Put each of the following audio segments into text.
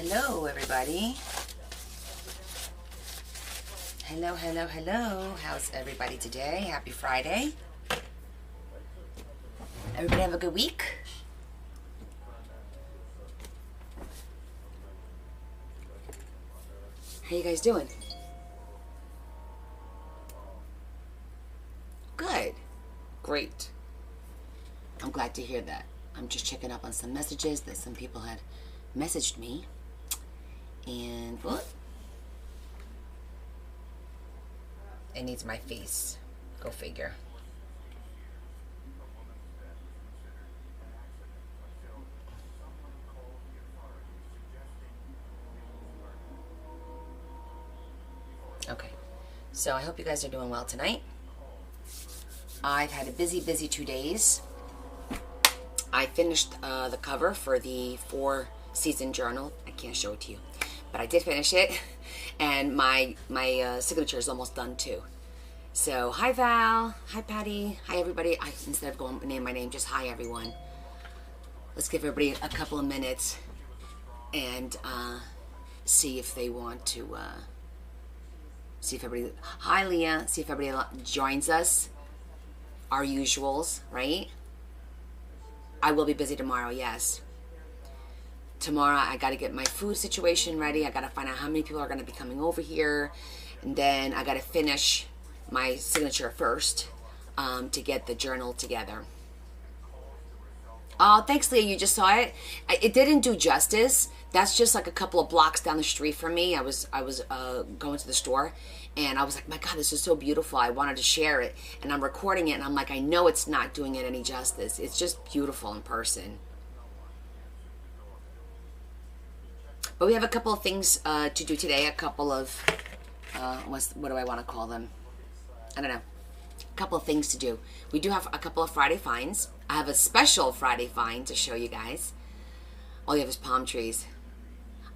Hello, everybody. Hello, hello, hello. How's everybody today? Happy Friday. Everybody have a good week? How you guys doing? Good. Great. I'm glad to hear that. I'm just checking up on some messages that some people had messaged me. And what? It needs my face. Go figure. Okay. So I hope you guys are doing well tonight. I've had a busy 2 days. I finished the cover for the 4-season journal. I can't show it to you, but I did finish it, and my signature is almost done too. So hi Val, hi Patty, hi everybody. Instead of going name my name, just hi everyone. Let's give everybody a couple of minutes and see if they want to. See if everybody. Hi Leah. See if everybody joins us. Our usuals, right? I will be busy tomorrow, yes. Tomorrow I got to get my food situation ready. I got to find out how many people are going to be coming over here. And then I got to finish my signature first to get the journal together. Oh, thanks, Leah. You just saw it. It didn't do justice. That's just like a couple of blocks down the street from me. I was going to the store, and I was like, my God, this is so beautiful. I wanted to share it, and I'm recording it, and I'm like, I know it's not doing it any justice. It's just beautiful in person. But we have a couple of things to do today. A couple of, what do I want to call them? I don't know. A couple of things to do. We do have a couple of Friday finds. I have a special Friday find to show you guys. All you have is palm trees.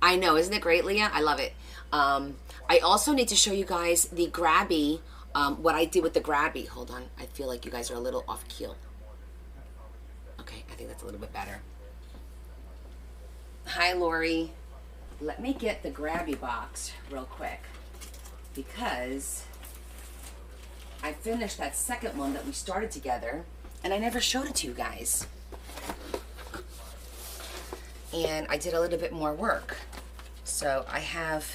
I know, isn't it great, Leah? I love it. I also need to show you guys the grabby, what I did with the grabby. Hold on, I feel like you guys are a little off keel. Okay, I think that's a little bit better. Hi, Lori. Let me get the grabby box real quick because I finished that second one that we started together, and I never showed it to you guys. And I did a little bit more work. So I have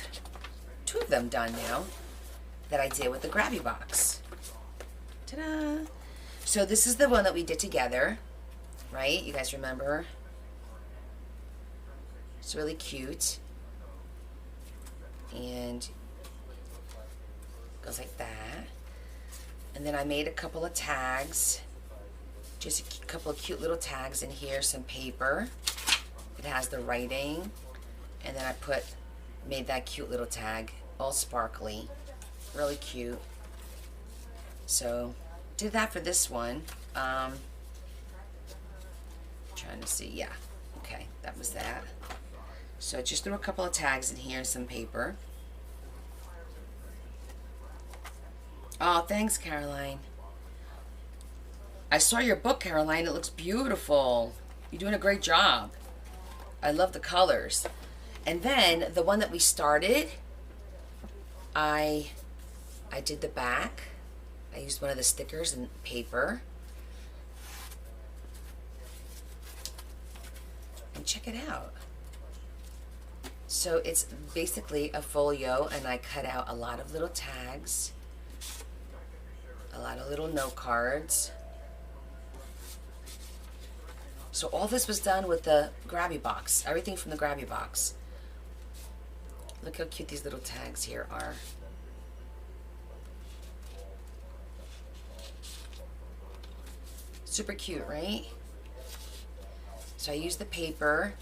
2 of them done now that I did with the grabby box. Ta-da! So this is the one that we did together, right? You guys remember? It's really cute. And goes like that. And then I made a couple of tags, just a couple of cute little tags in here, some paper. It has the writing, and then I made that cute little tag, all sparkly, really cute. So did that for this one. Trying to see, yeah, okay, that was that. So just threw a couple of tags in here and some paper. Oh, thanks, Caroline. I saw your book, Caroline. It looks beautiful. You're doing a great job. I love the colors. And then the one that we started, I did the back. I used one of the stickers and paper. And check it out. So it's basically a folio, and I cut out a lot of little tags, a lot of little note cards. So all this was done with the grabby box, everything from the grabby box. Look how cute these little tags here are. Super cute, right? So I used the paper.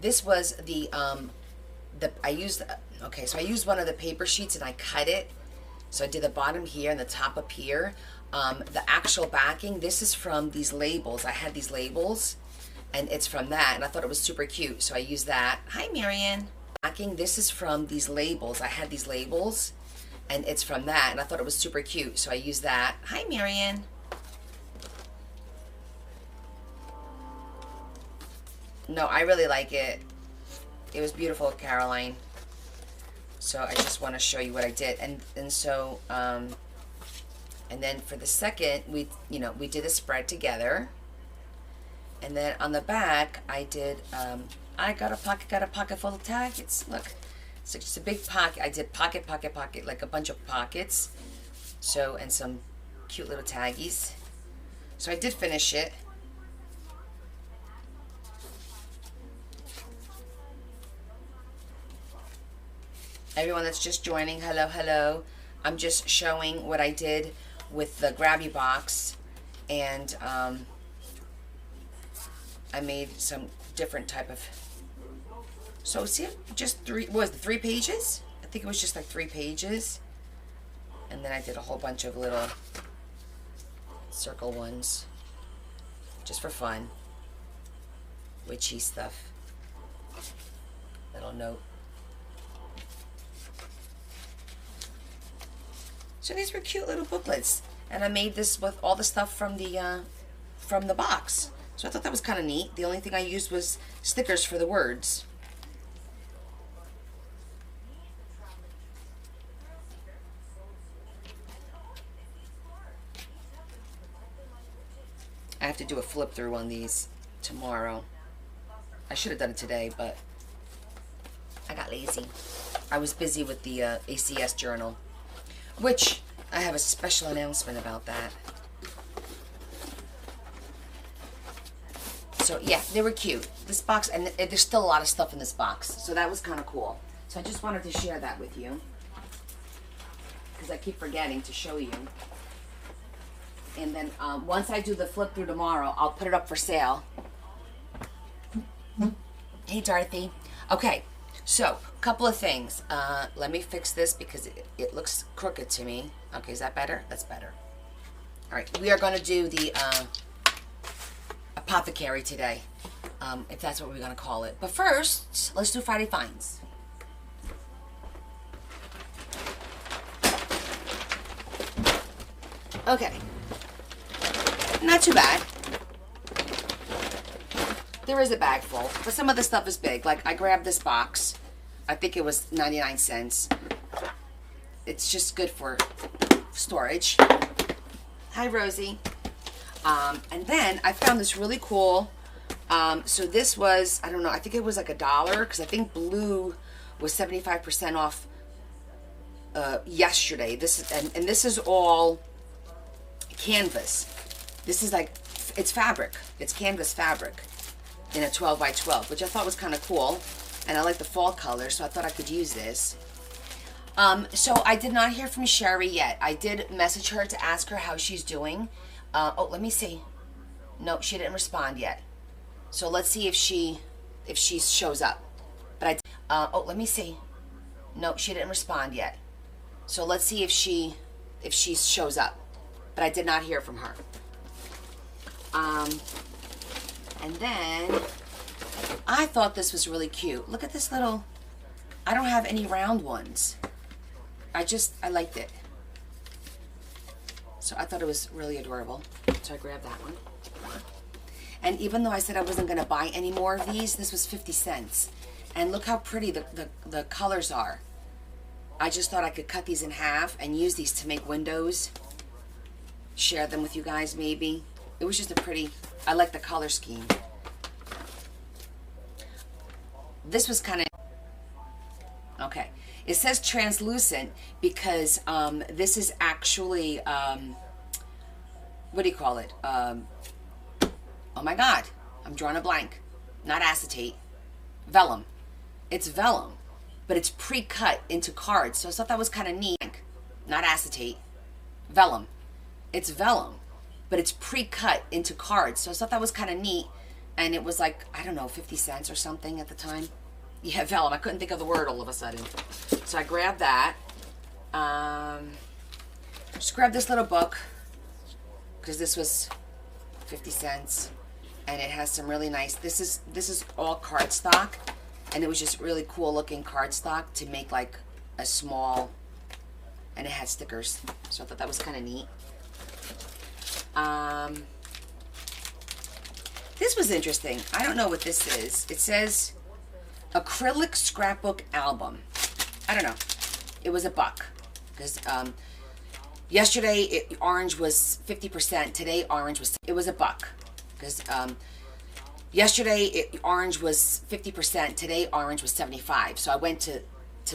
This was I used one of the paper sheets and I cut it. So I did the bottom here and the top up here. The actual backing, this is from these labels. I had these labels, and it's from that, and I thought it was super cute, so I used that. Hi, Marion. Backing, this is from these labels. I had these labels, and it's from that, and I thought it was super cute, so I used that. Hi, Marion. No, I really like it. It was beautiful, Caroline. So I just want to show you what I did. And so, and then for the second, we did a spread together. And then on the back, I did, I got a pocket full of tags. Look, it's just a big pocket. I did pocket, like a bunch of pockets. So, and some cute little taggies. So I did finish it. Everyone that's just joining, hello, hello. I'm just showing what I did with the grabby box, and I made some different type of, so see, just three pages? I think it was just like 3 pages. And then I did a whole bunch of little circle ones, just for fun. Witchy stuff. Little note. So these were cute little booklets, and I made this with all the stuff from the box. So I thought that was kind of neat. The only thing I used was stickers for the words. I have to do a flip through on these tomorrow. I should have done it today, but I got lazy. I was busy with the ACS journal, which I have a special announcement about that. So yeah, they were cute. This box, and there's still a lot of stuff in this box, so that was kind of cool. So I just wanted to share that with you, because I keep forgetting to show you. And then once I do the flip through tomorrow, I'll put it up for sale. Hey, Dorothy. Okay, so a couple of things. Let me fix this because it looks crooked to me. Okay, is that better? That's better. All right, we are going to do the Apothecary today, if that's what we're going to call it. But first, let's do Friday Finds. Okay. Not too bad. There is a bag full, but some of the stuff is big. Like, I grabbed this box. I think it was 99 cents. It's just good for storage. Hi, Rosie. And then I found this really cool. So this was, I don't know, I think it was like $1, because I think blue was 75% off yesterday. This is, and this is all canvas. This is like, it's fabric. It's canvas fabric in a 12 by 12, which I thought was kind of cool. And I like the fall color, so I thought I could use this. So I did not hear from Sherry yet. I did message her to ask her how she's doing. Oh, let me see. No, she didn't respond yet. So let's see if she shows up. But oh, let me see. No, she didn't respond yet. So let's see if she shows up. But I did not hear from her. And then I thought this was really cute. Look at this little, I don't have any round ones. I liked it. So I thought it was really adorable. So I grabbed that one. And even though I said I wasn't going to buy any more of these, this was 50 cents. And look how pretty the colors are. I just thought I could cut these in half and use these to make windows. Share them with you guys maybe. It was just a pretty, I like the color scheme. This was kind of, okay. It says translucent because this is actually, what do you call it? Oh my God, I'm drawing a blank. Not acetate, vellum. It's vellum, but it's pre-cut into cards. So I thought that was kind of neat. Not acetate, vellum. It's vellum, but it's pre-cut into cards. So I thought that was kind of neat. And it was like, I don't know, 50 cents or something at the time. Yeah, vellum. I couldn't think of the word all of a sudden. So I grabbed that. Just grabbed this little book because this was 50 cents. And it has some really nice, this is all cardstock. And it was just really cool looking cardstock to make like a small, and it had stickers. So I thought that was kind of neat. This was interesting. I don't know what this is. It says acrylic scrapbook album. I don't know. It was $1 because yesterday orange was 50%. Today orange was, it was $1 because yesterday orange was 50%. Today orange was 75. So I went to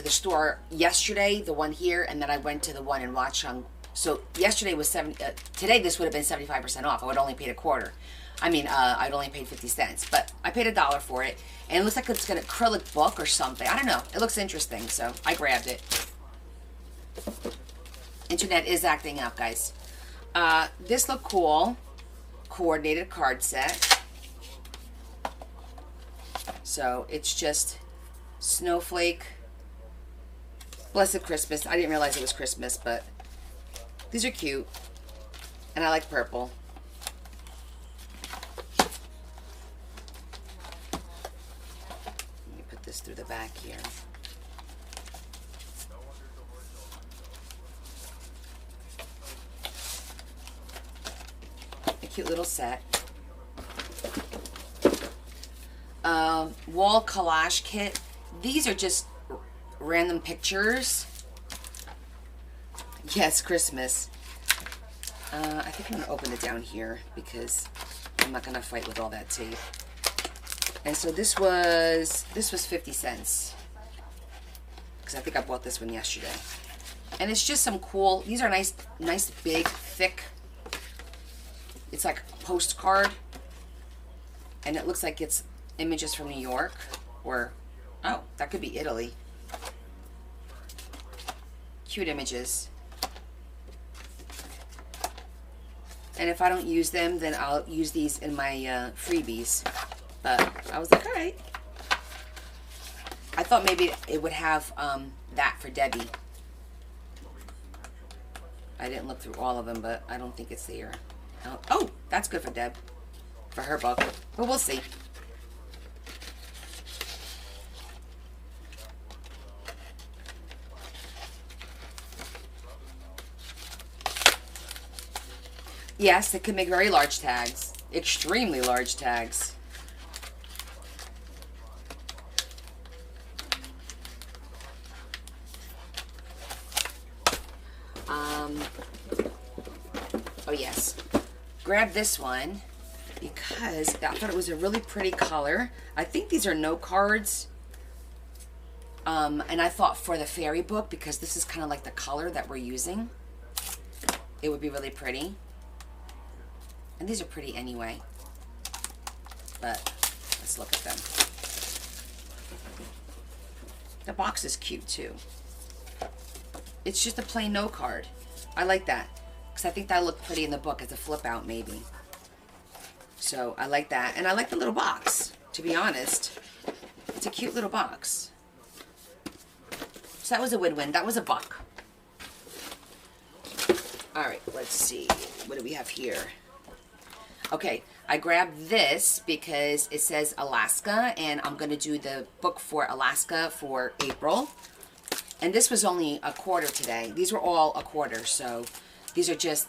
the store yesterday, the one here, and then I went to the one in Watchung. So yesterday was 70. Today this would have been 75% off. I would only paid a quarter. I mean, I'd only paid 50 cents, but I paid $1 for it, and it looks like it's an acrylic book or something. I don't know. It looks interesting, so I grabbed it. Internet is acting up, guys. This looked cool. Coordinated card set. So it's just snowflake. Blessed Christmas. I didn't realize it was Christmas, but these are cute, and I like purple. Let me put this through the back here. A cute little set. Wall collage kit. These are just random pictures. Yes, Christmas. I think I'm going to open it down here because I'm not going to fight with all that tape. And so this was 50 cents. Because I think I bought this one yesterday. And it's just some cool, these are nice, big, thick. It's like a postcard. And it looks like it's images from New York. Or, oh, that could be Italy. Cute images. And if I don't use them, then I'll use these in my freebies. But I was like, all right. I thought maybe it would have that for Debbie. I didn't look through all of them, but I don't think it's there. Oh, that's good for Deb. For her book. But we'll see. Yes, it can make very large tags. Extremely large tags. Oh yes. Grab this one because I thought it was a really pretty color. I think these are note cards. And I thought for the fairy book, because this is kind of like the color that we're using, it would be really pretty. And these are pretty anyway. But let's look at them. The box is cute too. It's just a plain note card. I like that. Because I think that'll look pretty in the book as a flip out maybe. So I like that. And I like the little box, to be honest. It's a cute little box. So that was a win-win. That was $1. Alright, let's see. What do we have here? Okay, I grabbed this because it says Alaska, and I'm going to do the book for Alaska for April. And this was only a quarter today. These were all a quarter, so these are just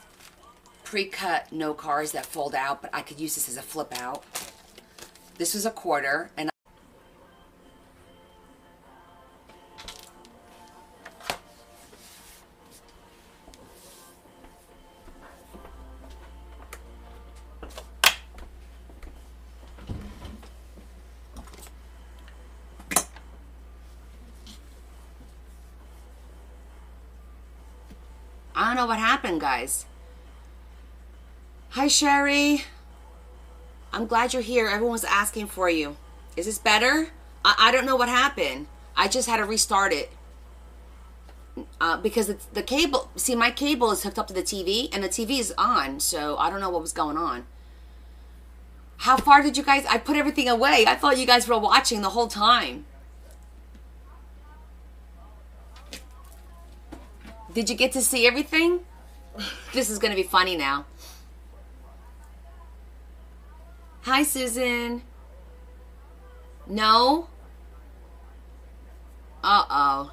pre-cut note cards that fold out, but I could use this as a flip out. This was a quarter, and I don't know what happened, guys. Hi, Sherry. I'm glad you're here. Everyone was asking for you. Is this better? I don't know what happened. I just had to restart it. Because it's the cable, see, my cable is hooked up to the TV, and the TV is on, so I don't know what was going on. How far did you guys, I put everything away. I thought you guys were watching the whole time. Did you get to see everything? This is going to be funny now. Hi, Susan. No? Uh-oh.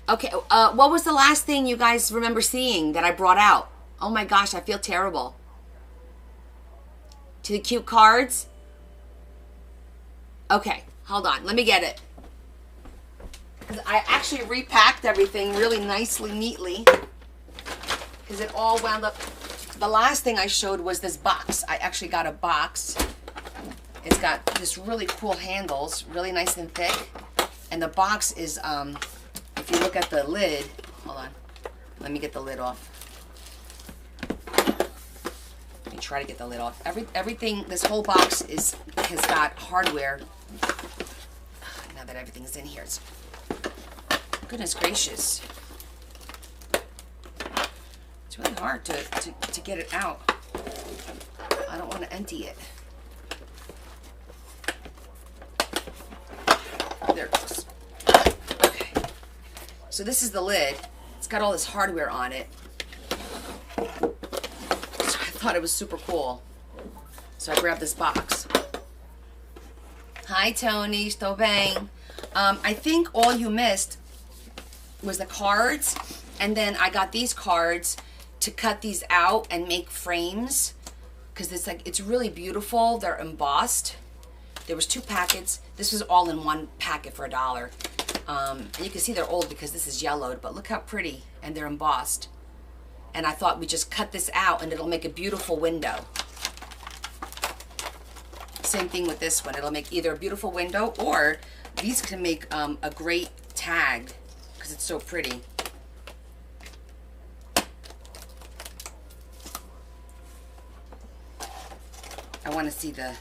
Okay, what was the last thing you guys remember seeing that I brought out? Oh my gosh, I feel terrible. To the cute cards? Okay, Hold on, let me get it. Because I actually repacked everything really nicely, neatly. Because it all wound up. The last thing I showed was this box. I actually got a box. It's got this really cool handles, really nice and thick. And the box is, if you look at the lid, hold on, let me get the lid off. Let me try to get the lid off. Everything, this whole box has got hardware. Now that everything's in here, goodness gracious. It's really hard to get it out. I don't want to empty it. There it goes. Okay. So this is the lid. It's got all this hardware on it. So I thought it was super cool. So I grabbed this box. Hi Tony, estou bem. I think all you missed was the cards, and then I got these cards to cut these out and make frames, because it's really beautiful. They're embossed. There was 2 packets. This was all in one packet for $1. And you can see they're old because this is yellowed, but look how pretty, and they're embossed. And I thought we'd just cut this out and it'll make a beautiful window. Same thing with this one. It'll make either a beautiful window, or these can make a great tag because it's so pretty. I want to see the...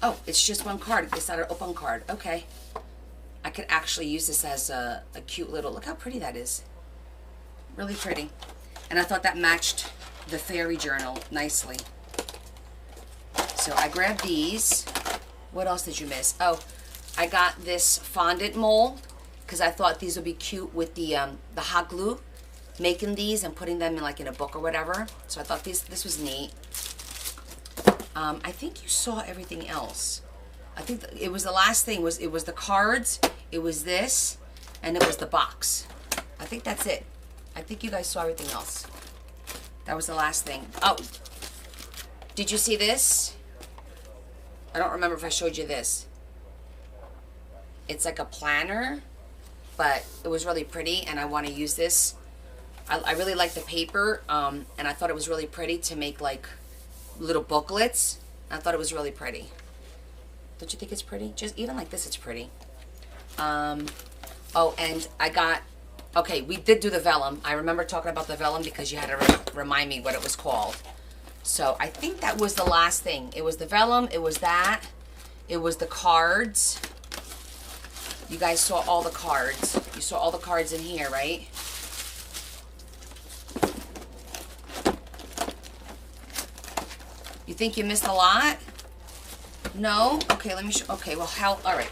Oh, it's just one card. It's not an open card. Okay. I could actually use this as a cute little... Look how pretty that is. Really pretty. And I thought that matched the fairy journal nicely. So I grabbed these. What else did you miss? Oh, I got this fondant mold because I thought these would be cute with the hot glue. Making these and putting them in like in a book or whatever. So I thought this was neat. I think you saw everything else. I think it was the last thing. It was the cards, it was this, and it was the box. I think that's it. I think you guys saw everything else. That was the last thing. Oh, did you see this? I don't remember if I showed you this. It's like a planner, but it was really pretty, and I want to use this. I really like the paper, and I thought it was really pretty to make like little booklets. I thought it was really pretty. Don't you think it's pretty? Just even like this, it's pretty. Oh, and I got, okay, we did do the vellum. I remember talking about the vellum because you had to remind me what it was called. So I think that was the last thing. It was the vellum, it was that, it was the cards. You guys saw all the cards. You saw all the cards in here, right? You think you missed a lot? No? Okay, let me show. Okay, well, all right,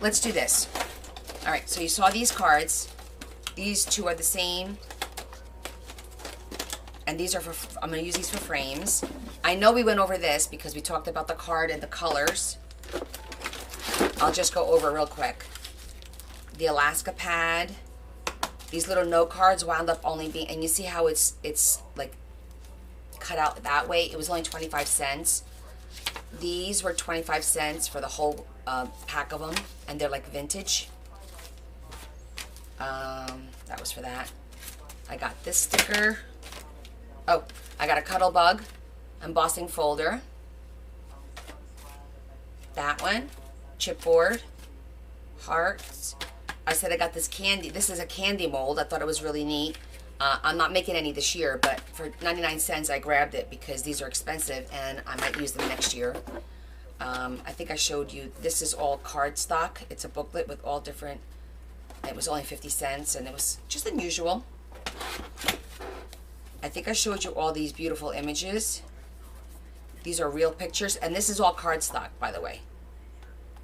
let's do this. All right, so you saw these cards. These 2 are the same. And these are for, I'm going to use these for frames. I know we went over this because we talked about the card and the colors. I'll just go over real quick. The Alaska pad. These little note cards wound up only being, and you see how it's like cut out that way. It was only 25 cents. These were 25 cents for the whole pack of them, and they're like vintage. That was for that. I got this sticker. Oh, I got a Cuddle Bug embossing folder. That one, chipboard, hearts. I said I got this candy. This is a candy mold. I thought it was really neat. I'm not making any this year, but for 99 cents I grabbed it because these are expensive and I might use them next year. I think I showed you, this is all cardstock. It's a booklet with all different, it was only 50 cents and it was just unusual. I think I showed you all these beautiful images. These are real pictures, and this is all cardstock, by the way.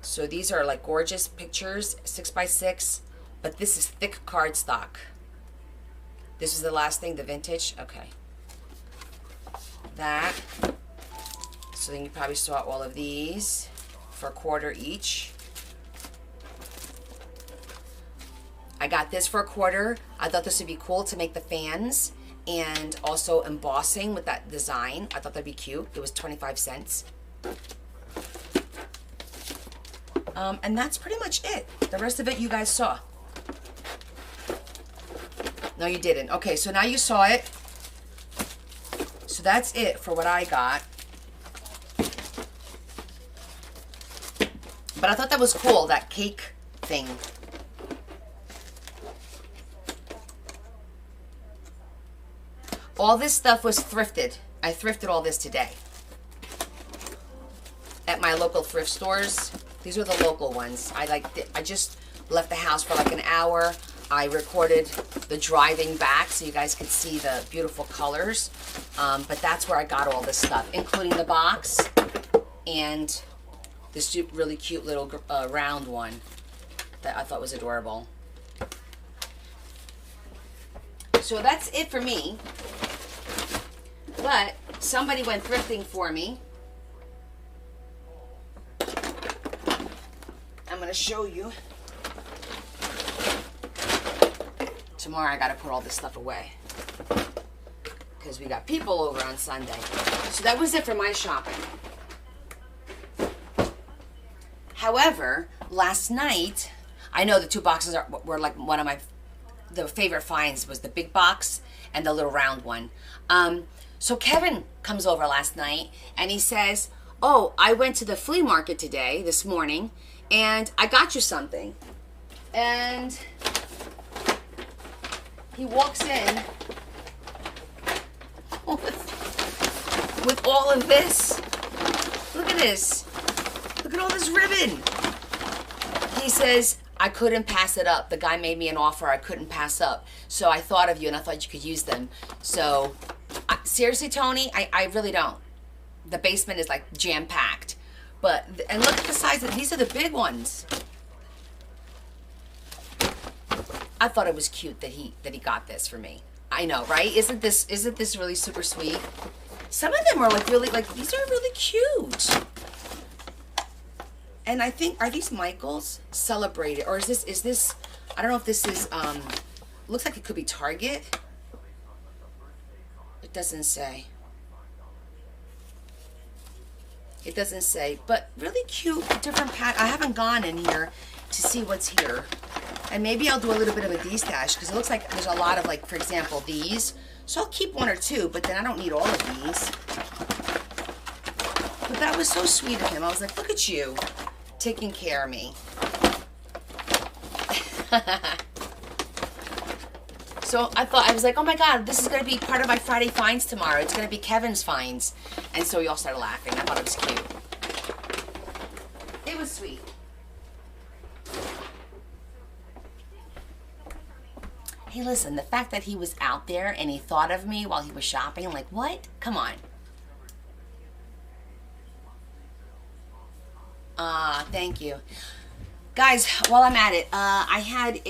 So these are like gorgeous pictures, 6x6, but this is thick cardstock. This is the last thing, the vintage. Okay. That. So then you probably saw all of these for $1 each. I got this for $1. I thought this would be cool to make the fans and also embossing with that design. I thought that'd be cute. It was 25 cents. And that's pretty much it. The rest of it you guys saw. No, you didn't. Okay, so now you saw it. So that's it for what I got. But I thought that was cool, that cake thing. All this stuff was thrifted. I thrifted all this today. At my local thrift stores. These are the local ones. I just left the house for like an hour. I recorded the driving back so you guys could see the beautiful colors. But that's where I got all this stuff, including the box and this really cute little round one that I thought was adorable. So that's it for me. But somebody went thrifting for me. I'm going to show you. Tomorrow I got to put all this stuff away because we got people over on Sunday. So that was it for my shopping. However, last night, I know the two boxes were like one of the favorite finds was the big box and the little round one. So Kevin comes over last night and he says, "Oh, I went to the flea market this morning, and I got you something." And he walks in with all of this. Look at this. Look at all this ribbon. He says, "I couldn't pass it up. The guy made me an offer I couldn't pass up. So I thought of you and I thought you could use them." So, seriously, Tony, I really don't. The basement is like jam-packed. And look at the size of these are the big ones. I thought it was cute that he got this for me. I know, right? Isn't this really super sweet? Some of them are like really these are really cute. And I think, are these Michaels? Celebrated, or is this I don't know if this is looks like it could be Target. It doesn't say. It doesn't say, but really cute, different pack. I haven't gone in here to see what's here. And maybe I'll do a little bit of a de-stash because it looks like there's a lot of, like, for example, these. So I'll keep one or two, but then I don't need all of these. But that was so sweet of him. I was like, look at you, taking care of me. So I was like, oh my God, this is going to be part of my Friday finds tomorrow. It's going to be Kevin's finds. And so we all started laughing. I thought it was cute. It was sweet. Hey, listen, the fact that he was out there and he thought of me while he was shopping, like, what? Come on. Thank you. Guys, while I'm at it, I had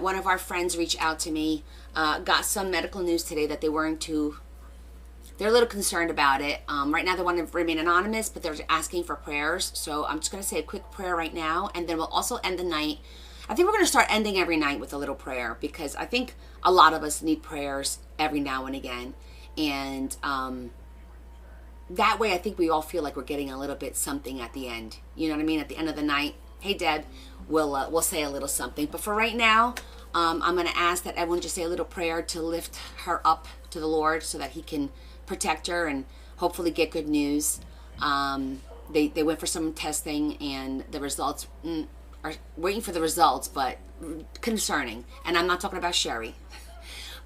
one of our friends reach out to me, got some medical news today that they're a little concerned about it. Right now they want to remain anonymous, but they're asking for prayers. So I'm just going to say a quick prayer right now, and then we'll also end the night. I think we're going to start ending every night with a little prayer because I think a lot of us need prayers every now and again. And that way I think we all feel like we're getting a little bit something at the end. You know what I mean? At the end of the night, hey, Deb, we'll say a little something. But for right now, I'm going to ask that everyone just say a little prayer to lift her up to the Lord so that he can protect her and hopefully get good news. They went for some testing and the results are waiting for the results, but concerning. And I'm not talking about Sherry.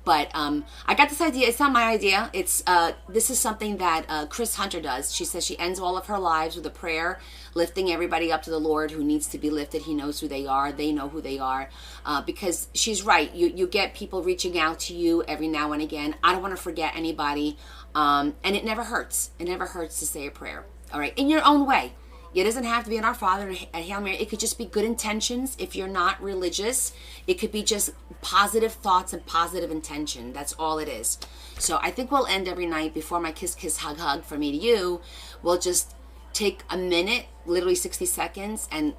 But I got this idea. It's not my idea. This is something that Chris Hunter does. She says she ends all of her lives with a prayer, lifting everybody up to the Lord who needs to be lifted. He knows who they are. They know who they are. Because she's right. You get people reaching out to you every now and again. I don't want to forget anybody. And it never hurts. It never hurts to say a prayer. All right? In your own way. It doesn't have to be an Our Father and Hail Mary. It could just be good intentions. If you're not religious, it could be just positive thoughts and positive intention. That's all it is. So I think we'll end every night before my kiss, kiss, hug, hug from me to you. We'll just take a minute, literally 60 seconds, and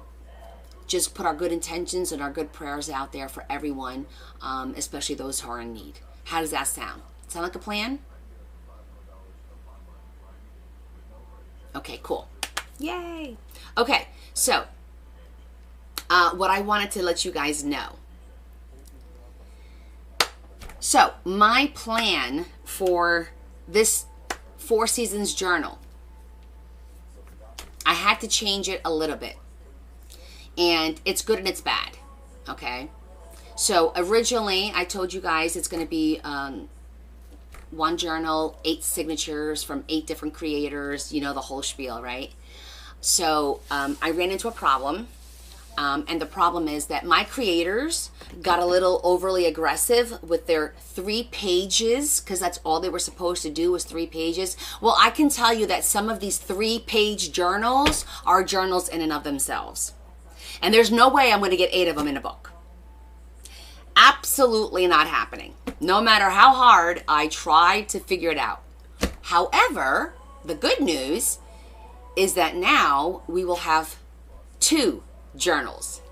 just put our good intentions and our good prayers out there for everyone, especially those who are in need. How does that sound? Sound like a plan? Okay, cool. Yay. Okay, so what I wanted to let you guys know. So my plan for this 4 Seasons journal, I had to change it a little bit. And it's good and it's bad, okay? So originally, I told you guys it's going to be one journal, 8 signatures from 8 different creators, you know, the whole spiel, right? So I ran into a problem. And the problem is that my creators got a little overly aggressive with their 3 pages, because that's all they were supposed to do was 3 pages. Well, I can tell you that some of these 3-page journals are journals in and of themselves. And there's no way I'm going to get 8 of them in a book. Absolutely not happening. No matter how hard I try to figure it out. However, the good news is that now we will have 2 journals.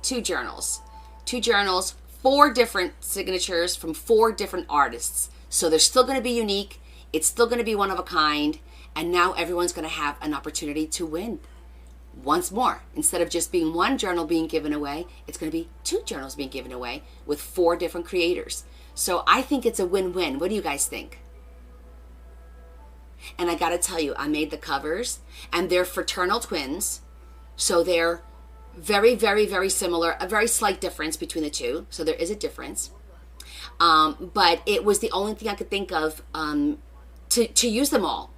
2 journals. 2 journals, 4 different signatures from 4 different artists. So they're still going to be unique. It's still going to be one of a kind. And now everyone's going to have an opportunity to win. Once more, instead of just being 1 journal being given away, it's going to be 2 journals being given away with 4 different creators. So I think it's a win-win. What do you guys think? And I got to tell you, I made the covers, and they're fraternal twins. So they're very, very, very similar. A very slight difference between the 2. So there is a difference. But it was the only thing I could think of to use them all.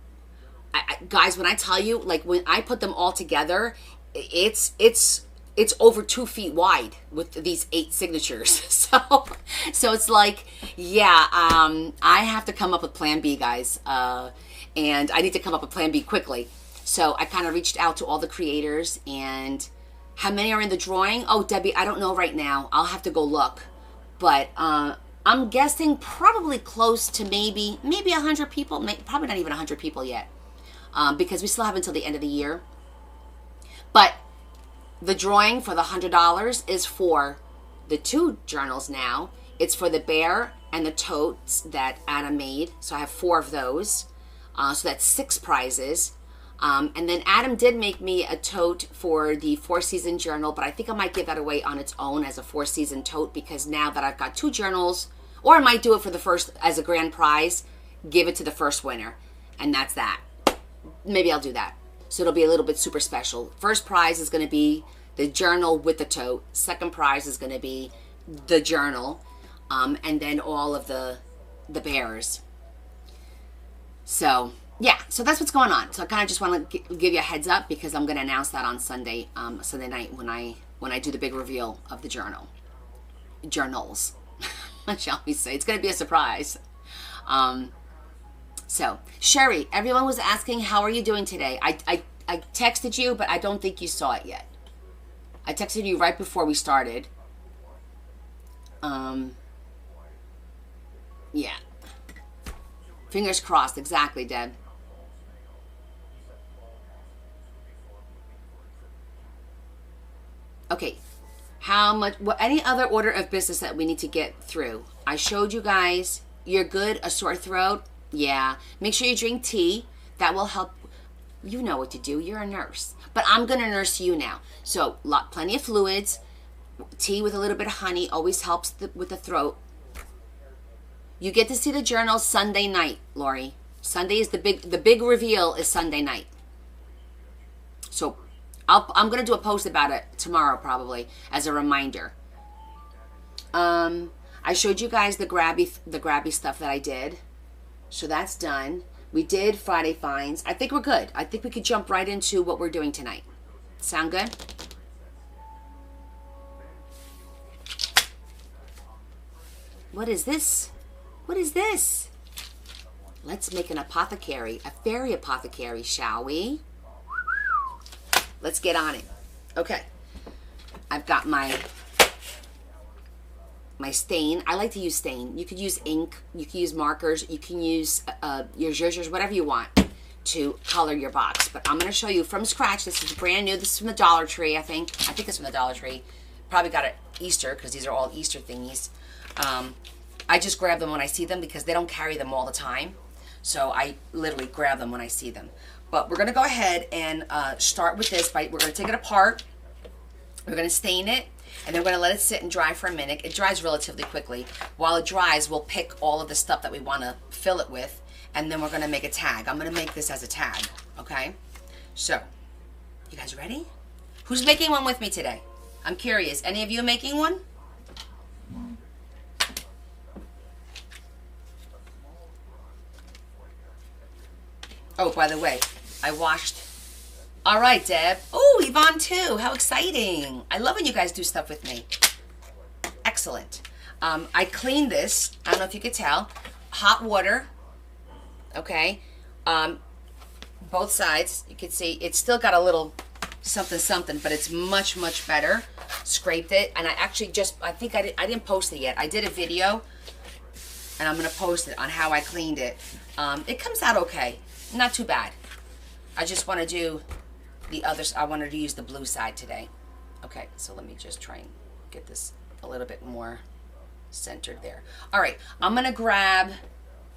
Guys, when I tell you, like when I put them all together, it's over 2 feet wide with these 8 signatures. So it's like, yeah, I have to come up with plan B, guys. And I need to come up with plan B quickly. So I kind of reached out to all the creators, and how many are in the drawing? Oh, Debbie, I don't know right now. I'll have to go look. But I'm guessing probably close to maybe 100 people. Probably not even 100 people yet. Because we still have until the end of the year. But the drawing for the $100 is for the 2 journals now. It's for the bear and the totes that Adam made. So I have 4 of those. So that's 6 prizes. And then Adam did make me a tote for the 4 Season journal, but I think I might give that away on its own as a 4 Season tote, because now that I've got 2 journals, or I might do it for the first as a grand prize, give it to the first winner. And that's that. Maybe I'll do that. So it'll be a little bit super special. First prize is going to be the journal with the tote. Second prize is going to be the journal. And then all of the bears. So, yeah. So that's what's going on. So I kind of just want to give you a heads up, because I'm going to announce that on Sunday night when I do the big reveal of the journals. What shall we say? It's going to be a surprise. So, Sherry, everyone was asking, how are you doing today? I texted you, but I don't think you saw it yet. I texted you right before we started. Yeah. Fingers crossed. Exactly, Deb. Okay. How much, any other order of business that we need to get through? I showed you guys. You're good. A sore throat. Yeah. Make sure you drink tea. That will help. You know what to do. You're a nurse. But I'm going to nurse you now. So, plenty of fluids. Tea with a little bit of honey always helps with the throat. You get to see the journal Sunday night, Lori. Sunday is the big reveal is Sunday night. So, I'm going to do a post about it tomorrow probably as a reminder. I showed you guys the grabby stuff that I did. So that's done. We did Friday finds. I think we're good. I think we could jump right into what we're doing tonight. Sound good? What is this? What is this? Let's make an apothecary, a fairy apothecary, shall we? Let's get on it. Okay. I've got my stain. I like to use stain. You could use ink. You can use markers. You can use your zhuzhers, whatever you want to color your box. But I'm going to show you from scratch. This is brand new. This is from the Dollar Tree, I think. I think it's from the Dollar Tree. Probably got it Easter because these are all Easter thingies. I just grab them when I see them because they don't carry them all the time. So I literally grab them when I see them. But we're going to go ahead and start with this. We're going to take it apart. We're going to stain it. And then we're going to let it sit and dry for a minute. It dries relatively quickly. While it dries, we'll pick all of the stuff that we want to fill it with. And then we're going to make a tag. I'm going to make this as a tag. Okay? So, you guys ready? Who's making one with me today? I'm curious. Any of you making one? Oh, by the way, I washed. All right, Deb. Oh, Yvonne too. How exciting. I love when you guys do stuff with me. Excellent. I cleaned this. I don't know if you could tell. Hot water. Okay. Both sides. You can see it's still got a little something something, but it's much, much better. Scraped it. And I actually I think I didn't post it yet. I did a video. And I'm going to post it on how I cleaned it. It comes out okay. Not too bad. I just want to do the other. I wanted to use the blue side today. Okay, so let me just try and get this a little bit more centered there. All right, I'm going to grab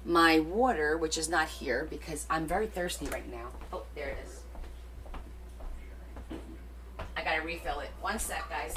my water, which is not here because I'm very thirsty right now. Oh, there it is. I got to refill it. One sec, guys.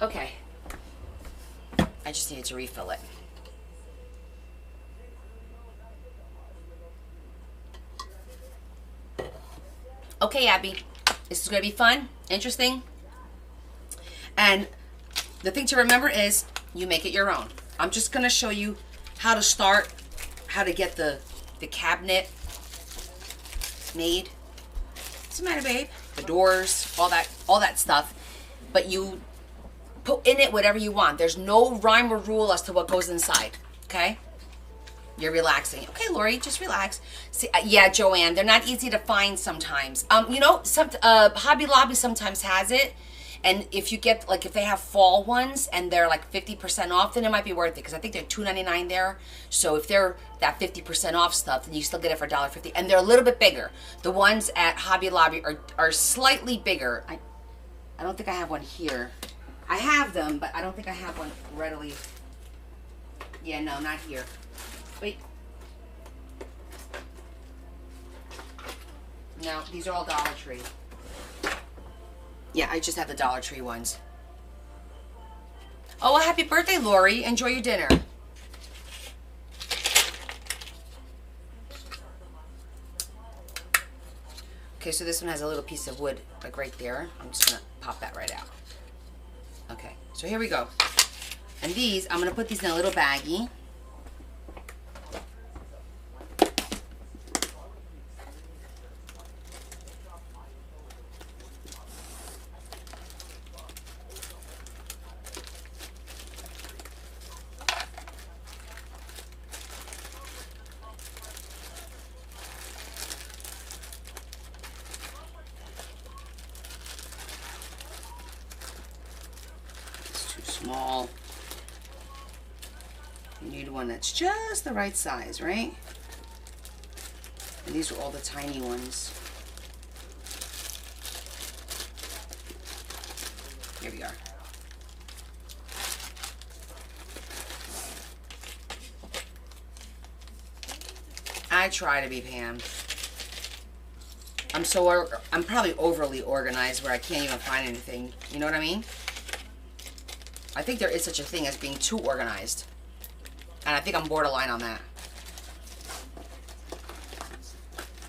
Okay, I just needed to refill it. Okay, Abby, this is going to be fun, interesting, and the thing to remember is you make it your own. I'm just going to show you how to start, how to get the cabinet made. What's the matter, babe? The doors, all that stuff, but you put in it whatever you want. There's no rhyme or rule as to what goes inside, okay? You're relaxing. Okay, Lori, just relax. See, yeah, Joanne, they're not easy to find sometimes. You know, Hobby Lobby sometimes has it, and if you get, like, if they have fall ones and they're like 50% off, then it might be worth it, because I think they're $2.99 there. So if they're that 50% off stuff, then you still get it for $1.50, and they're a little bit bigger. The ones at Hobby Lobby are slightly bigger. I don't think I have one here. I have them, but I don't think I have one readily. Yeah, no, not here. Wait. No, these are all Dollar Tree. Yeah, I just have the Dollar Tree ones. Oh, well, happy birthday, Lori. Enjoy your dinner. Okay, so this one has a little piece of wood, like right there. I'm just going to pop that right out. Okay, so here we go. And these, I'm going to put these in a little baggie. Small. You need one that's just the right size, right? And these are all the tiny ones. Here we are. I try to be Pam. I'm probably overly organized where I can't even find anything. You know what I mean? I think there is such a thing as being too organized. And I think I'm borderline on that.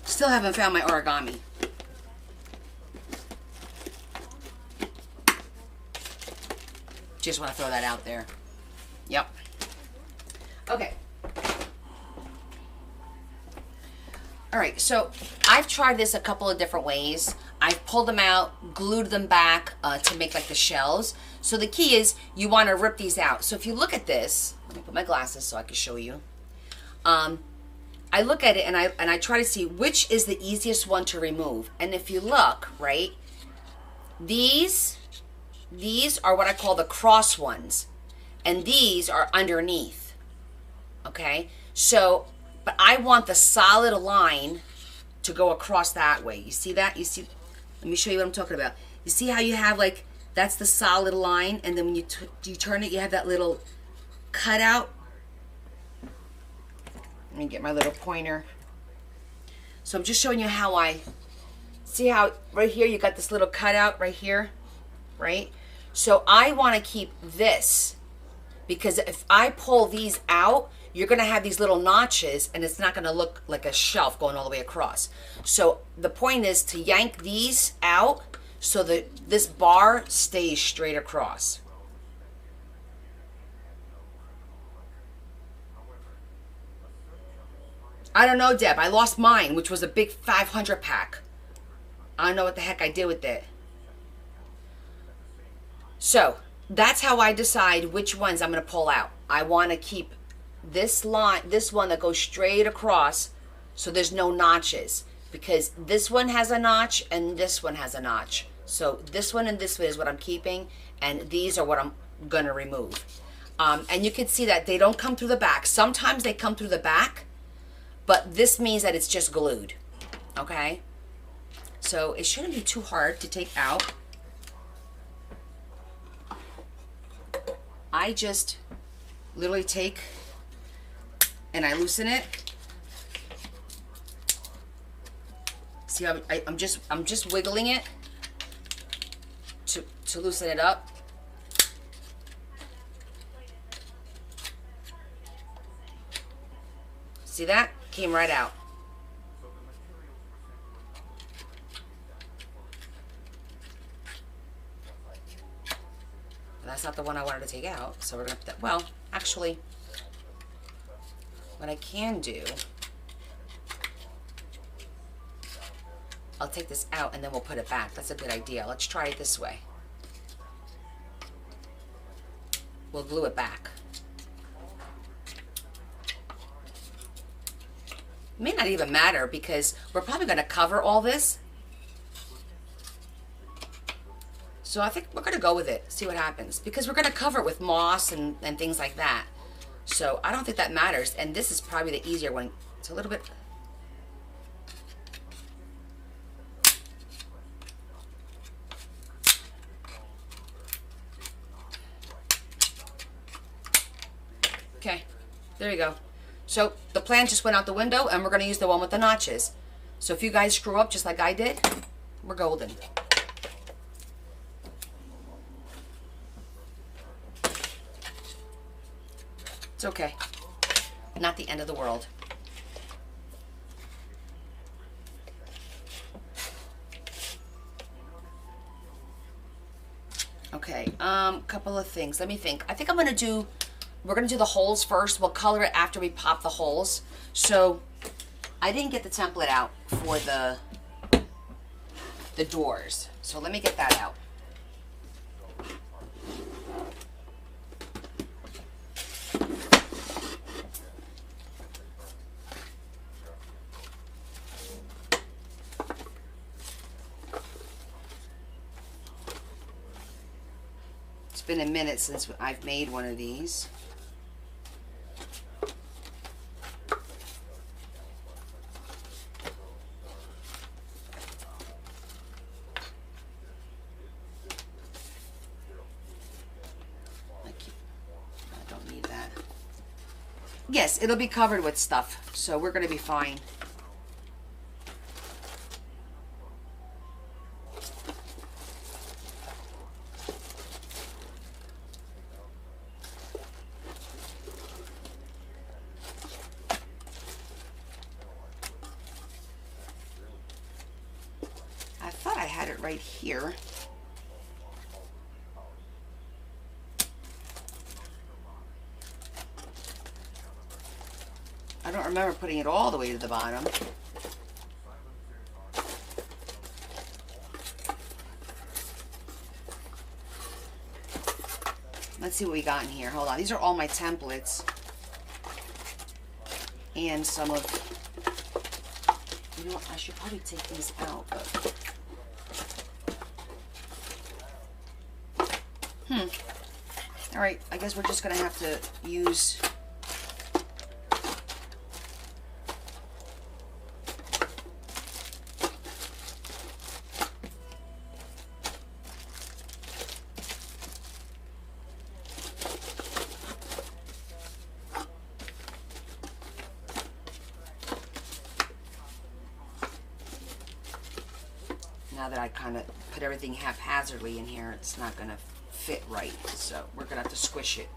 Still haven't found my origami. Just want to throw that out there. Yep. Okay. Alright, so I've tried this a couple of different ways. I've pulled them out, glued them back to make like the shells. So the key is you want to rip these out. So if you look at this, let me put my glasses so I can show you. I look at it and I try to see which is the easiest one to remove. And if you look, right, these are what I call the cross ones. and these are underneath. Okay, so, but I want the solid line to go across that way. You see that? You see? Let me show you what I'm talking about. You see how you have like, that's the solid line, and then when you turn it, you have that little cutout. Let me get my little pointer. So I'm just showing you how I, see how right here you got this little cutout right here, right? So I want to keep this, because if I pull these out, you're going to have these little notches, and it's not going to look like a shelf going all the way across. So the point is to yank these out so that this bar stays straight across. I don't know, Deb. I lost mine, which was a big 500 pack. I don't know what the heck I did with it. So that's how I decide which ones I'm going to pull out. I want to keep this line, this one that goes straight across, so there's no notches, because this one has a notch and this one has a notch. So this one and this one is what I'm keeping, and these are what I'm going to remove. And you can see that they don't come through the back. Sometimes they come through the back, but this means that it's just glued. Okay? So it shouldn't be too hard to take out. I just literally take and I loosen it. See how I'm just wiggling it to loosen it up. See that? Came right out. That's not the one I wanted to take out, so we're gonna put that. Well, actually, what I can do, I'll take this out and then we'll put it back. That's a good idea. Let's try it this way. We'll glue it back. It may not even matter because we're probably going to cover all this. So I think we're going to go with it, see what happens. Because we're going to cover it with moss and things like that. So I don't think that matters. And this is probably the easier one. It's a little bit... Okay, there you go. So the plan just went out the window, and we're going to use the one with the notches. So if you guys screw up just like I did, we're golden. It's okay. Not the end of the world. Okay, couple of things. Let me think. I think I'm going to do... We're going to do the holes first. We'll color it after we pop the holes. So I didn't get the template out for the doors. So let me get that out. It's been a minute since I've made one of these. Yes, it'll be covered with stuff, so we're going to be fine. I thought I had it right here. I don't remember putting it all the way to the bottom. Let's see what we got in here. Hold on. These are all my templates. And some of... You know what? I should probably take these out, but... All right, I guess we're just gonna have to use now that I kind of put everything haphazardly in here, it's not gonna fit right, so we're gonna have to squish it.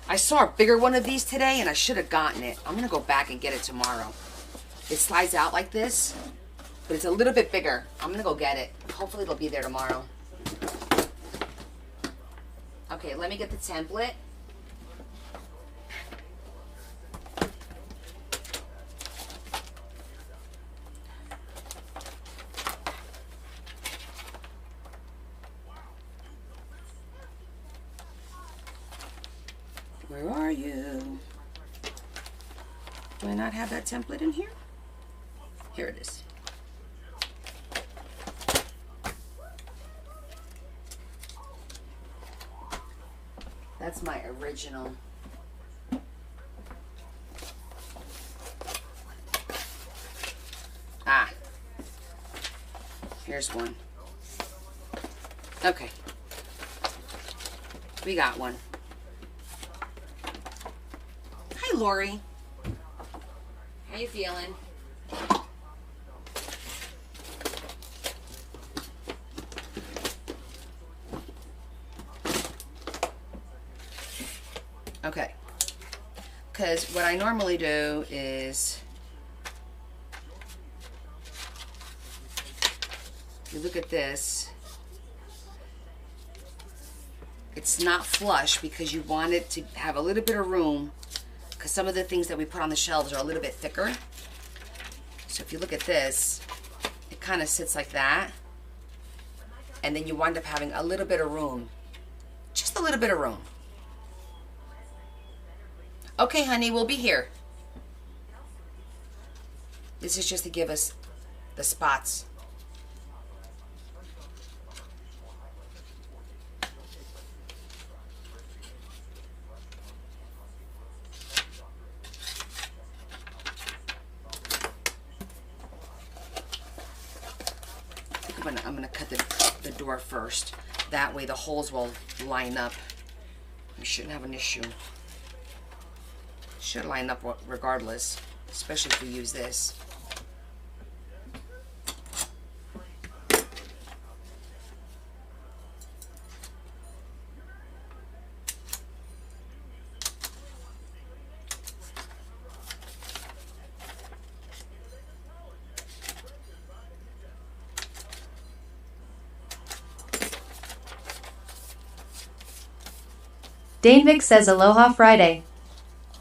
I saw a bigger one of these today and I should have gotten it. I'm gonna go back and get it tomorrow. It slides out like this, but it's a little bit bigger. I'm gonna go get it. Hopefully it'll be there tomorrow. Okay, let me get the template. Where are you? Do I not have that template in here? Here it is. That's my original. Ah. Here's one. Okay. We got one. Hi, Lori. How you feeling? Okay. Because what I normally do is, you look at this, it's not flush because you want it to have a little bit of room, because some of the things that we put on the shelves are a little bit thicker. So if you look at this, it kind of sits like that, and then you wind up having a little bit of room, just a little bit of room. Okay, honey, we'll be here. This is just to give us the spots. I'm gonna cut the door first. That way the holes will line up. We shouldn't have an issue. Should line up regardless, especially if we use this. Danvik says Aloha Friday.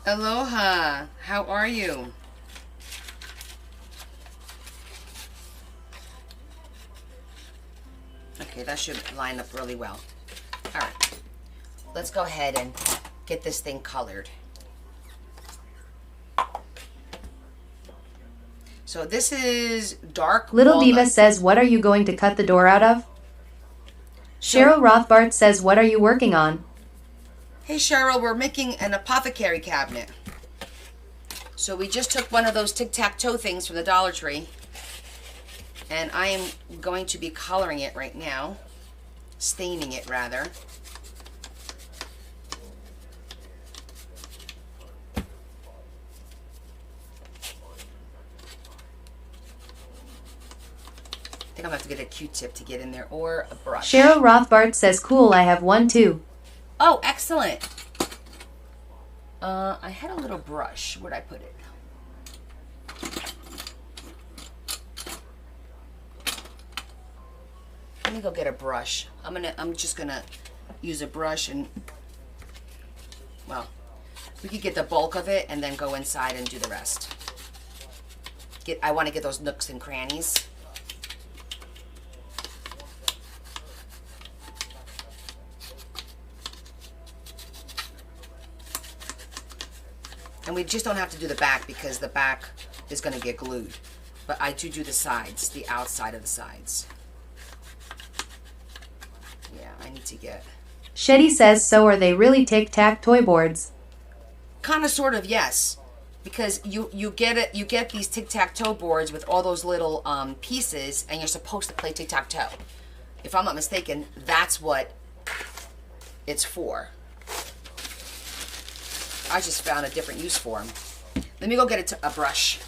Aloha, how are you? Okay, that should line up really well. All right, let's go ahead and get this thing colored. So this is dark Little walnut. Diva says, what are you going to cut the door out of? Cheryl Rothbart says, what are you working on? Hey Cheryl, we're making an apothecary cabinet. So we just took one of those tic-tac-toe things from the Dollar Tree, and I am going to be coloring it right now, staining it rather. I think I'm gonna have to get a Q-tip to get in there, or a brush. Cheryl Rothbart says, cool, I have one too. Oh, excellent. I had a little brush. Where'd I put it? Let me go get a brush. I'm just gonna use a brush and, well, we could get the bulk of it and then go inside and do the rest. I want to get those nooks and crannies. And we just don't have to do the back because the back is going to get glued. But I do the sides, the outside of the sides. Yeah, I need to get... Shetty says, so are they really tic-tac toy boards? Kind of, sort of, yes. Because you get these tic-tac-toe boards with all those little pieces, and you're supposed to play tic-tac-toe. If I'm not mistaken, that's what it's for. I just found a different use for them. Let me go get a brush.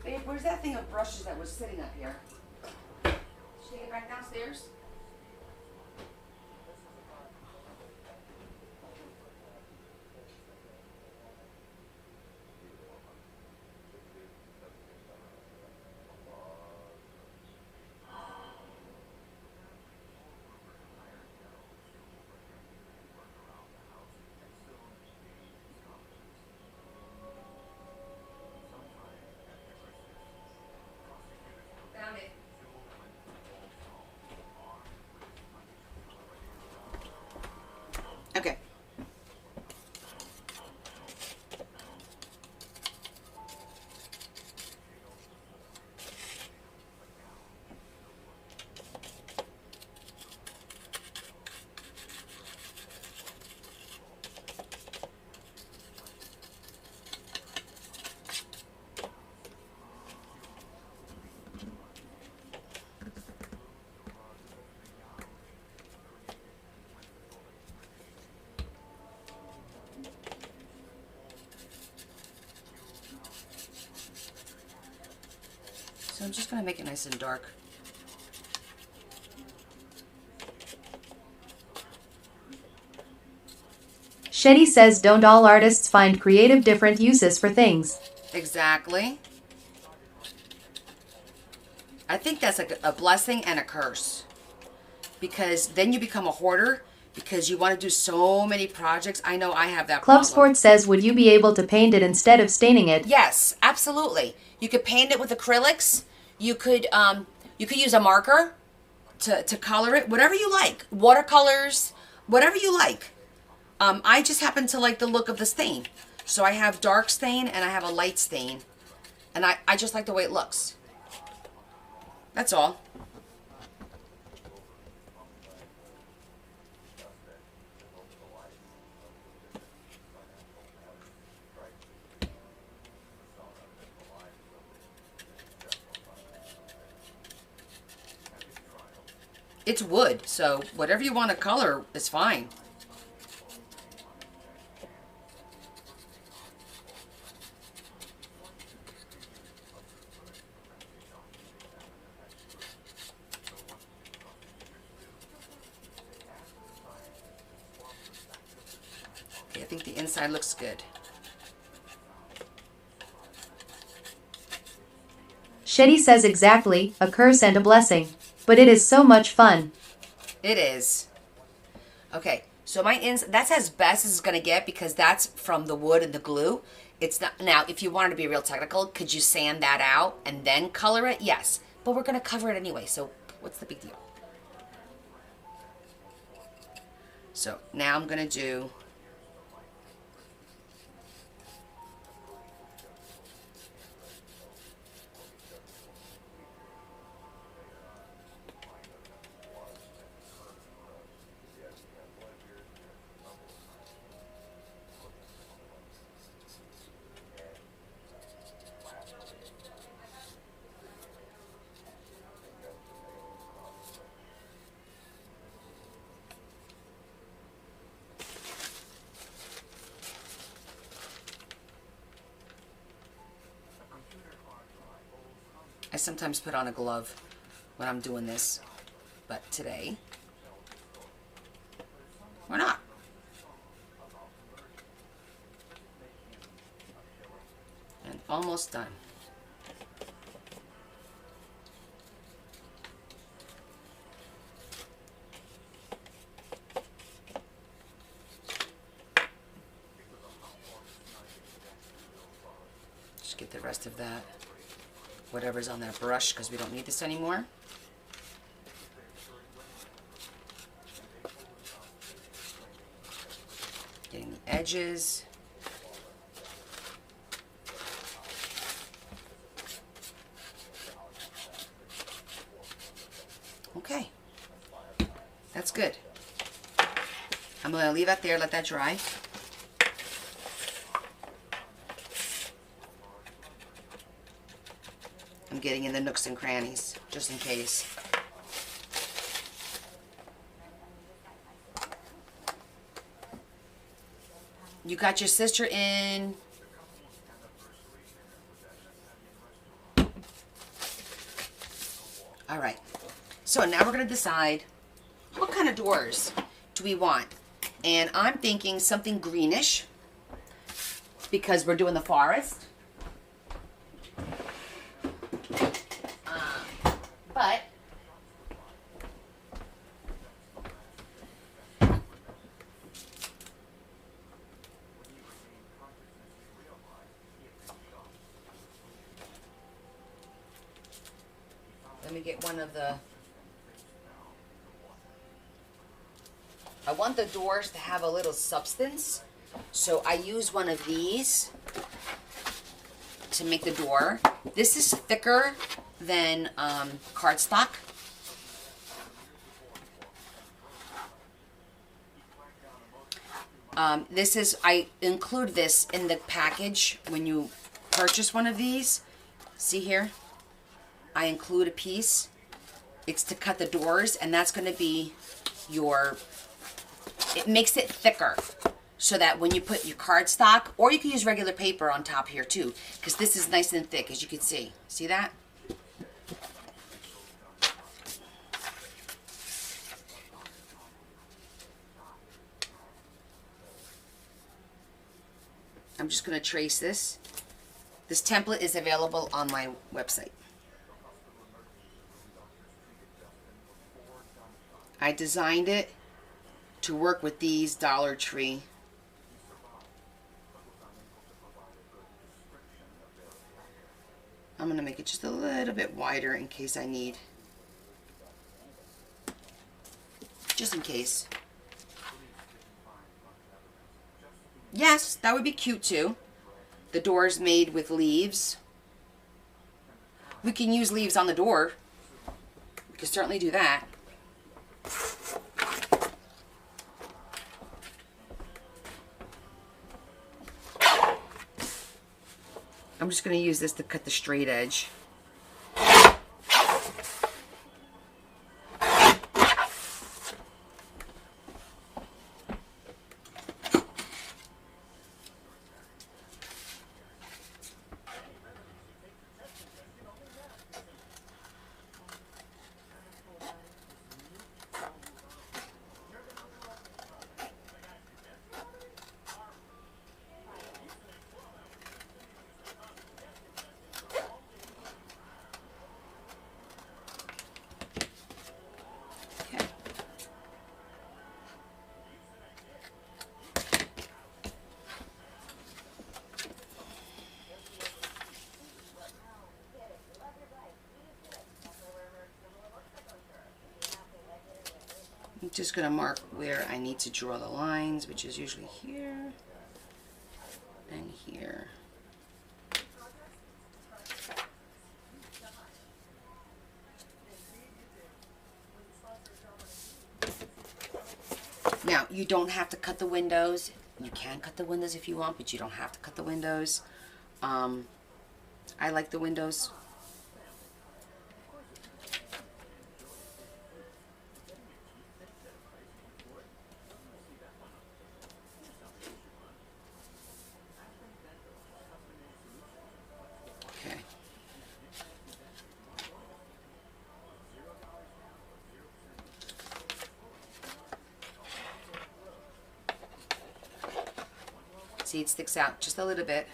Babe, where's that thing of brushes that was sitting up here? Should I take it back downstairs? Found it. Okay. So I'm just going to make it nice and dark. Shetty says, don't all artists find creative different uses for things? Exactly. I think that's like a blessing and a curse. Because then you become a hoarder because you want to do so many projects. I know I have that Club problem. Sports says, would you be able to paint it instead of staining it? Yes, absolutely. You could paint it with acrylics. You could use a marker to color it, whatever you like. Watercolors, whatever you like. I just happen to like the look of the stain. So I have dark stain and I have a light stain. And I just like the way it looks. That's all. It's wood, so whatever you want to color is fine. Okay, I think the inside looks good. Shetty says, exactly, a curse and a blessing. But it is so much fun. It is. Okay, so that's as best as it's going to get because that's from the wood and the glue. It's not. Now, if you wanted to be real technical, could you sand that out and then color it? Yes. But we're going to cover it anyway, so what's the big deal? So now I'm going to do... I sometimes put on a glove when I'm doing this, but today we're not. And almost done. get the rest of that, whatever's on that brush, because we don't need this anymore. Getting the edges. Okay, that's good. I'm going to leave that there, let that dry. I'm getting in the nooks and crannies, just in case. You got your sister in. All right. So now we're going to decide what kind of doors do we want. And I'm thinking something greenish because we're doing the forest. But let me get one of the, I want the doors to have a little substance, so I use one of these to make the door. This is thicker than cardstock. This is, I include this in the package when you purchase one of these. See here? I include a piece. It's to cut the doors, and that's going to be your, it makes it thicker so that when you put your cardstock, or you can use regular paper on top here too, because this is nice and thick, as you can see. See that? I'm just going to trace this. This template is available on my website. I designed it to work with these Dollar Tree. I'm going to make it just a little bit wider in case I need. Just in case. Yes, that would be cute too. The door's made with leaves. We can use leaves on the door. We can certainly do that. I'm just going to use this to cut the straight edge. I'm just going to mark where I need to draw the lines, which is usually here and here. Now, you don't have to cut the windows. You can cut the windows if you want, but you don't have to cut the windows. I like the windows. See, it sticks out just a little bit.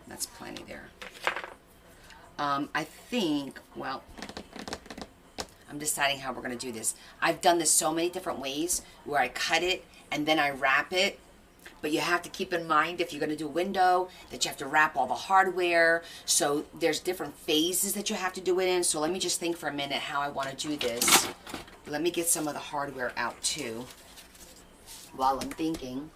That's plenty there. I think, well, I'm deciding how we're going to do this. I've done this so many different ways where I cut it and then I wrap it. But you have to keep in mind, if you're going to do window, that you have to wrap all the hardware. So there's different phases that you have to do it in. So let me just think for a minute how I want to do this. Let me get some of the hardware out too while I'm thinking.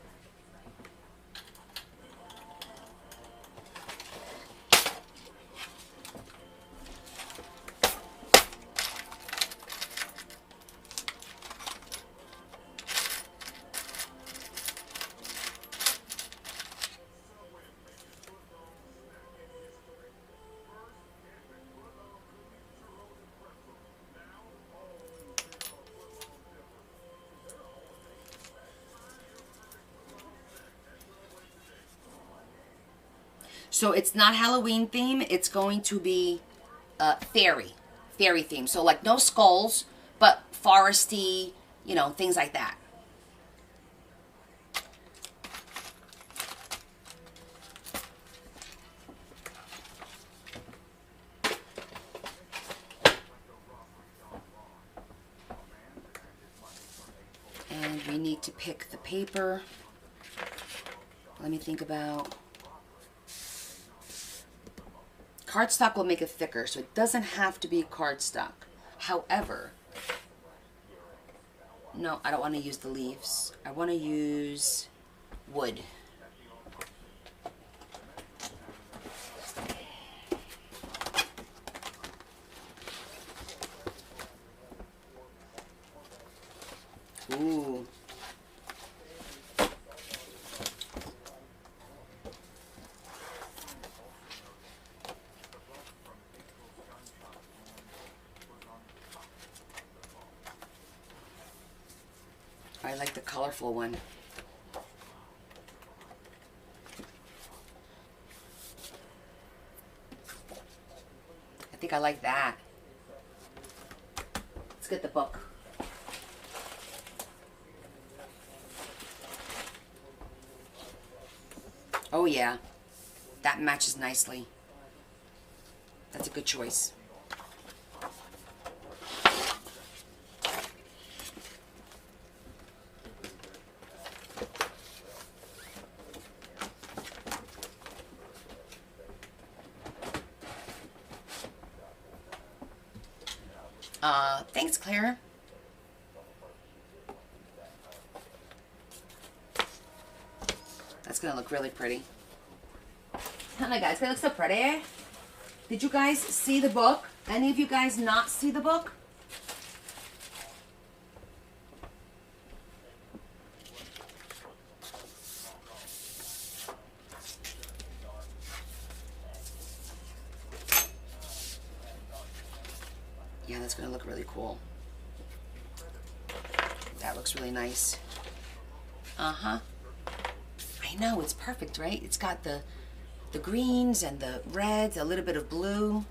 So it's not Halloween theme. It's going to be fairy theme. So like no skulls, but foresty, you know, things like that. And we need to pick the paper. Let me think about... Cardstock will make it thicker, so it doesn't have to be cardstock. However, no, I don't want to use the leaves. I want to use wood. Ooh. I like the colorful one. I think I like that. Let's get the book. Oh yeah, that matches nicely. That's a good choice. Thanks, Claire. That's gonna look really pretty. Oh my God, it's gonna look so pretty. Did you guys see the book? Any of you guys not see the book? Yeah, that's gonna look really cool. That looks really nice. Uh-huh. I know, it's perfect, right? It's got the greens and the reds, a little bit of blue.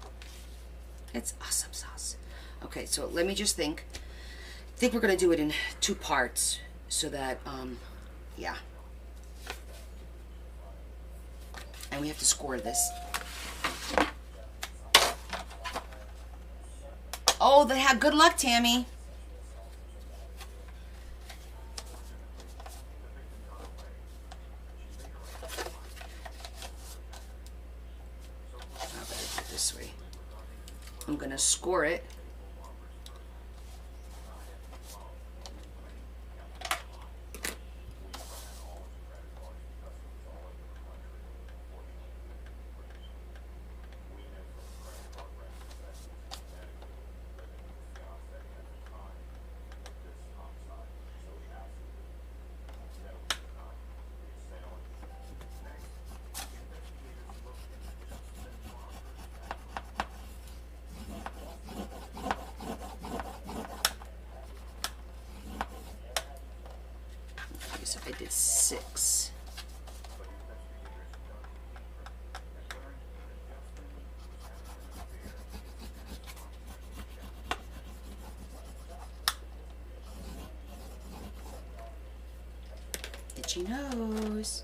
It's awesome sauce. Okay, so let me just think. I think we're gonna do it in 2 parts so that, yeah. And we have to score this. Oh, they had good luck, Tammy. I better do it this way. I'm gonna score it. So I did 6. Itchy nose.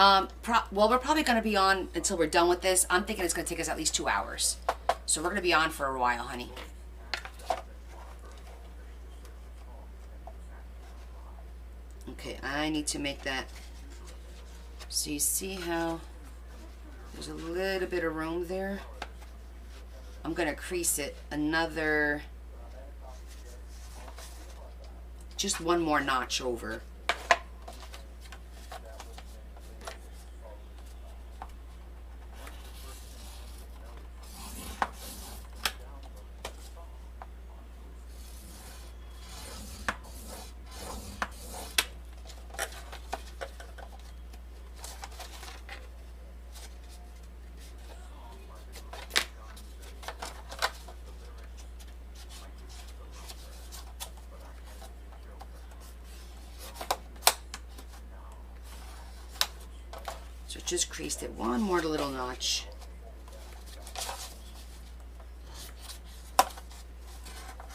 Well, we're probably going to be on until we're done with this. I'm thinking it's going to take us at least 2 hours. So we're going to be on for a while, honey. Okay, I need to make that. So you see how there's a little bit of room there? I'm going to crease it another, just one more notch over. So just creased it one more little notch.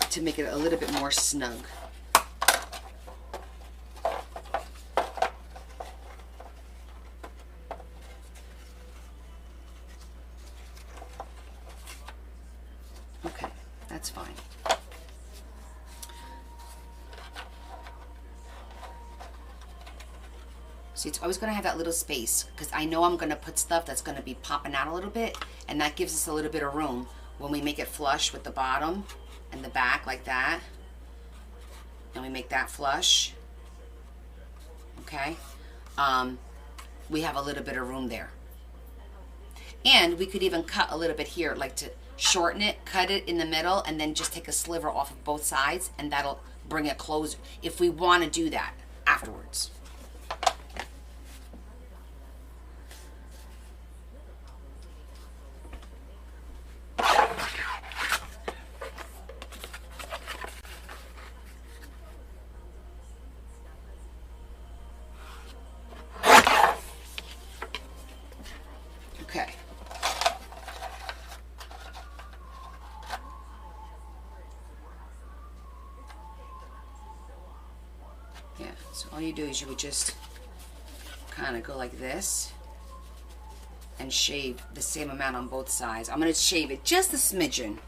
To make it a little bit more snug. Okay, that's fine. See, it's always going to have that little space because I know I'm going to put stuff that's going to be popping out a little bit, and that gives us a little bit of room when we make it flush with the bottom and the back like that, and we make that flush. Okay, we have a little bit of room there, and we could even cut a little bit here, like to shorten it, cut it in the middle, and then just take a sliver off of both sides, and that'll bring it closer if we want to do that afterwards. Okay. Yeah, so all you do is you would just kind of go like this and shave the same amount on both sides. I'm going to shave it just a smidgen.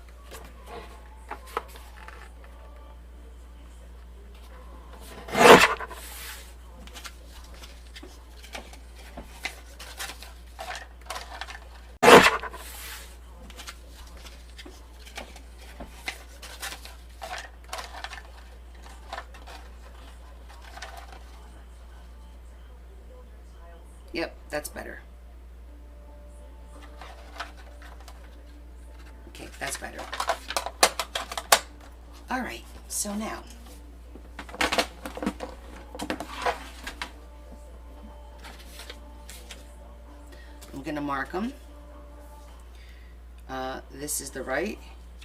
Yep, that's better. Okay, that's better. All right, so now I'm gonna mark them. This is the right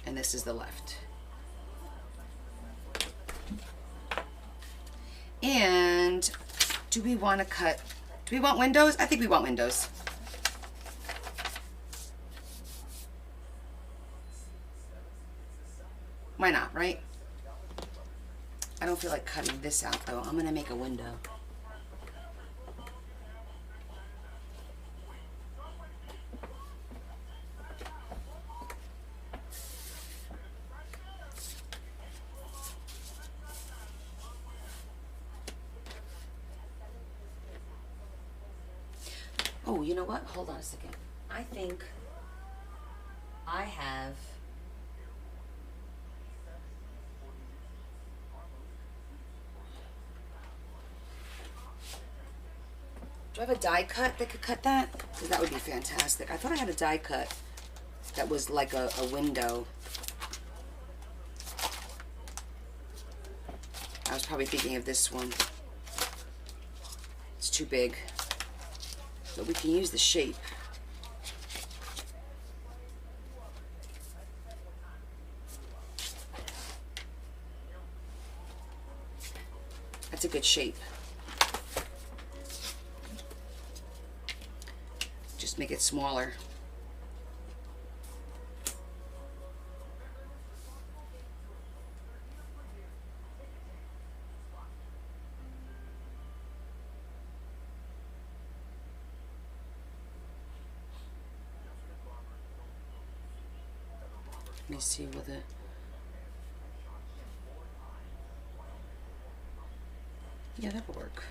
and this is the left. And do we want to cut? Do we want windows? I think we want windows. Why not, right? I don't feel like cutting this out though. I'm gonna make a window. Oh, you know what? Hold on a second. I think I have do I have a die cut that could cut that? Because that would be fantastic. I thought I had a die cut that was like a window. I was probably thinking of this one. It's too big. But we can use the shape. That's a good shape. Just make it smaller. Let me see with it. Yeah, that'll work.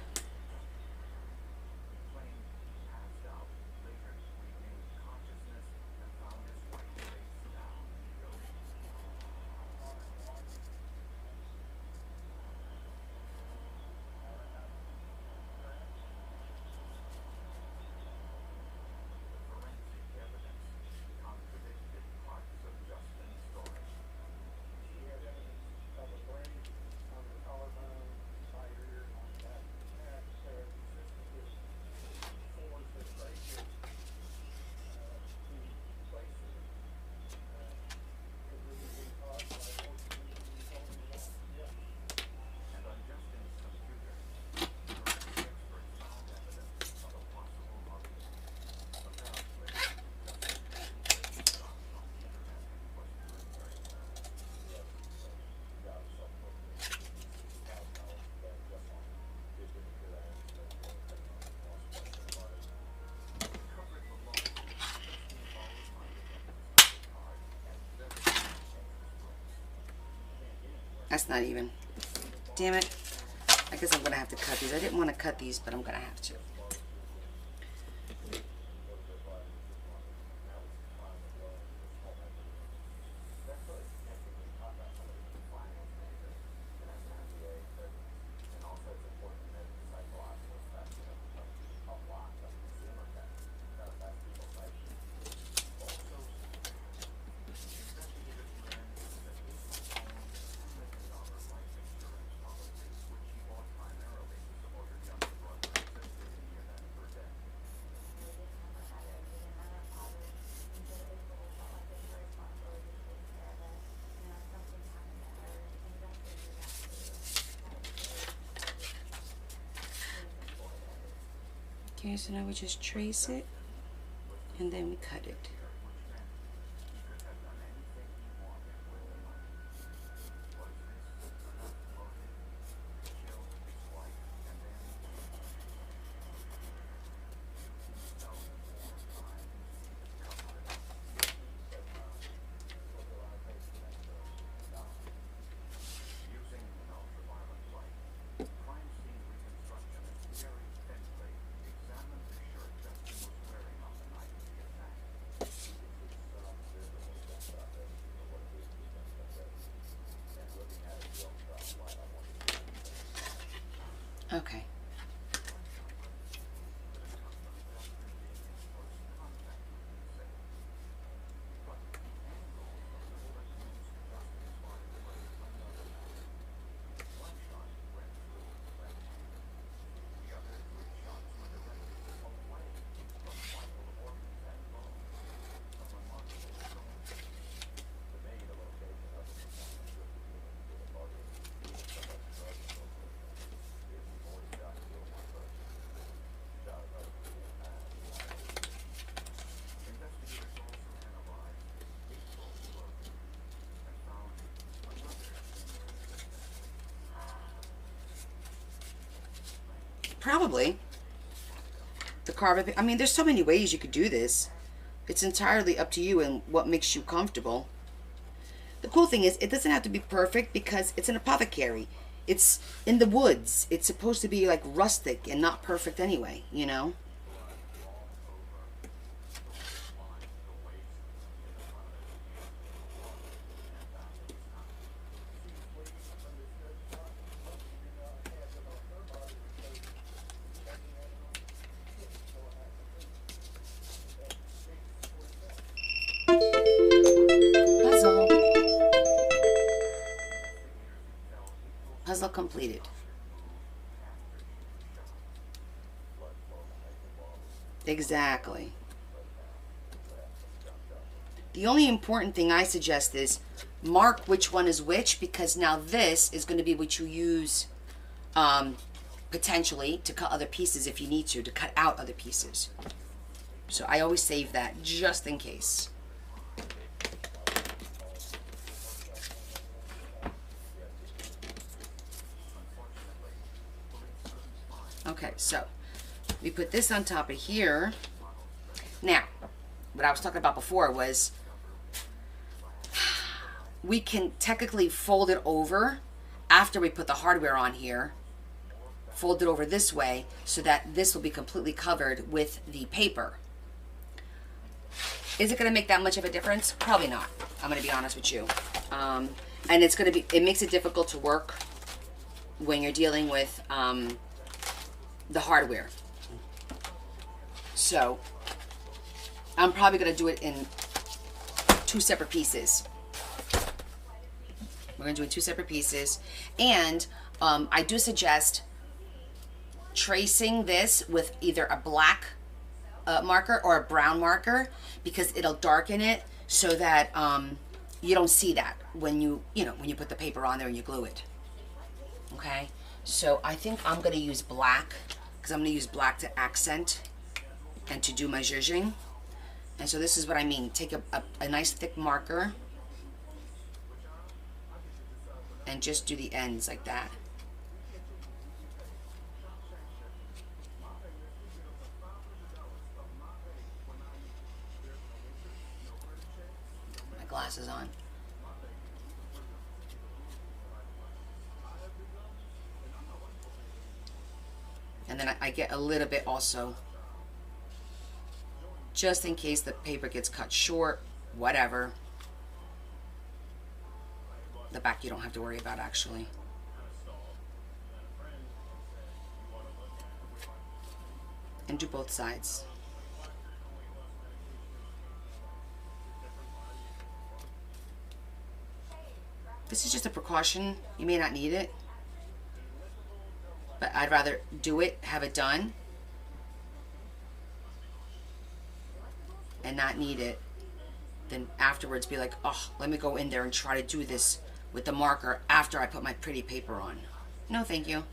That's not even. Damn it. I guess I'm going to have to cut these. I didn't want to cut these, but I'm going to have to. Okay, so now we just trace it, and then we cut it. Okay. Probably. The carbon, I mean, there's so many ways you could do this. It's entirely up to you and what makes you comfortable. The cool thing is, it doesn't have to be perfect because it's an apothecary. It's in the woods. It's supposed to be like rustic and not perfect anyway, you know? Puzzle. Puzzle completed. Exactly. The only important thing I suggest is mark which one is which, because now this is going to be what you use potentially to cut other pieces if you need to cut out other pieces. So I always save that just in case. Okay, so we put this on top of here. Now, what I was talking about before was we can technically fold it over after we put the hardware on here. Fold it over this way so that this will be completely covered with the paper. Is it going to make that much of a difference? Probably not. I'm going to be honest with you. And it makes it difficult to work when you're dealing with the hardware. So I'm probably going to do it in 2 separate pieces. We're going to do it in 2 separate pieces. And I do suggest tracing this with either a black marker or a brown marker, because it'll darken it so that you don't see that when you put the paper on there and you glue it. Okay, so I think I'm going to use black, because I'm going to use black to accent and to do my zhuzhing. And so this is what I mean. Take a nice thick marker and just do the ends like that. My glasses on. And then I get a little bit also, just in case the paper gets cut short, whatever. The back you don't have to worry about, actually. And do both sides. This is just a precaution. You may not need it, but I'd rather do it, have it done, and not need it, than afterwards be like, oh, let me go in there and try to do this with the marker after I put my pretty paper on. No, thank you.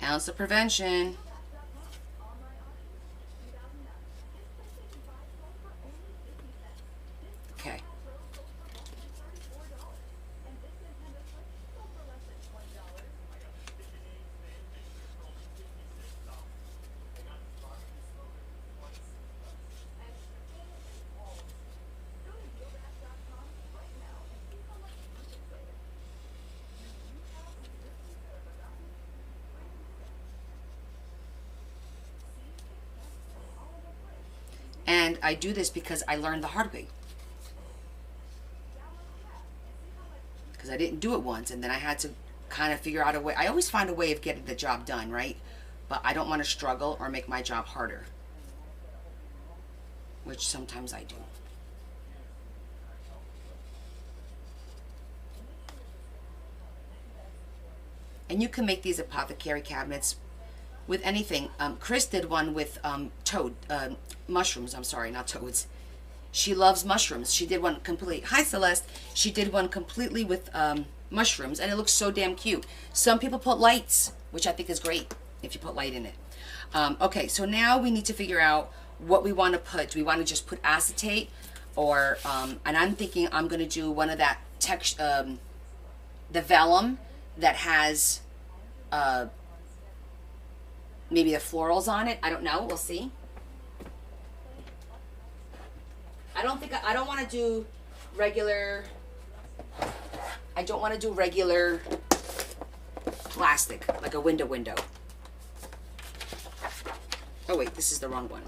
Ounce of prevention. Okay. And I do this because I learned the hard way. Because I didn't do it once, and then I had to kind of figure out a way. I always find a way of getting the job done, right? But I don't want to struggle or make my job harder, which sometimes I do. And you can make these apothecary cabinets with anything. Chris did one with mushrooms. I'm sorry, not toads. She loves mushrooms. She did one complete. Hi, Celeste. She did one completely with mushrooms, and it looks so damn cute. Some people put lights, which I think is great if you put light in it. Okay, so now we need to figure out what we want to put. Do we want to just put acetate, or and I'm thinking I'm going to do one of that the vellum that has maybe the florals on it. I don't know. We'll see. I don't want to do regular. I don't want to do regular plastic, like a window. Oh wait, this is the wrong one.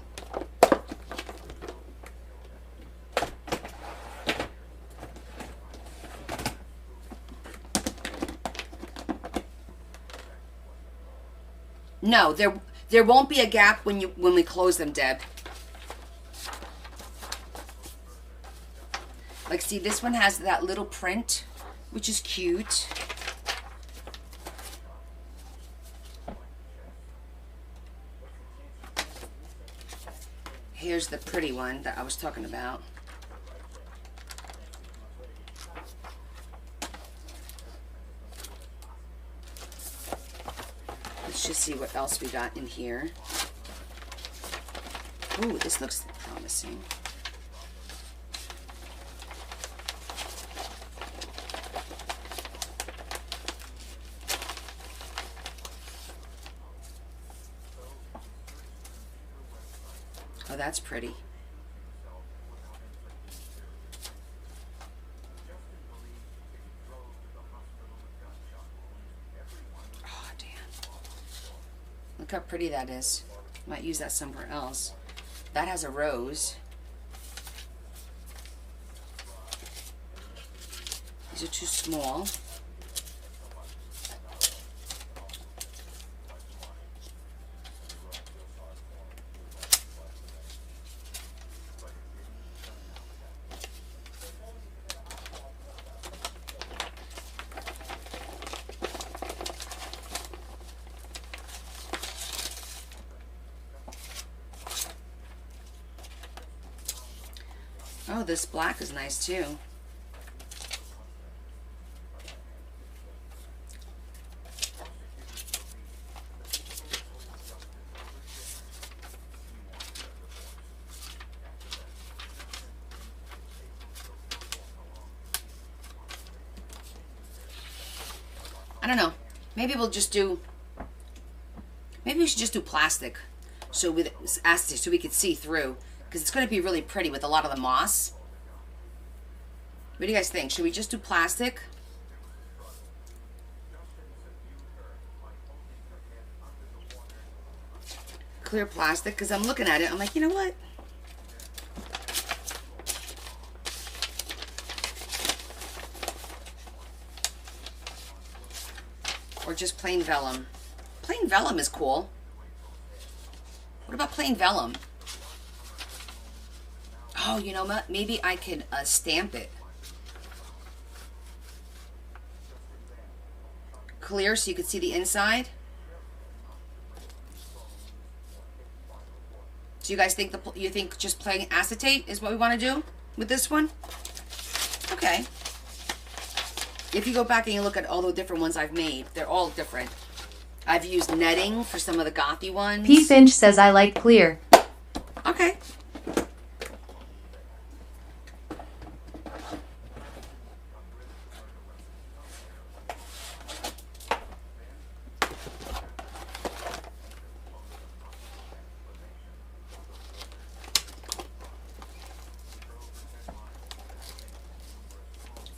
No, there won't be a gap when we close them, Deb. Like, see, this one has that little print, which is cute. Here's the pretty one that I was talking about. Let's just see what else we got in here. Ooh, this looks promising. Oh, that's pretty. Oh, damn. Look how pretty that is. Might use that somewhere else. That has a rose. These are too small. Oh, this black is nice too. I don't know. Maybe we'll just do. Maybe we should just do plastic, so we could see through, because it's going to be really pretty with a lot of the moss. What do you guys think? Should we just do plastic? Clear plastic, because I'm looking at it. I'm like, you know what? Or just plain vellum. Plain vellum is cool. What about plain vellum? Oh, you know what? Maybe I could stamp it. Clear so you could see the inside. Do you guys think you think just plain acetate is what we want to do with this one? Okay. If you go back and you look at all the different ones I've made, they're all different. I've used netting for some of the gothy ones. P. Finch says I like clear. Okay.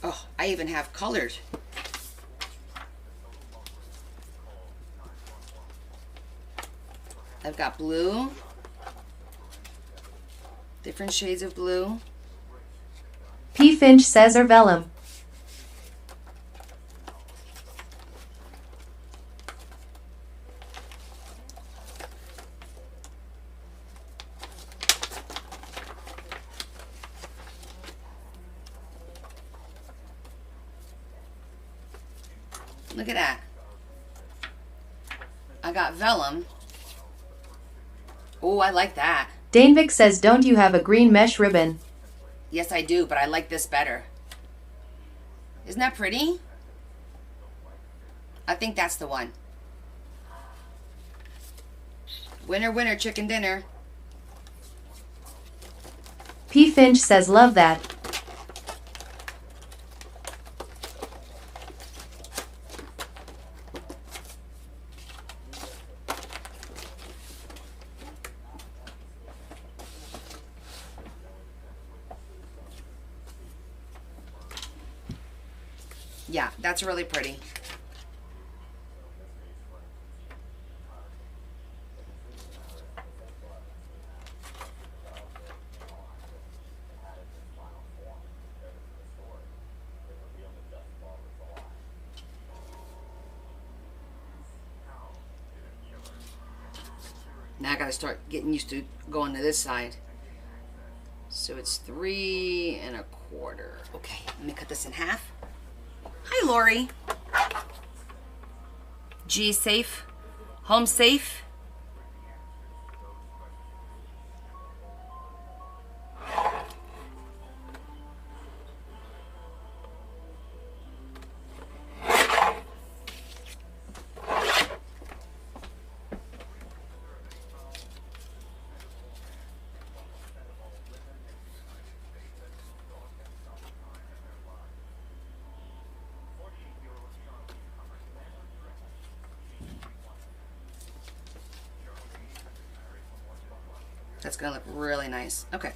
Oh, I even have colored. I've got blue, different shades of blue. P. Finch says or vellum. Look at that. I got vellum. Oh, I like that. Danvik says don't you have a green mesh ribbon? Yes, I do, but I like this better. Isn't that pretty? I think that's the one. Winner, winner, chicken dinner. P. Finch says love that. Yeah, that's really pretty. Now I gotta start getting used to going to this side. So it's 3 1/4. Okay, let me cut this in half. Hi, Lori. G safe? Home safe? That's gonna look really nice. Okay.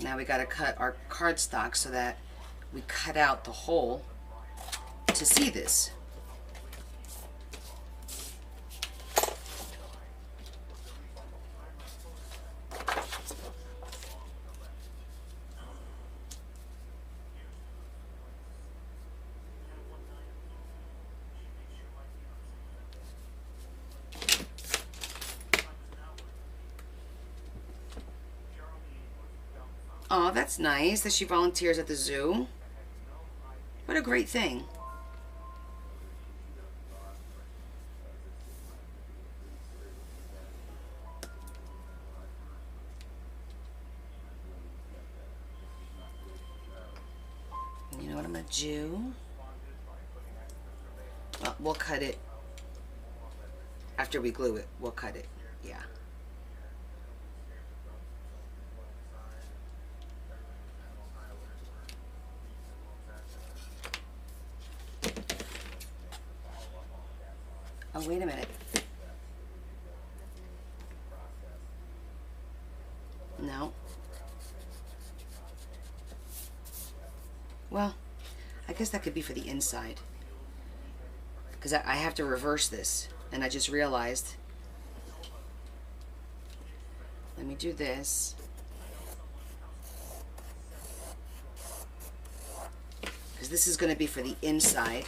Now we got to cut our cardstock so that we cut out the hole to see this. Oh, that's nice that she volunteers at the zoo. What a great thing. You know what I'm going to do? Well, we'll cut it after we glue it. We'll cut it. Yeah. Oh, wait a minute. No. Well, I guess that could be for the inside. Because I have to reverse this. And I just realized. Let me do this. Because this is going to be for the inside.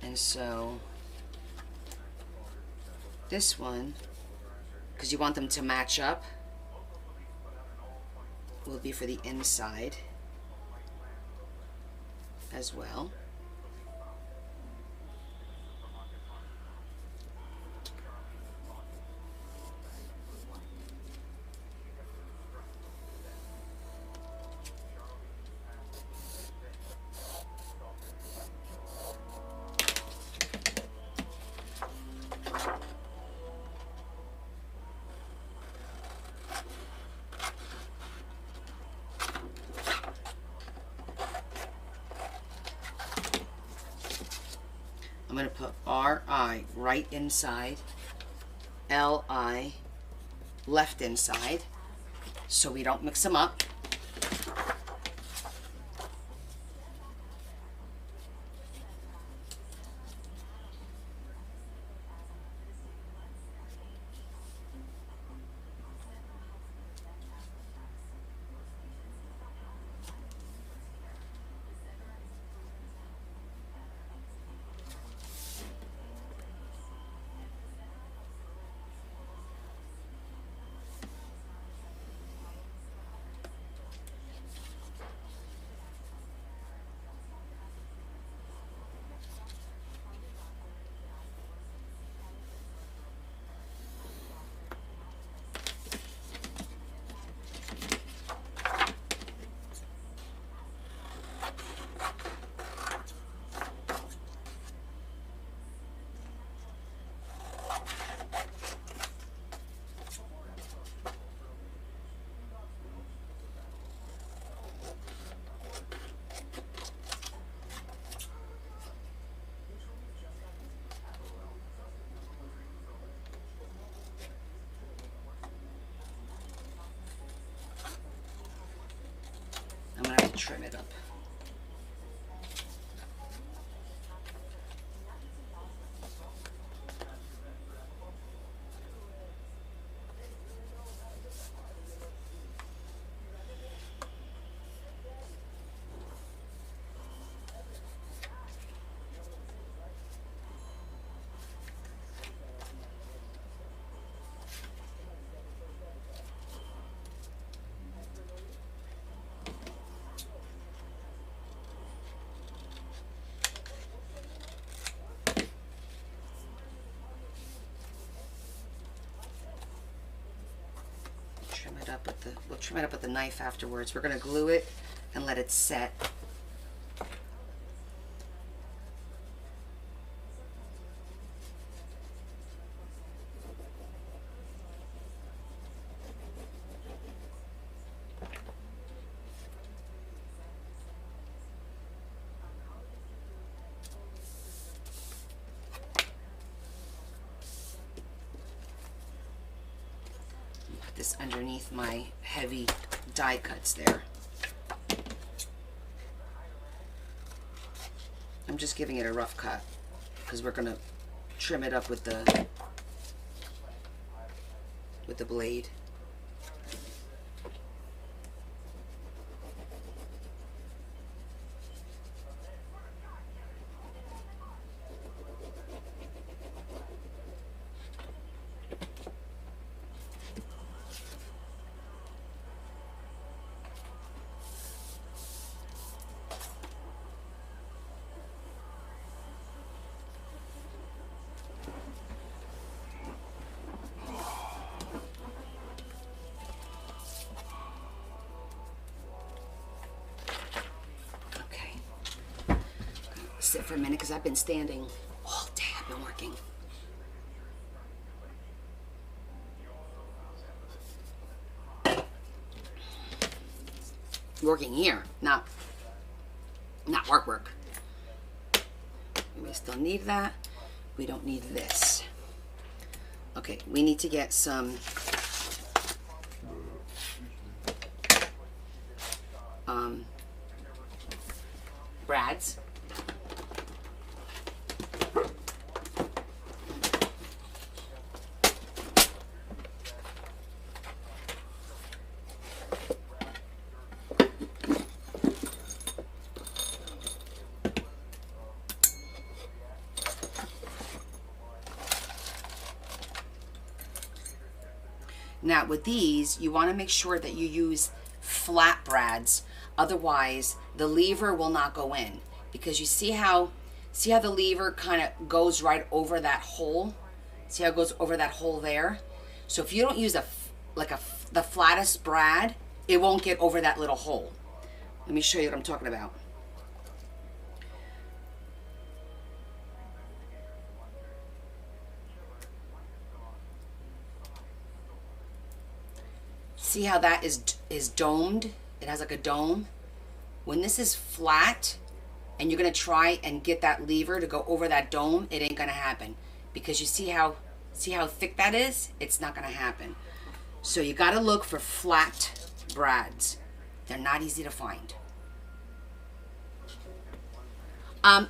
And so this one, because you want them to match up, will be for the inside as well. I'm going to put R-I right inside, L-I left inside, so we don't mix them up. I'm going to have to trim it up. up with the knife afterwards. We're gonna glue it and let it set. This underneath my heavy die cuts there. I'm just giving it a rough cut because we're gonna trim it up with the blade. Sit for a minute because I've been standing all day. I've been working. Working here, not work. We still need that. We don't need this. Okay, we need to get some brads. Now with these, you want to make sure that you use flat brads, otherwise the lever will not go in, because you see how the lever kind of goes right over that hole. See how it goes over that hole there? So if you don't use the flattest brad, it won't get over that little hole. Let me show you what I'm talking about. See how that is domed? It has like a dome. When this is flat and you're gonna try and get that lever to go over that dome, it ain't gonna happen, because you see how thick that is? It's not gonna happen. So you gotta look for flat brads. They're not easy to find.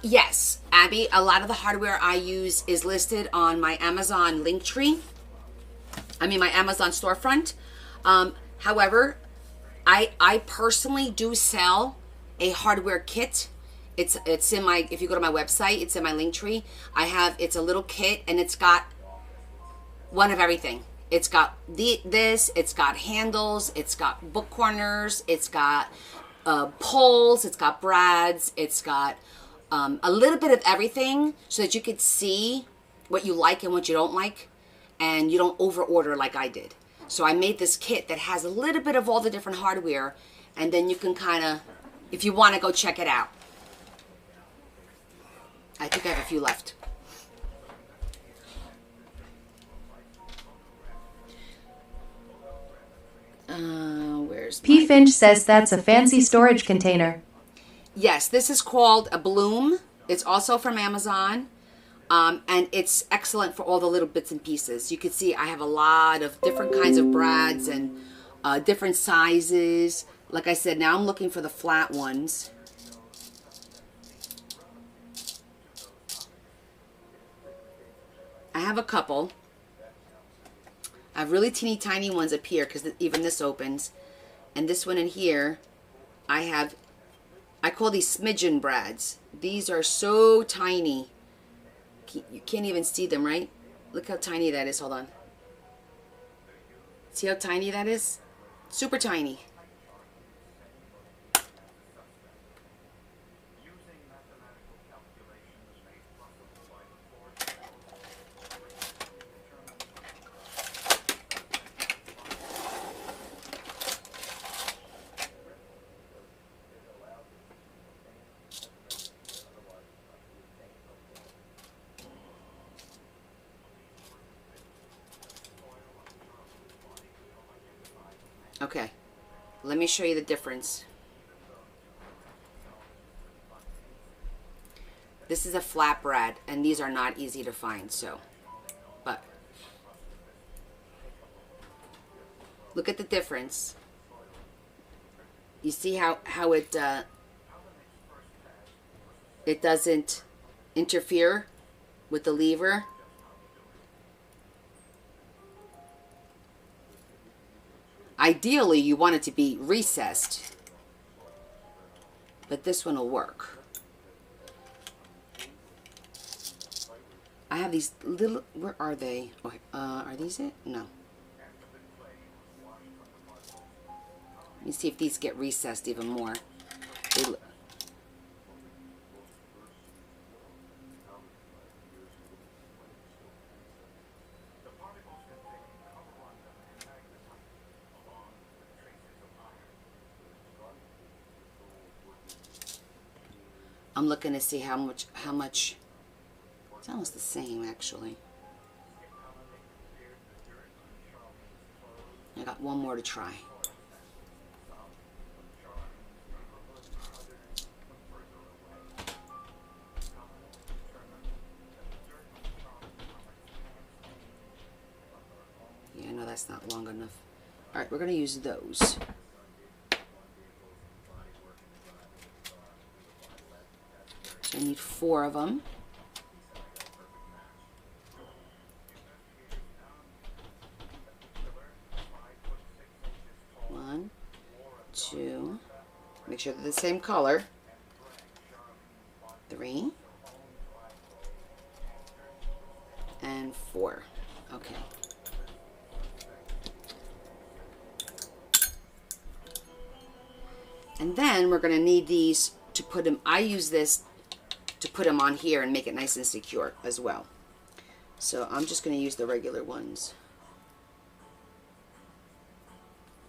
Yes, Abby, a lot of the hardware I use is listed on my Amazon link tree. My Amazon storefront. However, I personally do sell a hardware kit. It's in my, if you go to my website, it's in my link tree. It's a little kit and it's got one of everything. It's got this, it's got handles, it's got book corners, it's got poles, it's got brads, it's got a little bit of everything so that you could see what you like and what you don't like, and you don't over order like I did. So I made this kit that has a little bit of all the different hardware, and then you can kind of, if you want to, go check it out. I think I have a few left. Where's P. Finch says that's a fancy storage container. Yes, this is called a Bloom. It's also from Amazon. And it's excellent for all the little bits and pieces. You can see I have a lot of different kinds of brads and different sizes. Like I said, now I'm looking for the flat ones. I have a couple. I have really teeny tiny ones up here because even this opens. And this one in here, I call these smidgen brads. These are so tiny. You can't even see them, right? Look how tiny that is. Hold on. See how tiny that is? Super tiny. Okay, let me show you the difference. This is a flat brad, and these are not easy to find, so, but look at the difference. You see how it doesn't interfere with the lever? Ideally, you want it to be recessed, but this one will work. I have these little, where are they? Oh, are these it? No. Let me see if these get recessed even more. I'm looking to see how much, it's almost the same actually. I got one more to try. Yeah, no, that's not long enough. All right, we're going to use those. I need 4 of them. One, 2, make sure they're the same color. 3 and 4. Okay. And then we're going to need these to put them, I use this to put them on here and make it nice and secure as well. So I'm just going to use the regular ones.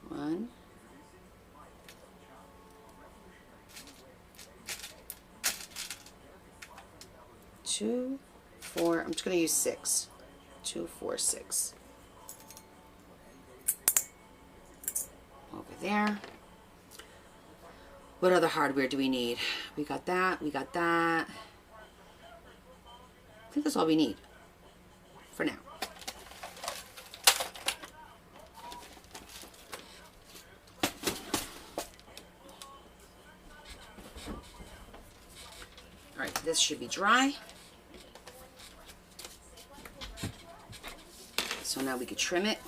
1, 2, 4. I'm just going to use 6. 2, 4, 6. Over there. What other hardware do we need? We got that. We got that. I think that's all we need for now. All right, this should be dry. So now we could trim it.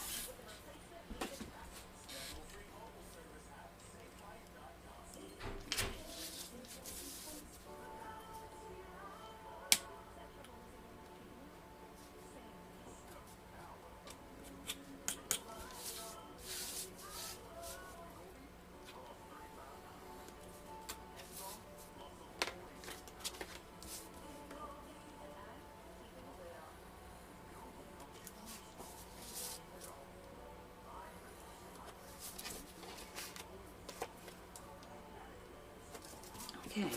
Okay.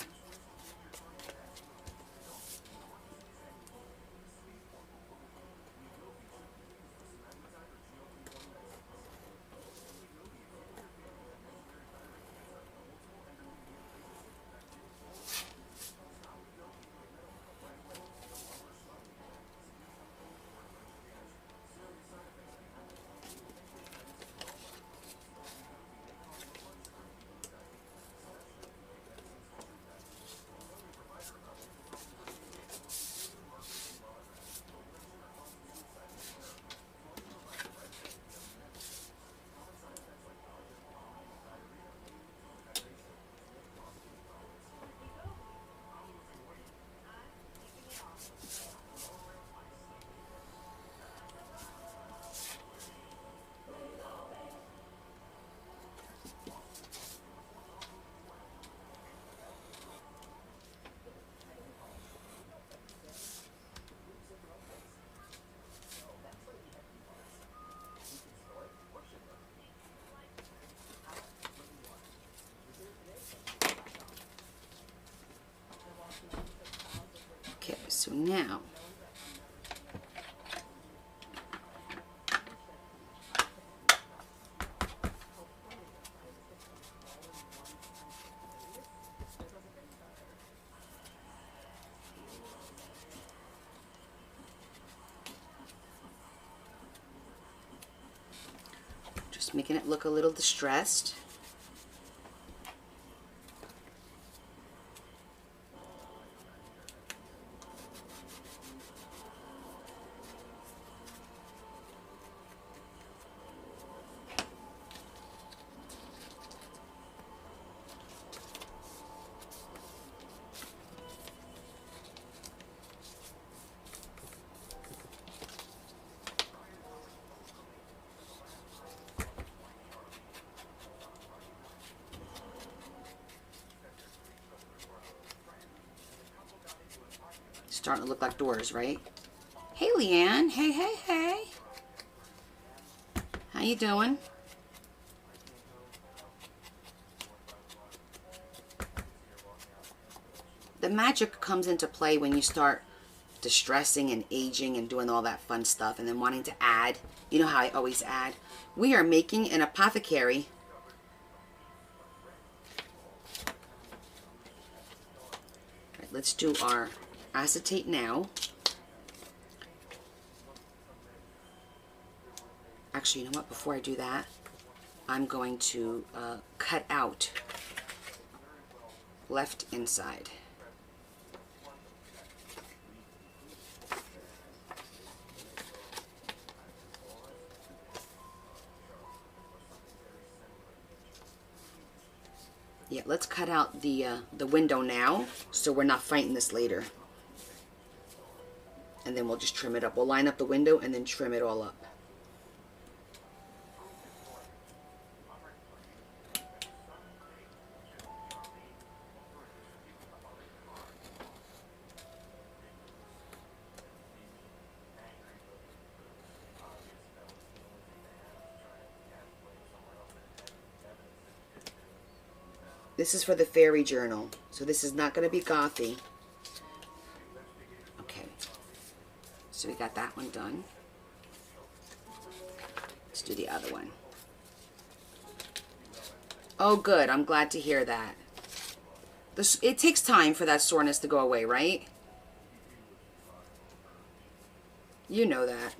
Okay, so now Just making it look a little distressed. Starting to look like doors, right? Hey, Leanne. Hey, hey, hey. How you doing? The magic comes into play when you start distressing and aging and doing all that fun stuff and then wanting to add. You know how I always add? We are making an apothecary. All right, let's do our acetate now. Actually, you know what? Before I do that, I'm going to cut out left inside. Yeah, let's cut out the window now so we're not fighting this later. And then we'll just trim it up. We'll line up the window and then trim it all up. This is for the fairy journal, so this is not going to be gothy. Okay, so we got that one done. Let's do the other one. Oh, good. I'm glad to hear that. It takes time for that soreness to go away, right? You know that.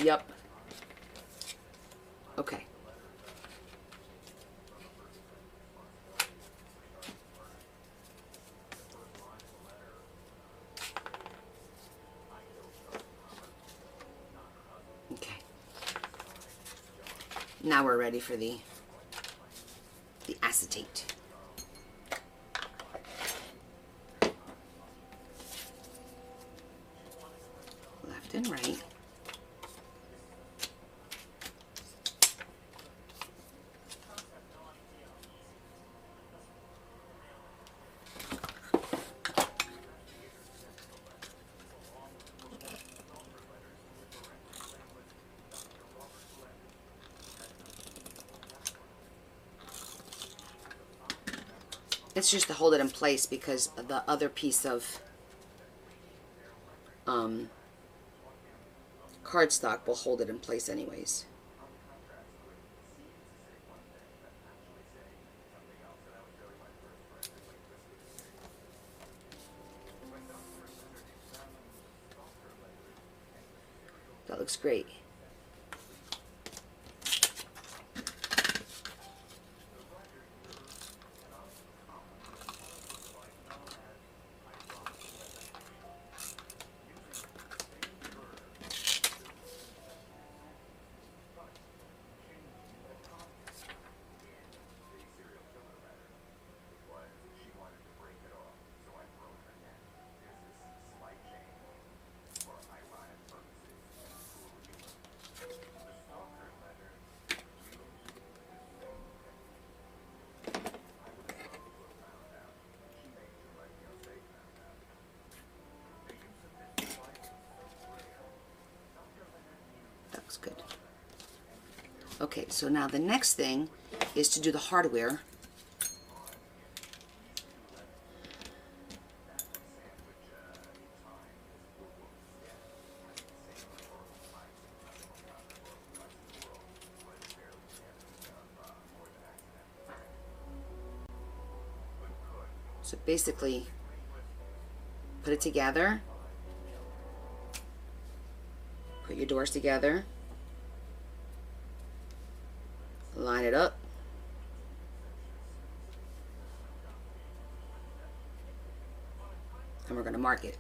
Yep. Okay. Okay. Now we're ready for the acetate. Left and right. It's just to hold it in place because the other piece of cardstock will hold it in place anyways. That looks great. Looks good. Okay, so now the next thing is to do the hardware. So basically, put it together. Put your doors together. Line it up. And we're going to mark it.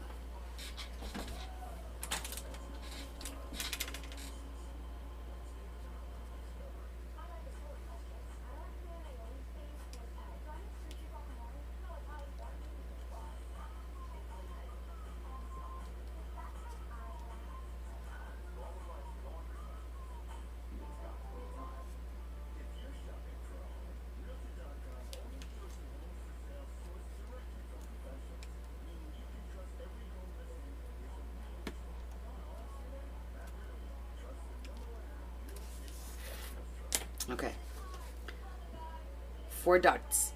Okay. 4 dots.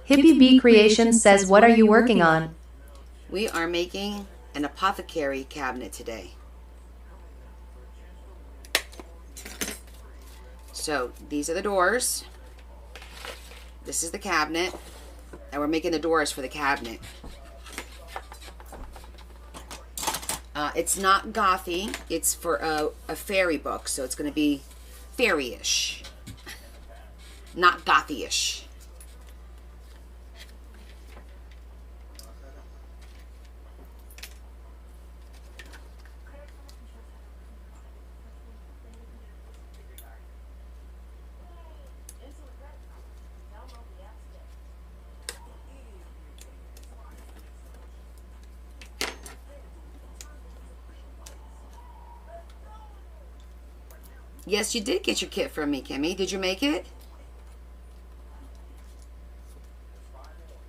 Hippie Bee Creations says, what are you working on? We are making an apothecary cabinet today. So these are the doors. This is the cabinet. And we're making the doors for the cabinet. It's not gothy. It's for a fairy book. So it's going to be fairy-ish. Not gothy-ish. Yes, you did get your kit from me, Kimmy. Did you make it?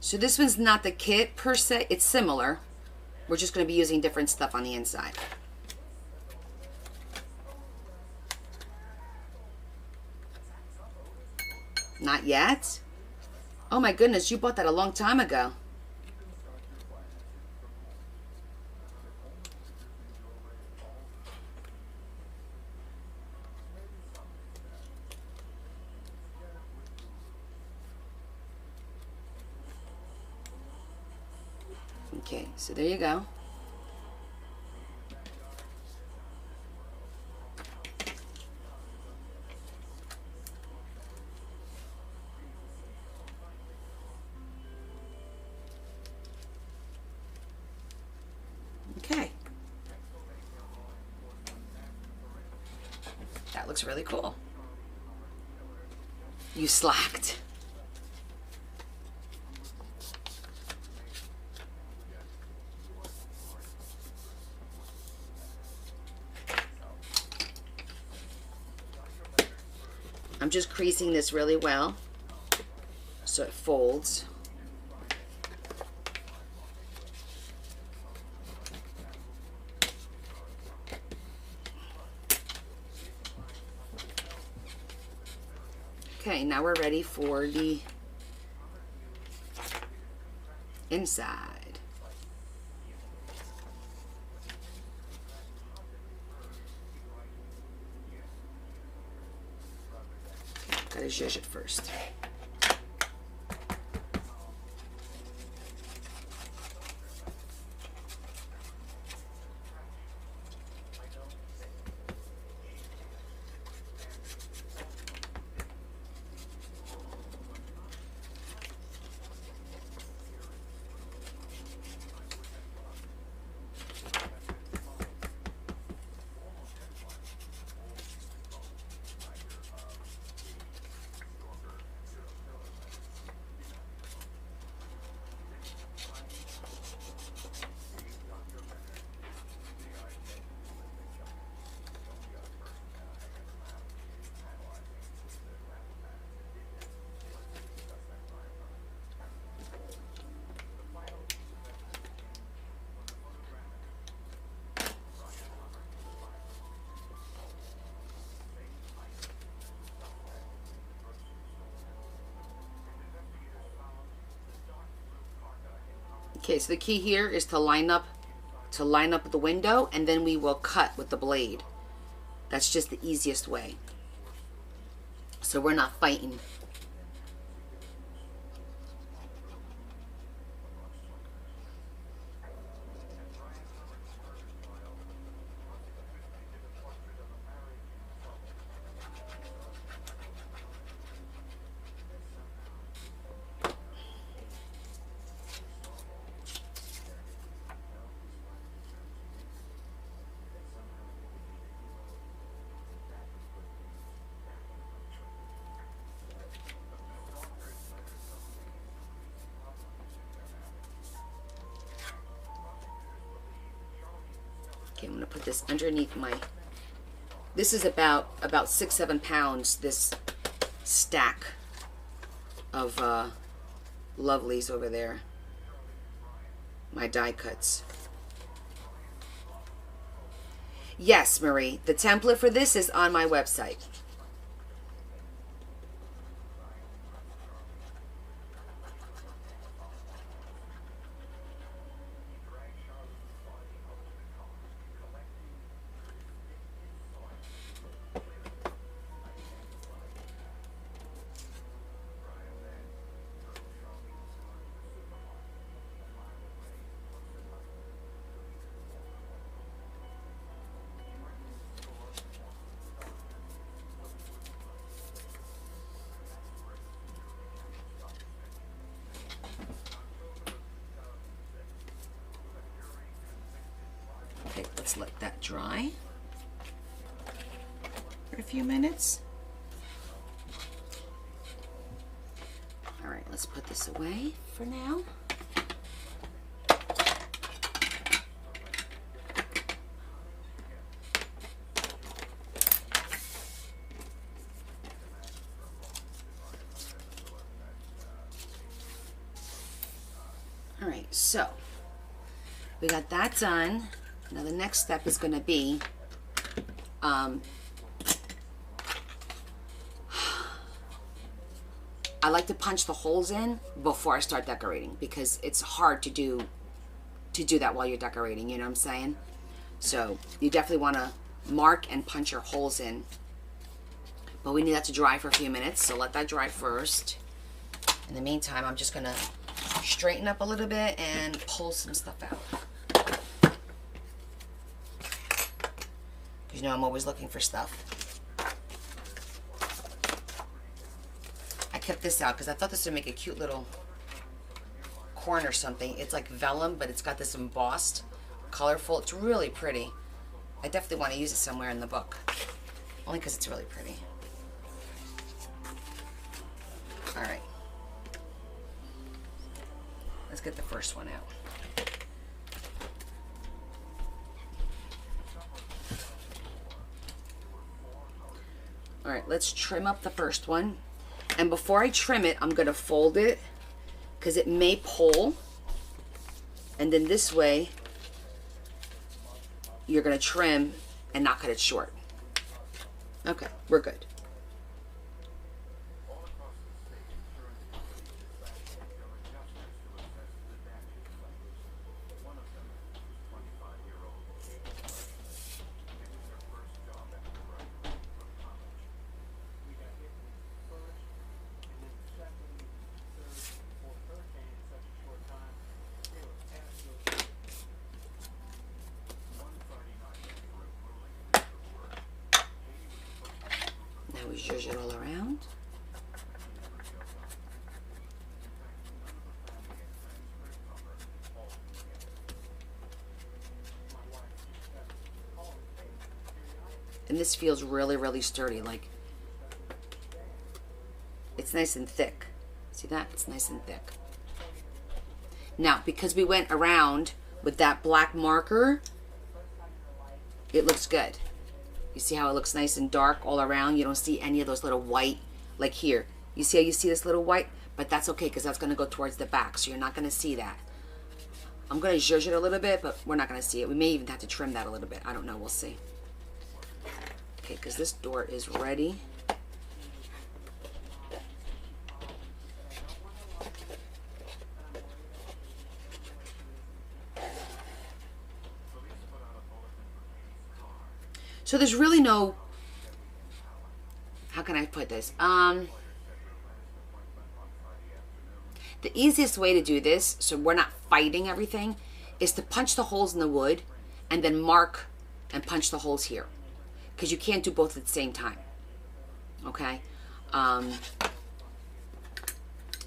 So this one's not the kit per se. It's similar. We're just going to be using different stuff on the inside. Not yet? Oh my goodness, you bought that a long time ago. Okay, so there you go. Okay. That looks really cool. You slacked. I'm just creasing this really well so it folds. Okay, now we're ready for the inside. Gotta zhuzh it first. Okay, so the key here is to line up the window, and then we will cut with the blade. That's just the easiest way. So we're not fighting. Okay, I'm gonna put this underneath my, this is about 6-7 pounds, this stack of lovelies over there, my die cuts. Yes, Marie, the template for this is on my website. Okay, let's let that dry for a few minutes. All right, let's put this away for now. All right, so we got that done. Now the next step is going to be I like to punch the holes in before I start decorating, because it's hard to do that while you're decorating, you know what I'm saying? So you definitely want to mark and punch your holes in. But we need that to dry for a few minutes, so let that dry first. In the meantime, I'm just going to straighten up a little bit and pull some stuff out. You know I'm always looking for stuff. I kept this out because I thought this would make a cute little corner or something. It's like vellum, but it's got this embossed, colorful. It's really pretty. I definitely want to use it somewhere in the book. Only because it's really pretty. Alright. Let's get the first one out. All right, let's trim up the first one. And before I trim it, I'm going to fold it because it may pull. And then this way, you're going to trim and not cut it short. Okay, we're good. Now we zhuzh it all around. And this feels really, really sturdy. Like, it's nice and thick. See that? It's nice and thick. Now, because we went around with that black marker, it looks good. You see how it looks nice and dark all around? You don't see any of those little white, like here. You see how you see this little white? But that's okay, because that's going to go towards the back, so you're not going to see that. I'm going to zhuzh it a little bit, but we're not going to see it. We may even have to trim that a little bit. I don't know. We'll see. Okay, because this door is ready. So there's really no, how can I put this? The easiest way to do this, so we're not fighting everything, is to punch the holes in the wood and then mark and punch the holes here. Because you can't do both at the same time. Okay?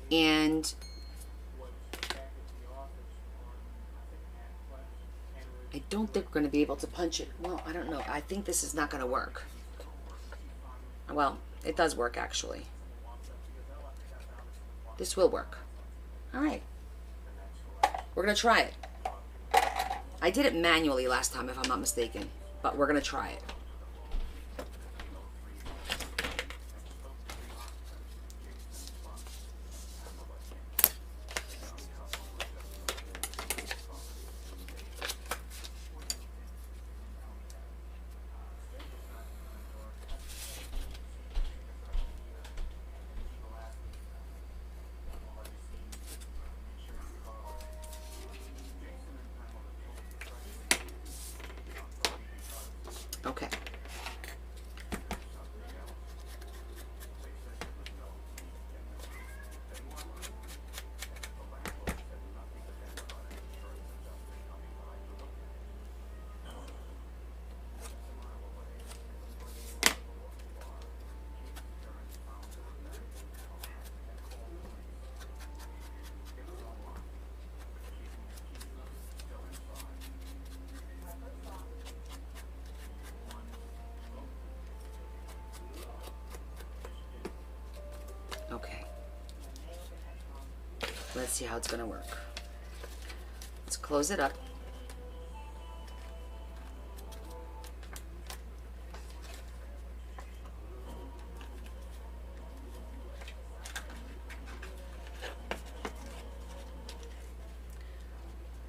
And I don't think we're going to be able to punch it. Well, I don't know. I think this is not going to work. Well, it does work, actually. This will work. All right. We're going to try it. I did it manually last time, if I'm not mistaken. But we're going to try it. Okay. Okay. Let's see how it's going to work. Let's close it up.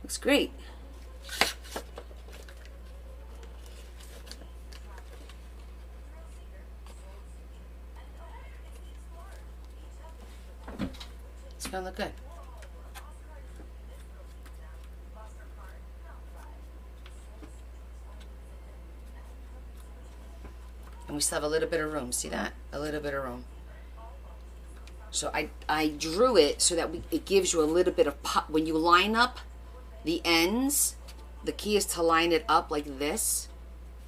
Looks great. It's gonna look good. And we still have a little bit of room. See that? A little bit of room. So I drew it so that it gives you a little bit of pop. When you line up the ends, the key is to line it up like this,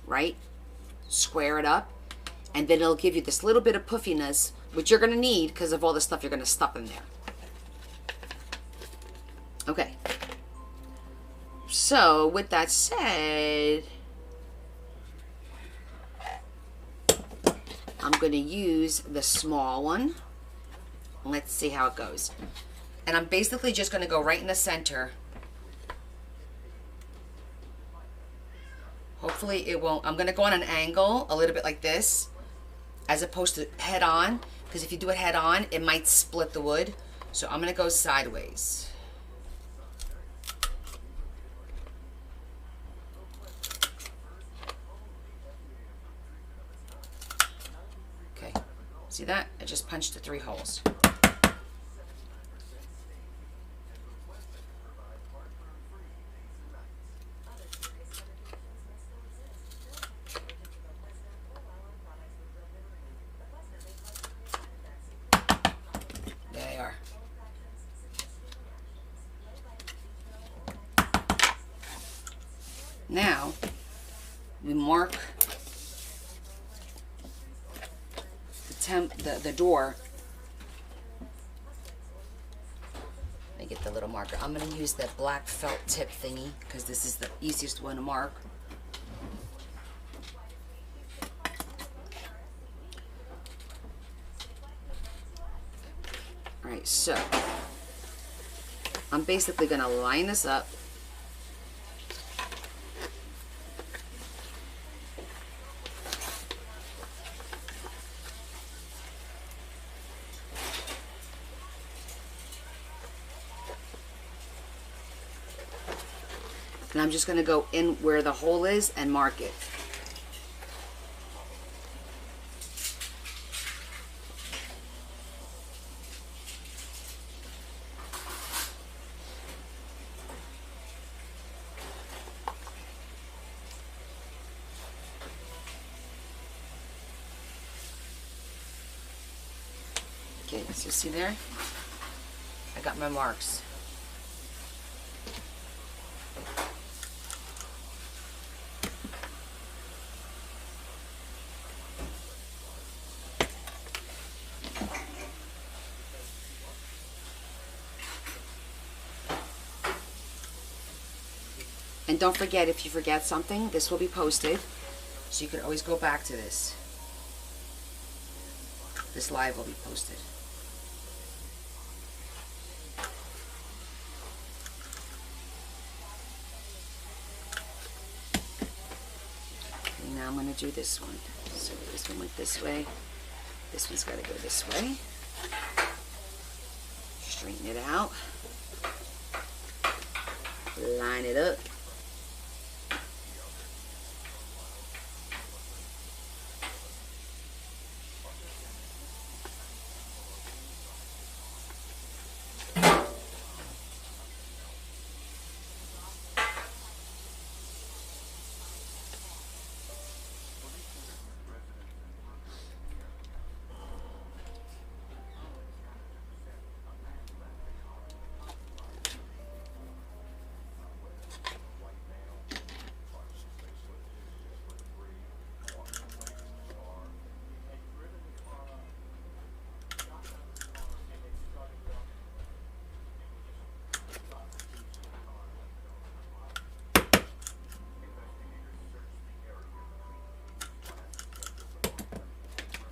right? Square it up. And then it'll give you this little bit of puffiness, which you're going to need because of all the stuff you're going to stuff in there. Okay. So, with that said, I'm going to use the small one. Let's see how it goes. And I'm basically just going to go right in the center. Hopefully it won't. I'm going to go on an angle, a little bit like this, as opposed to head on. Because if you do it head on, it might split the wood. So I'm going to go sideways. Okay. See that? I just punched the 3 holes. Now, we mark the door. Let me get the little marker. I'm going to use that black felt tip thingy because this is the easiest one to mark. Alright, so I'm basically going to line this up. And I'm just going to go in where the hole is and mark it. Okay, so see there? I got my marks. And don't forget, if you forget something, this will be posted, so you can always go back to this. This live will be posted. Okay, now I'm going to do this one. So this one went this way. This one's got to go this way. Straighten it out. Line it up.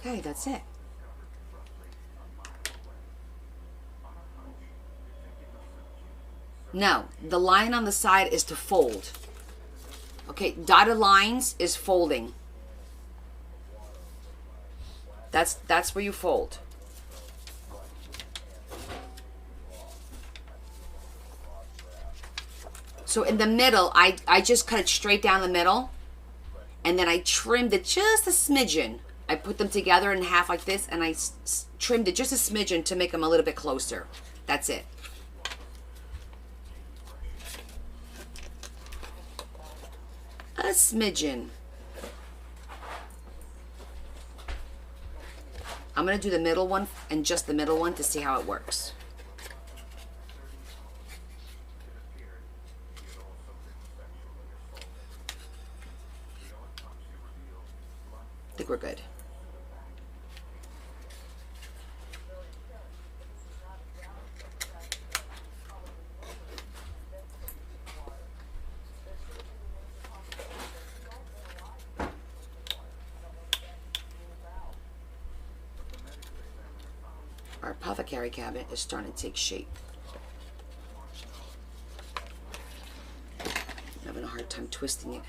Okay, that's it. No, the line on the side is to fold. Okay, dotted lines is folding. That's where you fold. So in the middle, I just cut it straight down the middle, and then I trimmed it just a smidgen. I put them together in half like this, and I trimmed it just a smidgen to make them a little bit closer. That's it. A smidgen. I'm going to do the middle one and just the middle one to see how it works. I think we're good. Our apothecary cabinet is starting to take shape. I'm having a hard time twisting it.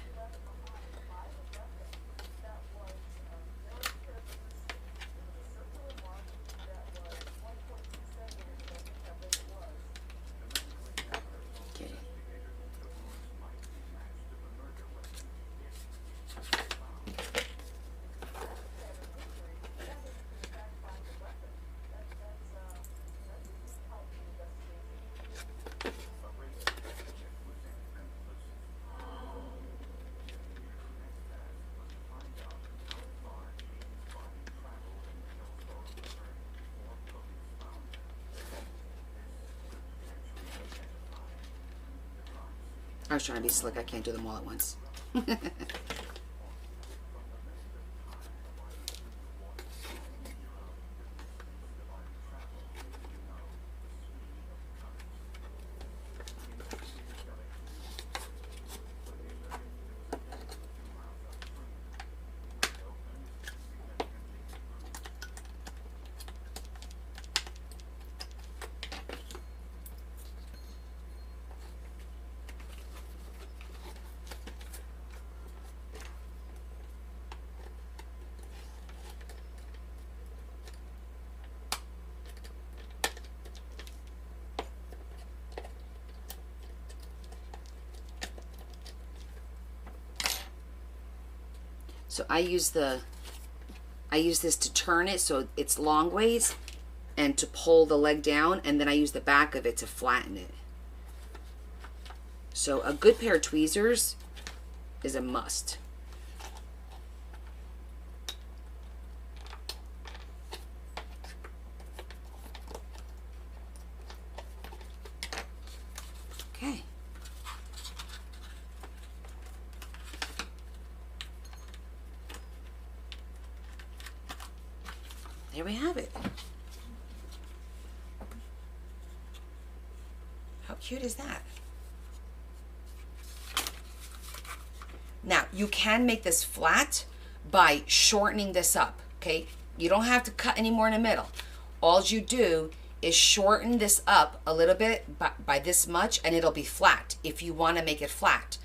I was trying to be slick. I can't do them all at once. So I use this to turn it so it's long ways and to pull the leg down, and then I use the back of it to flatten it. So a good pair of tweezers is a must. There we have it. How cute is that? Now, you can make this flat by shortening this up, okay? You don't have to cut any more in the middle. All you do is shorten this up a little bit by this much, and it'll be flat if you want to make it flat.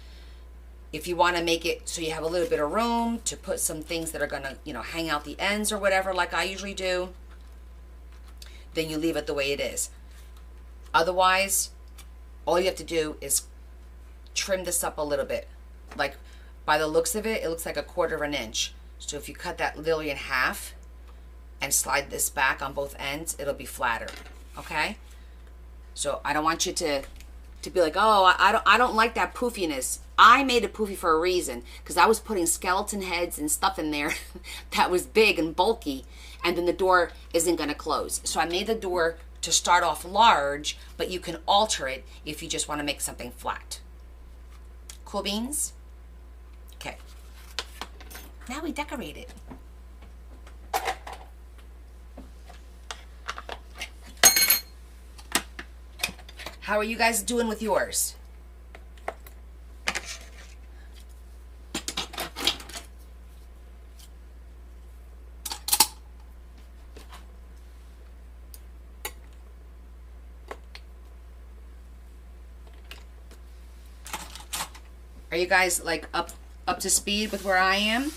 If you want to make it so you have a little bit of room to put some things that are going to, you know, hang out the ends or whatever, like I usually do, then you leave it the way it is. Otherwise, all you have to do is trim this up a little bit. Like, by the looks of it, it looks like 1/4 inch. So if you cut that lily in half and slide this back on both ends, it'll be flatter, okay? So I don't want you to be like, oh, I don't like that poofiness. I made it poofy for a reason, because I was putting skeleton heads and stuff in there that was big and bulky, and then the door isn't going to close. So I made the door to start off large, but you can alter it if you just want to make something flat. Cool beans? Okay. Now we decorate it. How are you guys doing with yours? Are you guys like up to speed with where I am?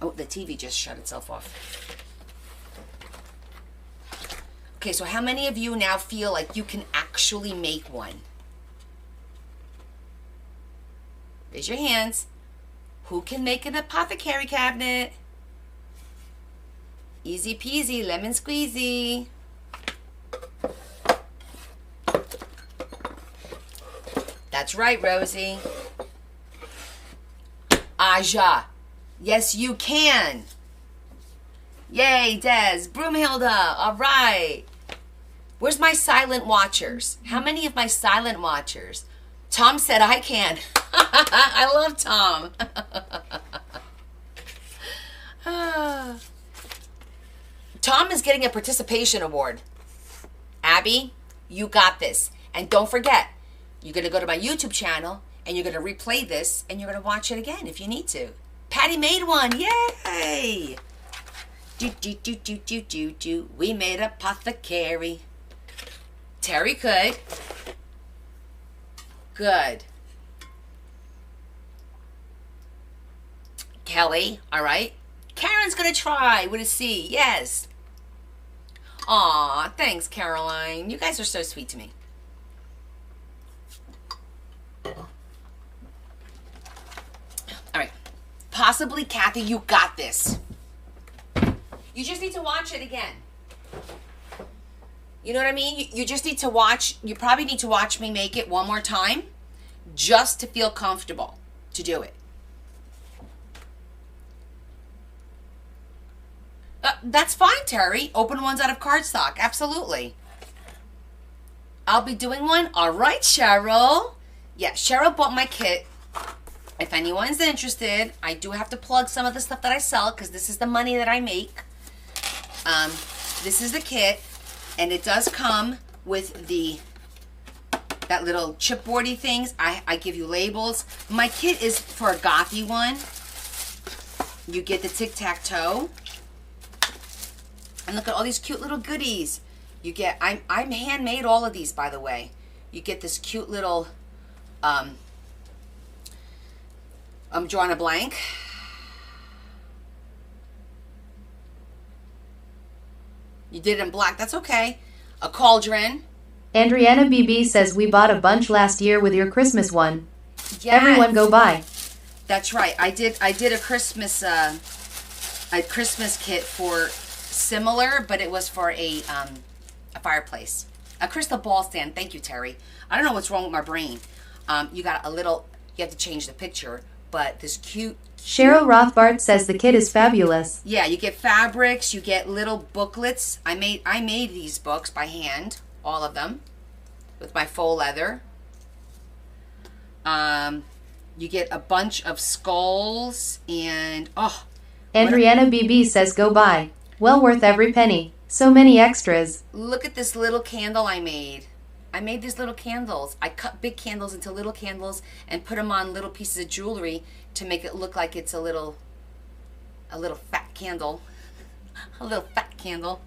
Oh, the TV just shut itself off. Okay, so how many of you now feel like you can actually make one? Raise your hands. Who can make an apothecary cabinet? Easy peasy, lemon squeezy. That's right, Rosie. Aja. Yes, you can. Yay, Des. Broomhilda. All right. Where's my silent watchers? How many of my silent watchers? Tom said I can. I love Tom. Tom is getting a participation award. Abby, you got this. And don't forget, you're going to go to my YouTube channel and you're going to replay this and you're going to watch it again if you need to. Patty made one. Yay! We made apothecary. Terry could. Good. Kelly, all right. Karen's going to try with a C. Yes. Aw, thanks, Caroline. You guys are so sweet to me. All right. Possibly, Kathy, you got this. You just need to watch it again. You know what I mean? You just need to watch. You probably need to watch me make it one more time just to feel comfortable to do it. That's fine, Terry. Open ones out of cardstock. Absolutely. I'll be doing one. All right, Cheryl. Yeah, Cheryl bought my kit. If anyone's interested, I do have to plug some of the stuff that I sell because this is the money that I make. This is the kit, and it does come with that little chipboardy things. I give you labels. My kit is for a gothy one. You get the tic-tac-toe. And look at all these cute little goodies. You get, I'm handmade all of these, by the way. You get this cute little, I'm drawing a blank. You did it in black, that's okay. A cauldron. Andriana BB says we bought a bunch last year with your Christmas one. Yes. Everyone go buy. That's right. I did a Christmas kit for similar, but it was for a fireplace. A crystal ball stand. Thank you, Terry. I don't know what's wrong with my brain. You got a little, you have to change the picture, but this cute. Cheryl Rothbart says the kit is fabulous. Yeah, you get fabrics, you get little booklets. I made these books by hand, all of them, with my faux leather. You get a bunch of skulls and Andriana BB says go buy. Well worth every penny. So many extras. Look at this little candle I made. I made these little candles. I cut big candles into little candles and put them on little pieces of jewelry to make it look like it's a little fat candle. A little fat candle.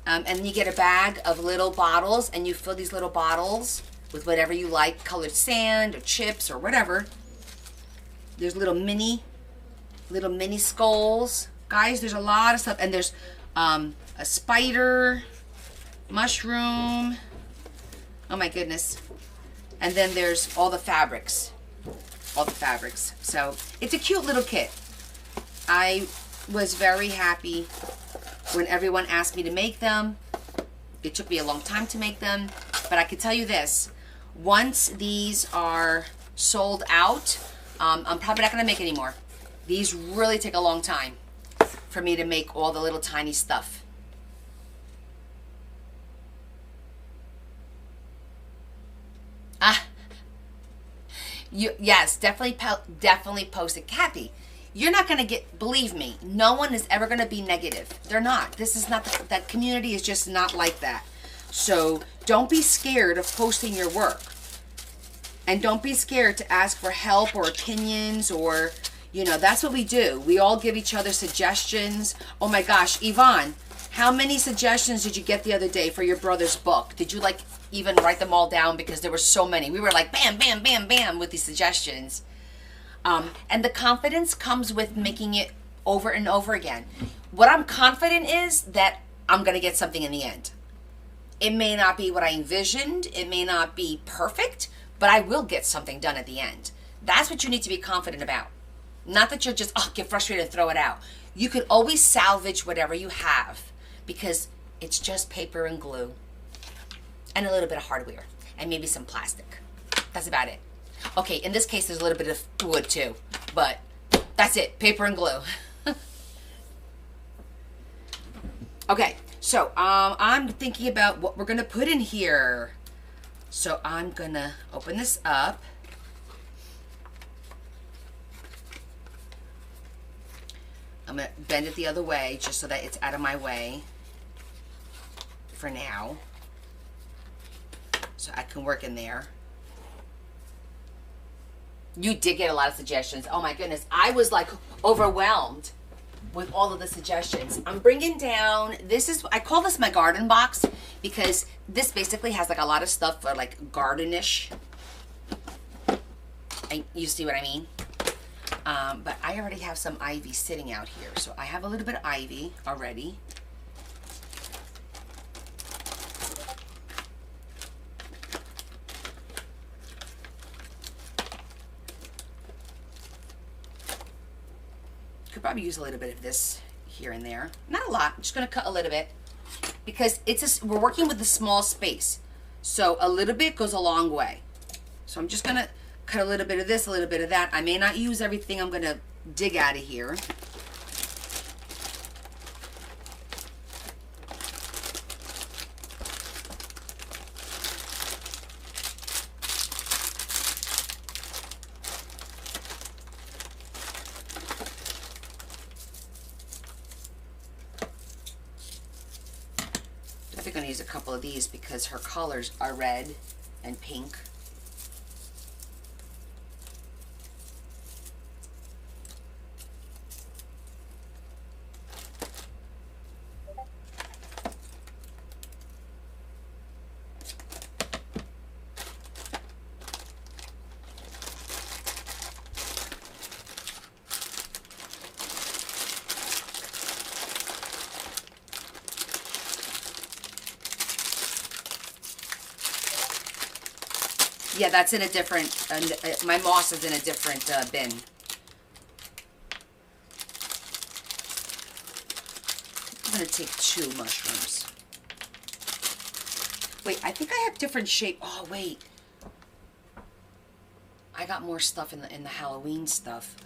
And you get a bag of little bottles, and you fill these little bottles with whatever you like, colored sand or chips or whatever. There's little mini skulls. Guys, there's a lot of stuff. And there's a spider, mushroom. Oh my goodness. And then there's all the fabrics. All the fabrics. So it's a cute little kit. I was very happy when everyone asked me to make them. It took me a long time to make them, but I can tell you this, once these are sold out, I'm probably not going to make any more. These really take a long time for me to make all the little tiny stuff. Yes, definitely post it. Kathy, you're not going to get, believe me, no one is ever going to be negative. They're not. This is not, that community is just not like that. So don't be scared of posting your work. And don't be scared to ask for help or opinions or, you know, that's what we do. We all give each other suggestions. Oh my gosh, Yvonne, how many suggestions did you get the other day for your brother's book? Did you like even write them all down? Because there were so many. We were like bam, bam, bam, bam with these suggestions. And the confidence comes with making it over and over again. What I'm confident is that I'm going to get something in the end. It may not be what I envisioned. It may not be perfect, but I will get something done at the end. That's what you need to be confident about. Not that you'll just get frustrated and throw it out. You can always salvage whatever you have because it's just paper and glue and a little bit of hardware and maybe some plastic. That's about it. Okay, in this case, there's a little bit of wood too, but that's it, paper and glue. Okay, so I'm thinking about what we're gonna put in here. So I'm gonna open this up. I'm gonna bend it the other way just so that it's out of my way for now. So I can work in there. You did get a lot of suggestions. Oh my goodness. I was like overwhelmed with all of the suggestions. I'm bringing down, I call this my garden box because this basically has like a lot of stuff for like gardenish. You see what I mean? But I already have some ivy sitting out here. So I have a little bit of ivy already. Could probably use a little bit of this here and there. Not a lot. I'm just going to cut a little bit because we're working with a small space. So a little bit goes a long way. So I'm just going to cut a little bit of this, a little bit of that. I may not use everything I'm going to dig out of here. I'm going to use a couple of these because her colors are red and pink. Yeah, that's in a different, my moss is in a different bin. I'm going to take 2 mushrooms. Wait, I think I have different shape. Oh, wait. I got more stuff in the Halloween stuff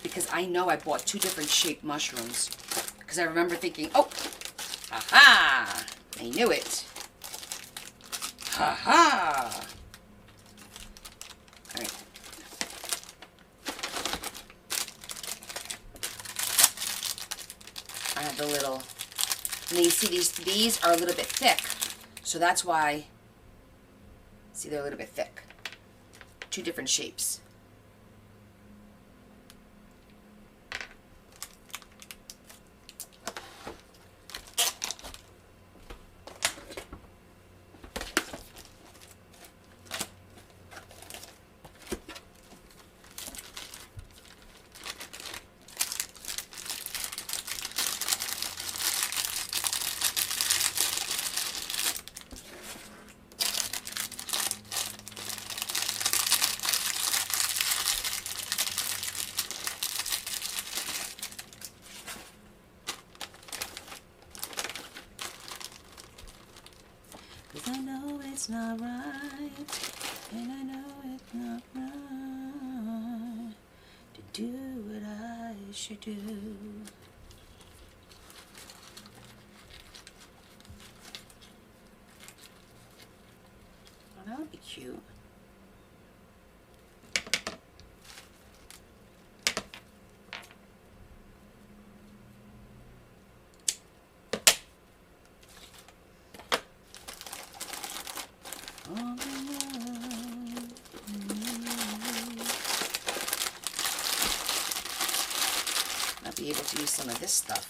because I know I bought 2 different shaped mushrooms because I remember thinking, oh, aha, I knew it. Ha ha. All right. have the little, and then you see these are a little bit thick. So that's why, see, they're a little bit thick. Two different shapes. I know it's not right, and I know it's not right to do what I should do. Well, that would be cute. I'll be able to use some of this stuff.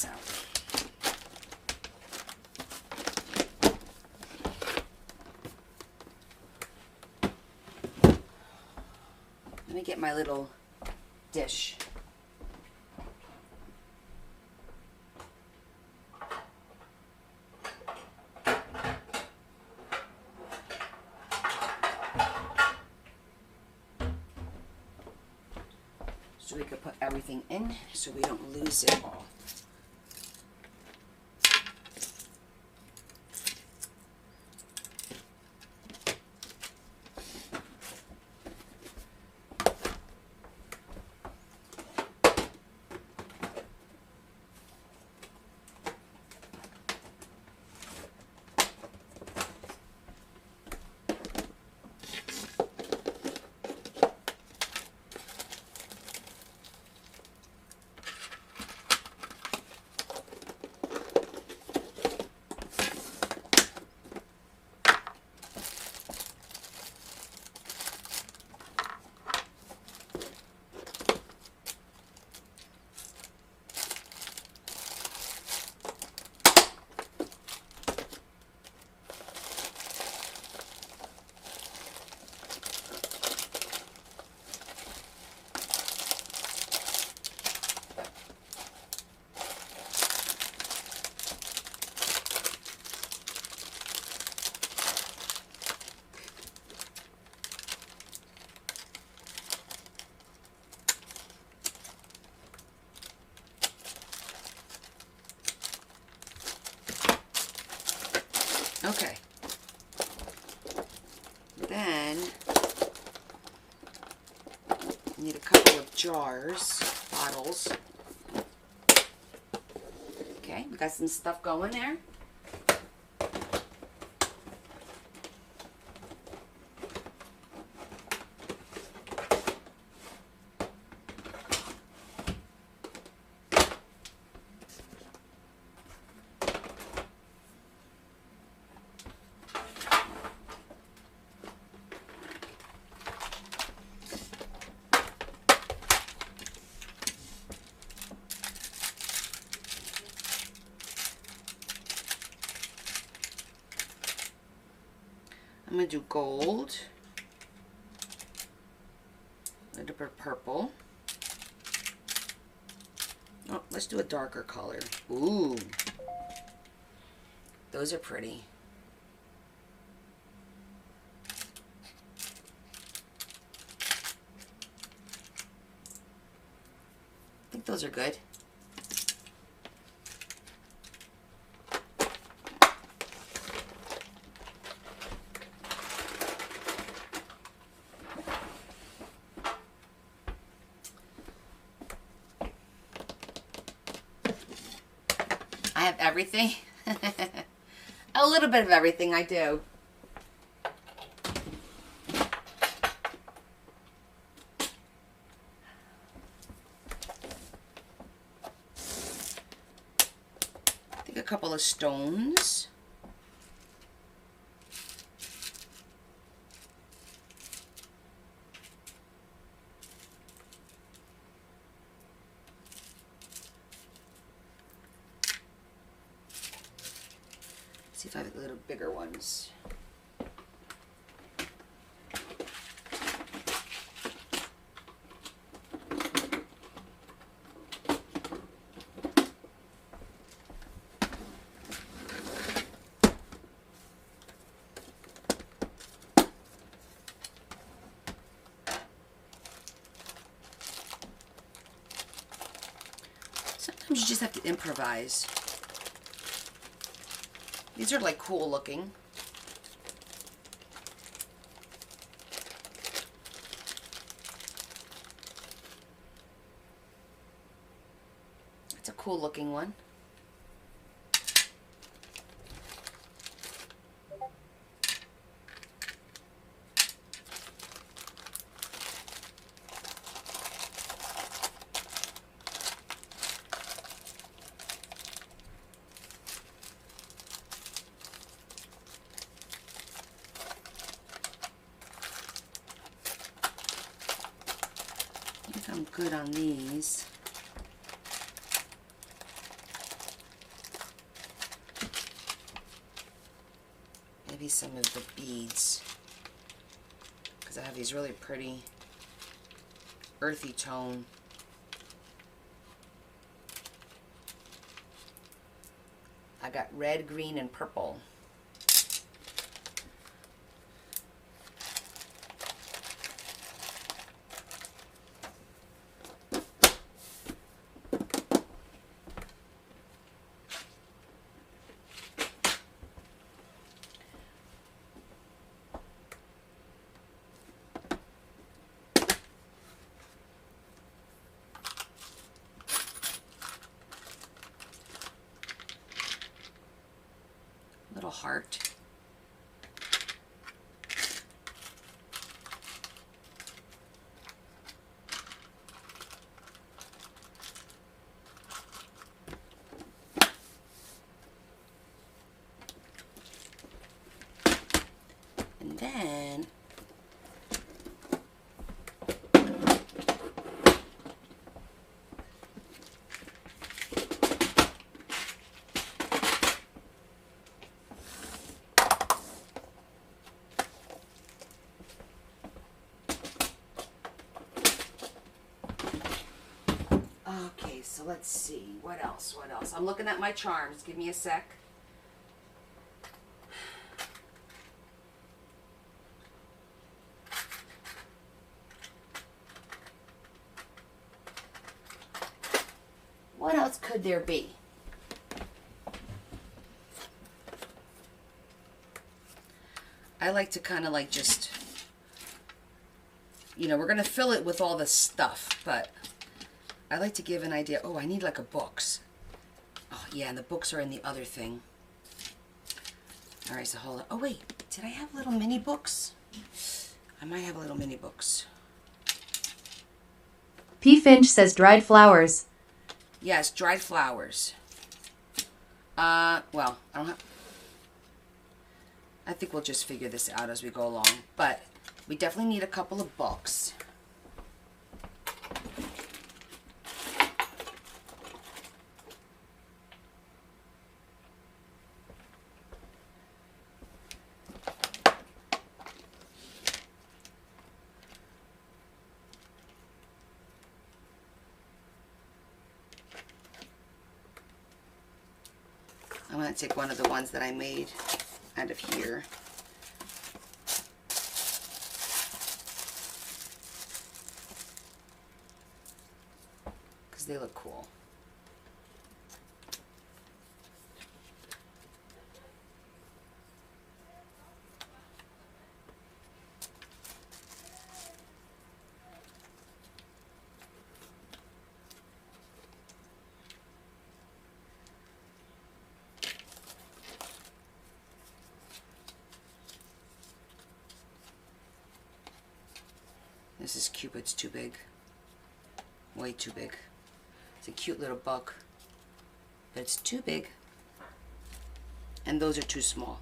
Out. Let me get my little dish. So we could put everything in so we don't lose it all. Okay. Then I need a couple of jars, bottles. Okay, we got some stuff going there. I'm going to do gold. A little bit of purple. Oh, let's do a darker color. Ooh. Those are pretty. I think those are good. I have everything. A little bit of everything I do. I think a couple of stones. See if I have little bigger ones. Sometimes you just have to improvise. These are like cool looking. It's a cool looking one. I think I'm good on these. Maybe some of the beads, because I have these really pretty earthy tone. I got red, green, and purple. Little heart. And then okay, so let's see. What else? What else? I'm looking at my charms. Give me a sec. What else could there be? I like to kind of like just, you know, we're going to fill it with all this stuff, but I like to give an idea. Oh, I need like a books. Oh, yeah, and the books are in the other thing. All right, so hold on. Oh, wait. Did I have little mini books? I might have little mini books. P. Finch says dried flowers. Yes, dried flowers. Well, I don't have... I think we'll just figure this out as we go along. But we definitely need a couple of books. I'm going to take one of the ones that I made out of here. Because they look cool. This is cute, but it's too big. Way too big. It's a cute little bug, but it's too big. And those are too small.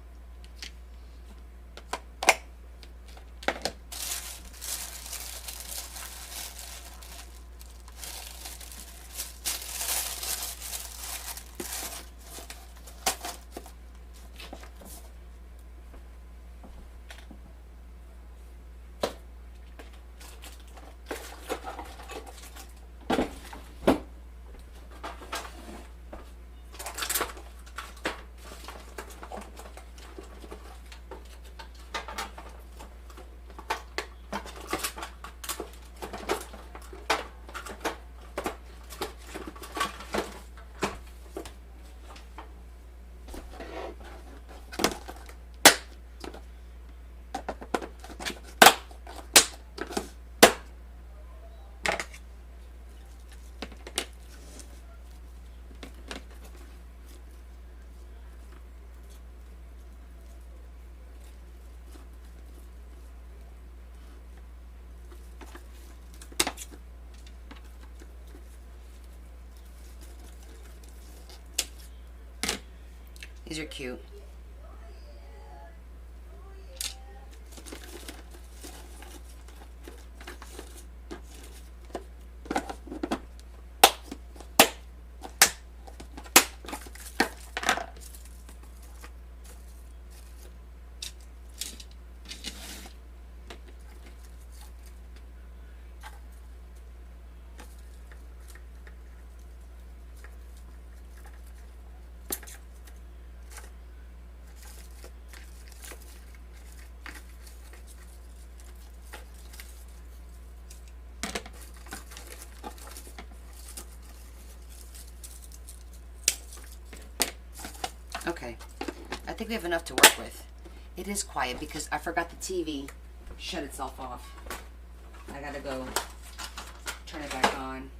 These are cute. Okay, I think we have enough to work with. It is quiet because I forgot the TV shut itself off. I gotta go turn it back on.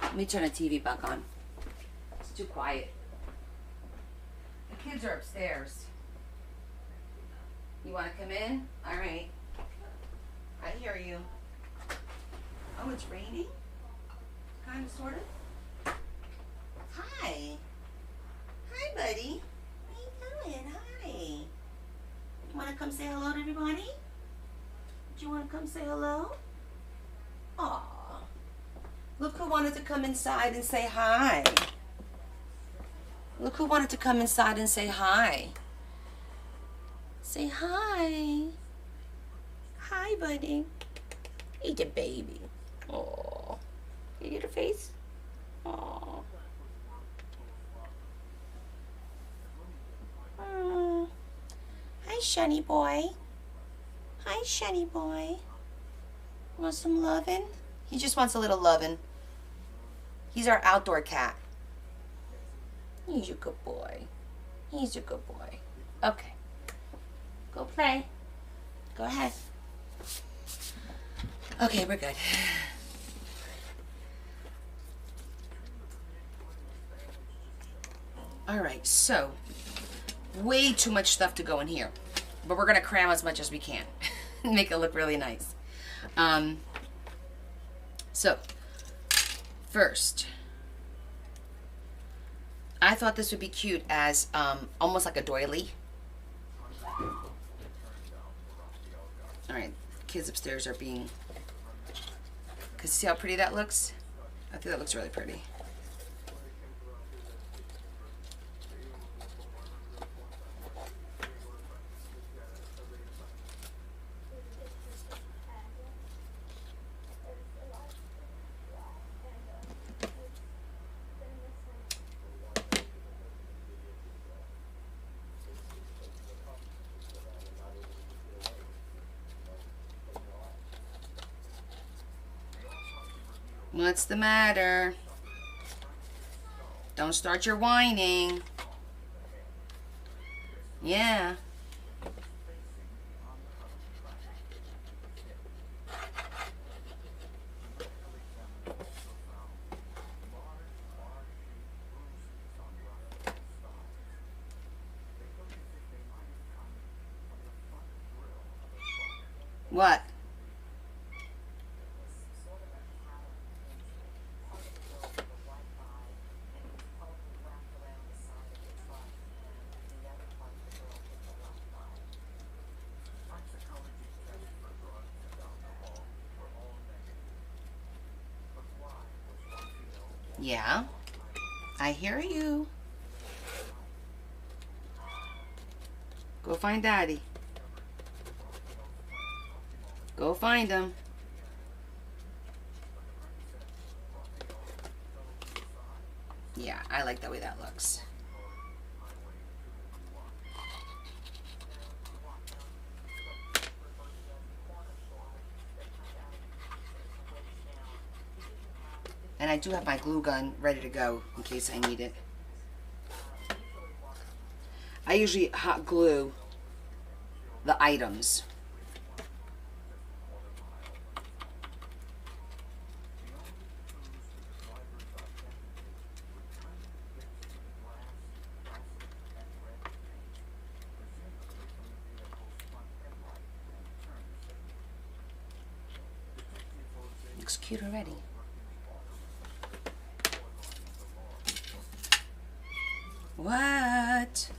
Let me turn the TV back on. It's too quiet. The kids are upstairs. You want to come in? All right. I hear you. Oh, it's raining? Kind of, sort of? Hi. Hi, buddy. How you doing? Hi. You want to come say hello to everybody? Do you want to come say hello? Aw. Look who wanted to come inside and say hi. Look who wanted to come inside and say hi. Say hi. Hi, buddy. Eat the baby. Oh, you get her face? Oh. Hi, Shunny boy. Hi, Shunny boy. Want some lovin'? He just wants a little lovin'. He's our outdoor cat. He's a good boy. He's a good boy. Okay. Go play. Go ahead. Okay, we're good. Alright, so way too much stuff to go in here. But we're going to cram as much as we can. Make it look really nice. So, first, I thought this would be cute as almost like a doily. Alright, kids upstairs are being... Because see how pretty that looks? I think that looks really pretty. What's the matter? Don't start your whining. Yeah. What? Yeah, I hear you. Go find Daddy. Go find him. Yeah, I like the way that looks. And I do have my glue gun ready to go in case I need it. I usually hot glue the items. Looks cute already. What?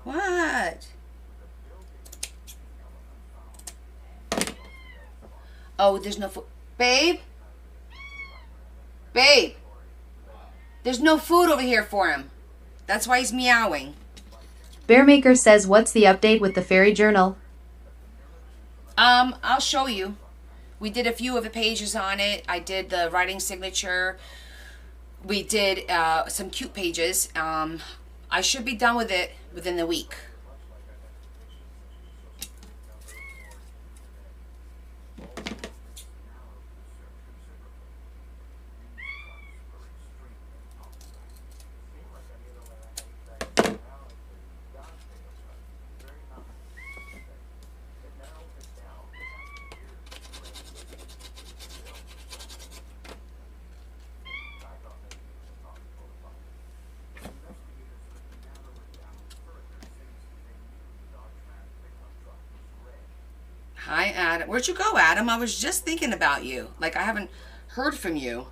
What? Oh, there's no food. Babe? Babe? There's no food over here for him. That's why he's meowing. Bearmaker says, what's the update with the fairy journal? I'll show you. We did a few of the pages on it. I did the writing signature. We did some cute pages. I should be done with it within the week. Hi, Adam. Where'd you go, Adam? I was just thinking about you. Like, I haven't heard from you.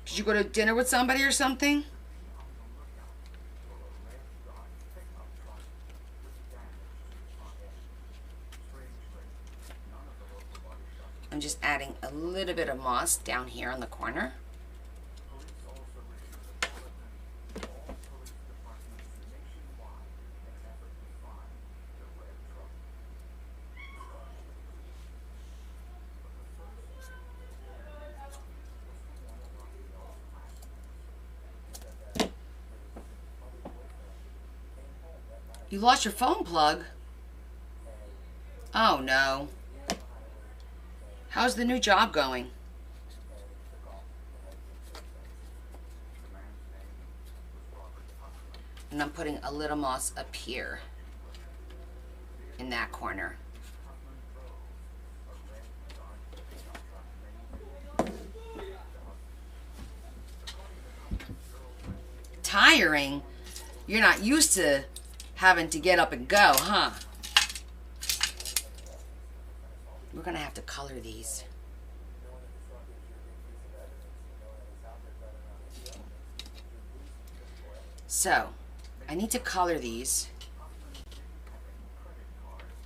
Did you go to dinner with somebody or something? I'm just adding a little bit of moss down here on the corner. You lost your phone plug? Oh no. How's the new job going? And I'm putting a little moss up here in that corner. Tiring? You're not used to having to get up and go, huh? We're gonna have to color these. So, I need to color these.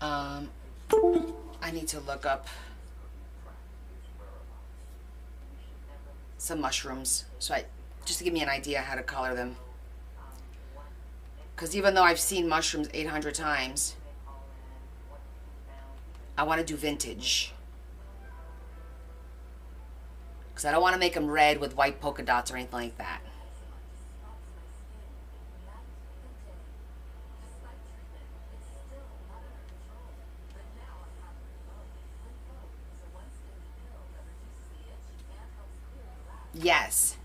I need to look up some mushrooms, so just to give me an idea how to color them. Because even though I've seen mushrooms 800 times, I want to do vintage. Because I don't want to make them red with white polka dots or anything like that. Yes.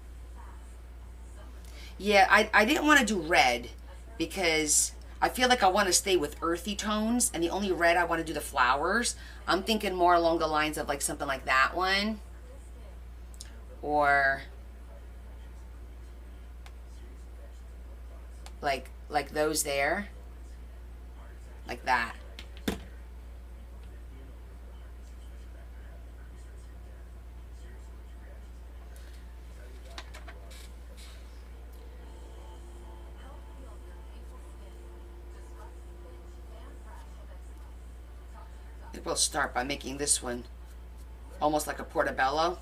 Yeah, I didn't want to do red because I feel like I want to stay with earthy tones, and the only red I want to do the flowers. I'm thinking more along the lines of like something like that one, or like those there, like that. I think we'll start by making this one almost like a portobello.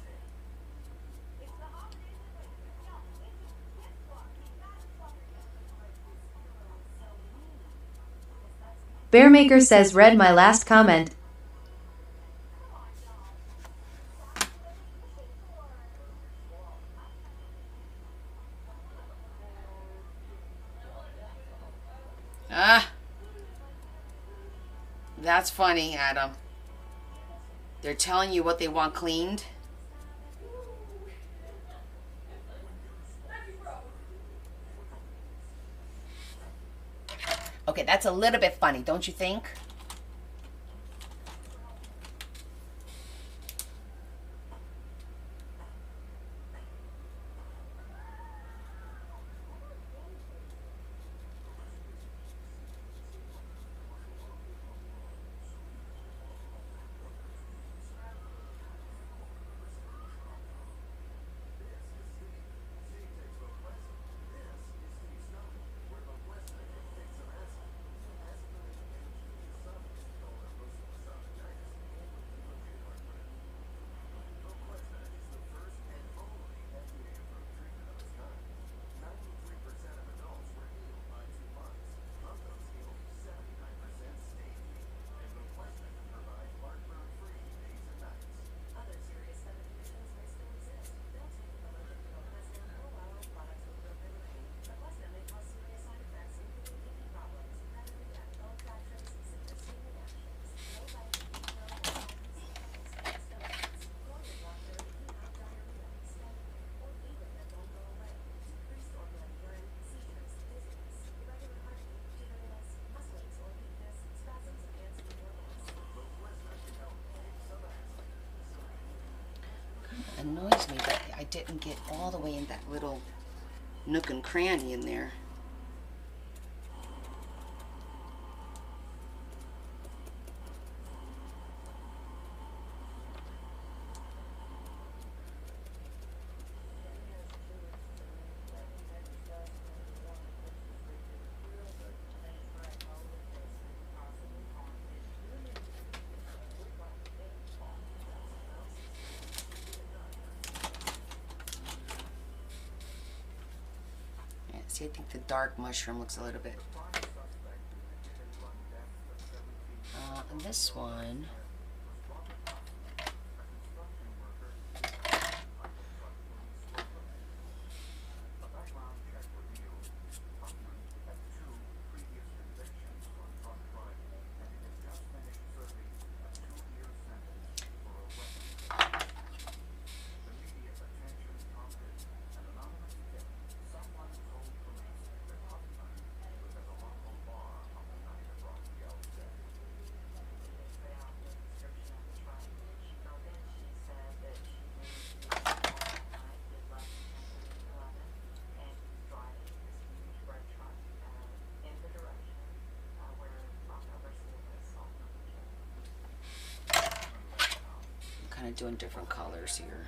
Bearmaker says read my last comment. Ah, that's funny, Adam. They're telling you what they want cleaned. Okay, that's a little bit funny, don't you think? Annoys me that I didn't get all the way in that little nook and cranny in there. See, I think the dark mushroom looks a little bit. And this one. Kind of doing different colors here.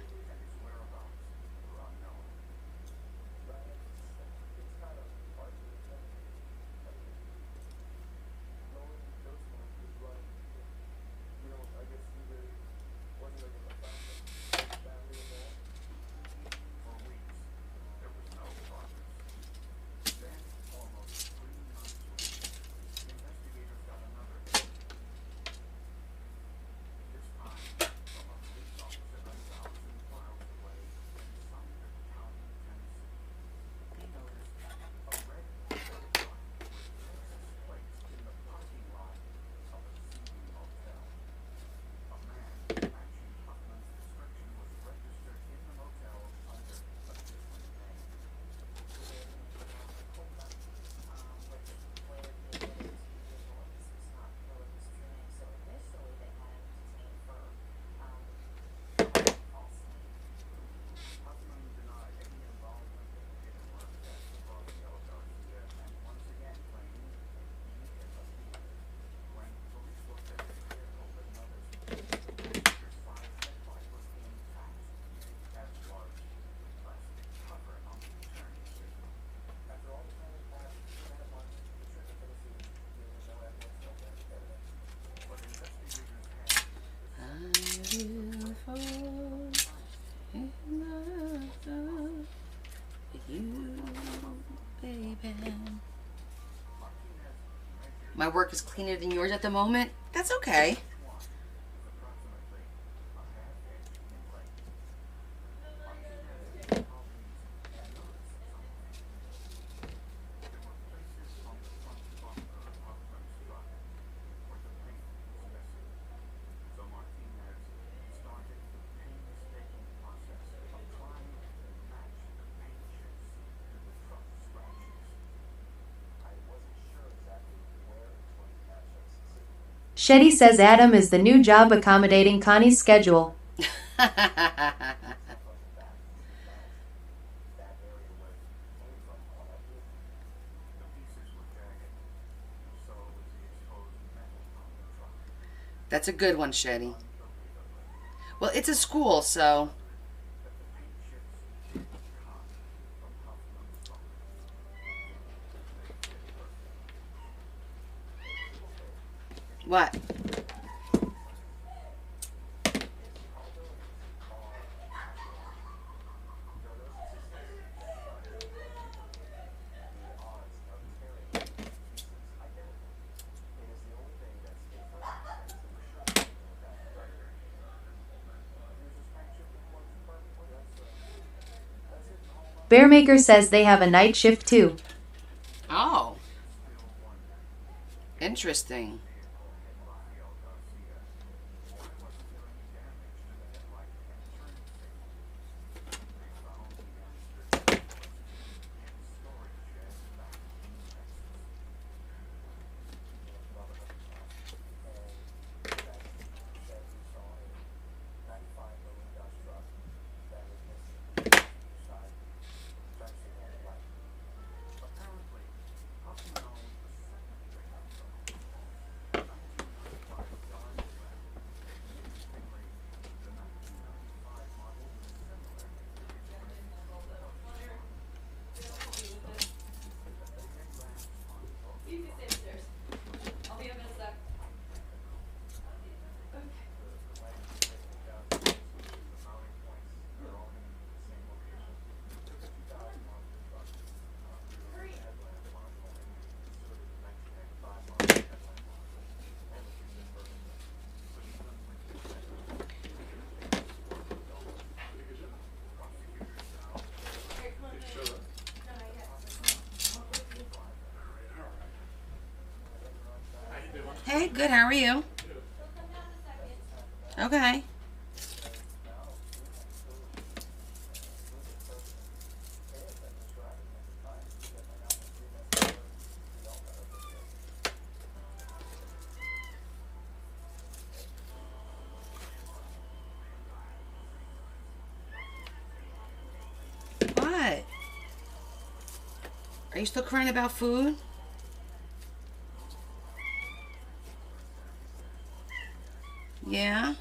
my work is cleaner than yours at the moment. That's okay. Shetty says Adam is the new job accommodating Connie's schedule. That's a good one, Shetty. Well, it's a school, so... What? Bearmaker says they have a night shift too. Oh. Interesting. Hey, good. How are you? Okay. What? Are you still crying about food? Yeah?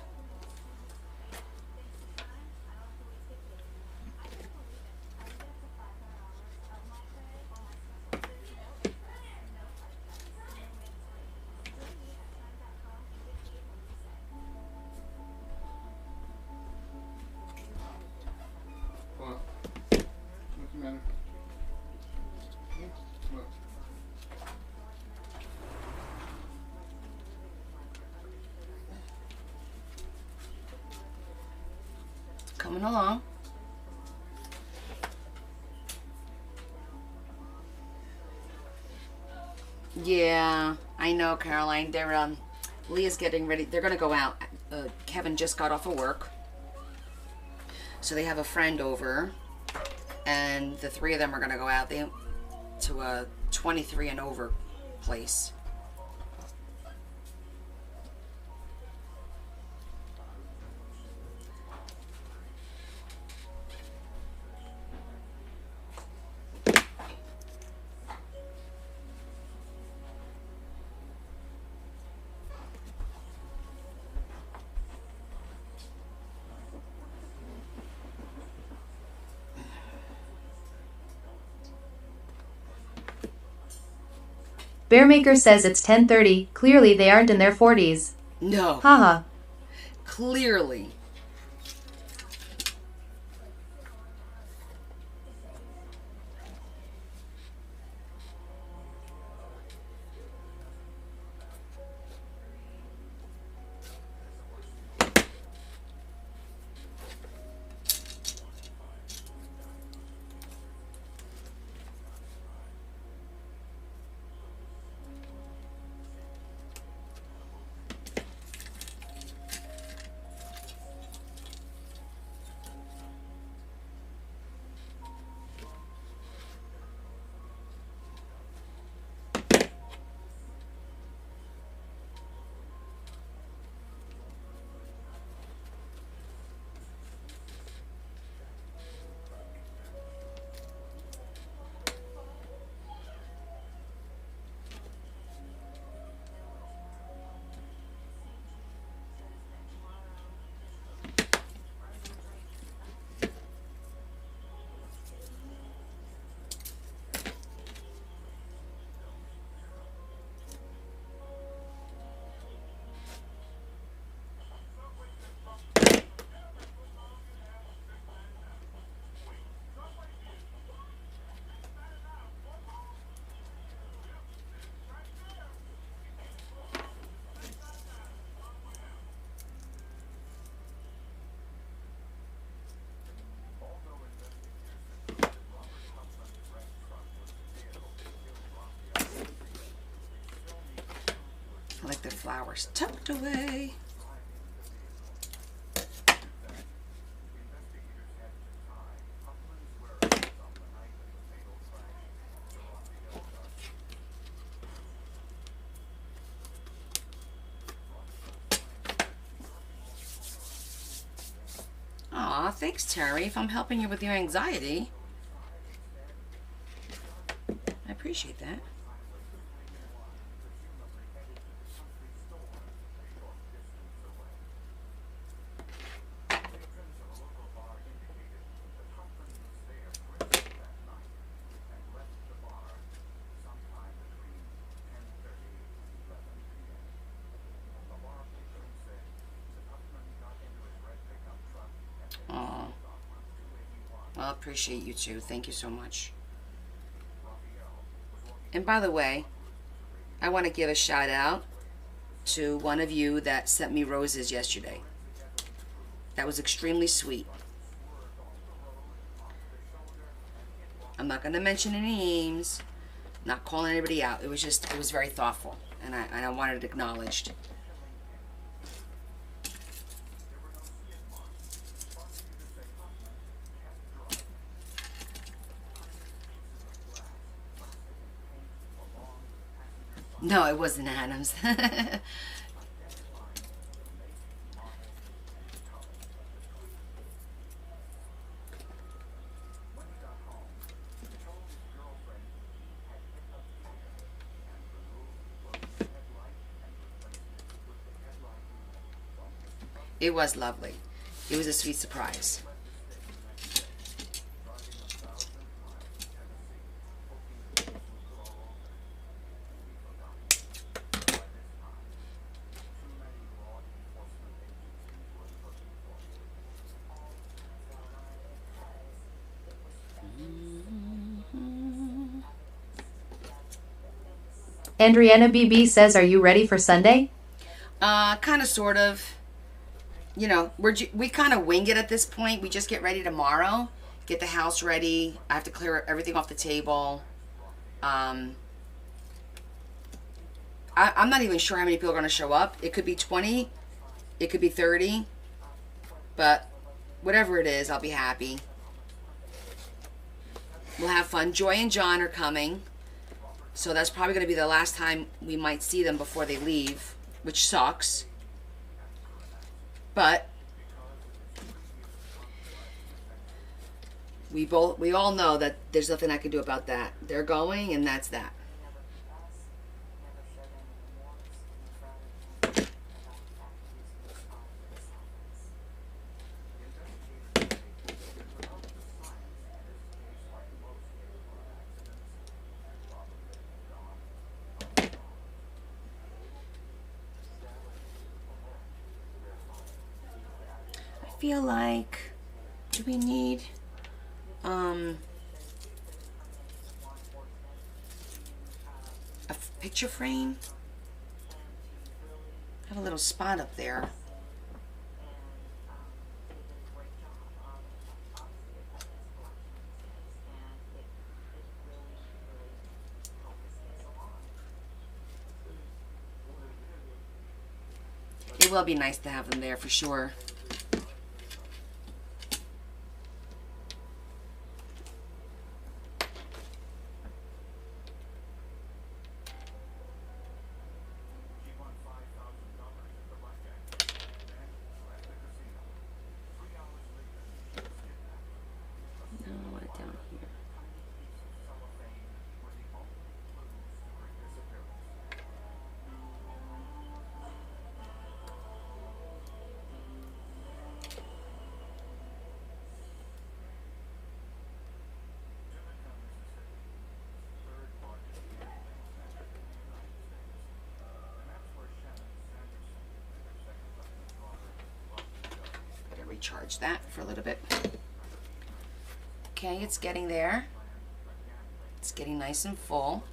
What? What's the matter? What? Coming along. Yeah, I know, Caroline. They're Leah's getting ready. They're gonna go out. Kevin just got off of work, so they have a friend over, and the three of them are gonna go out. To a 23 and over place. Bearmaker says it's 10:30. Clearly they aren't in their 40s. No. Haha. Clearly. flowers tucked away. Aw, thanks, Terry, if I'm helping you with your anxiety. I appreciate that. Aw. Well, I appreciate you too. Thank you so much. And by the way, I want to give a shout out to one of you that sent me roses yesterday. That was extremely sweet. I'm not going to mention any names, not calling anybody out. It was very thoughtful, and I wanted it acknowledged. No, it wasn't Adams. It was lovely. It was a sweet surprise. Andriana BB says, are you ready for Sunday? Kind of, sort of. You know, we kind of wing it at this point. We just get ready tomorrow, get the house ready. I have to clear everything off the table. I'm not even sure how many people are going to show up. It could be 20, it could be 30, but whatever it is, I'll be happy. We'll have fun. Joy and John are coming, so that's probably going to be the last time we might see them before they leave, which sucks. But we all know that there's nothing I can do about that. They're going, and that's that. I feel like, do we need a picture frame? I have a little spot up there. It will be nice to have them there for sure. Recharge that for a little bit. Okay, it's getting there. It's getting nice and full.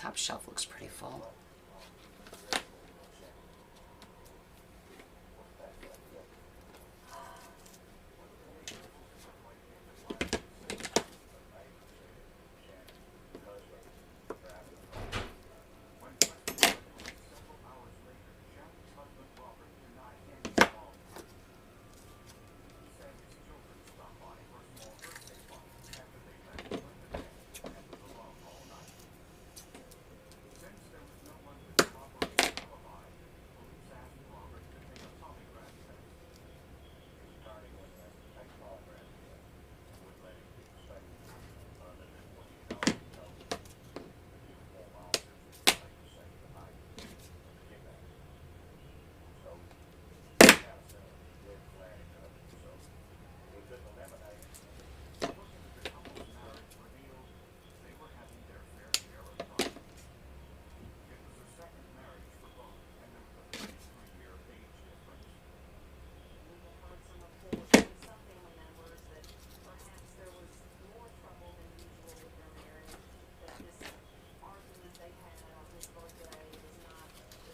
top shelf looks pretty full.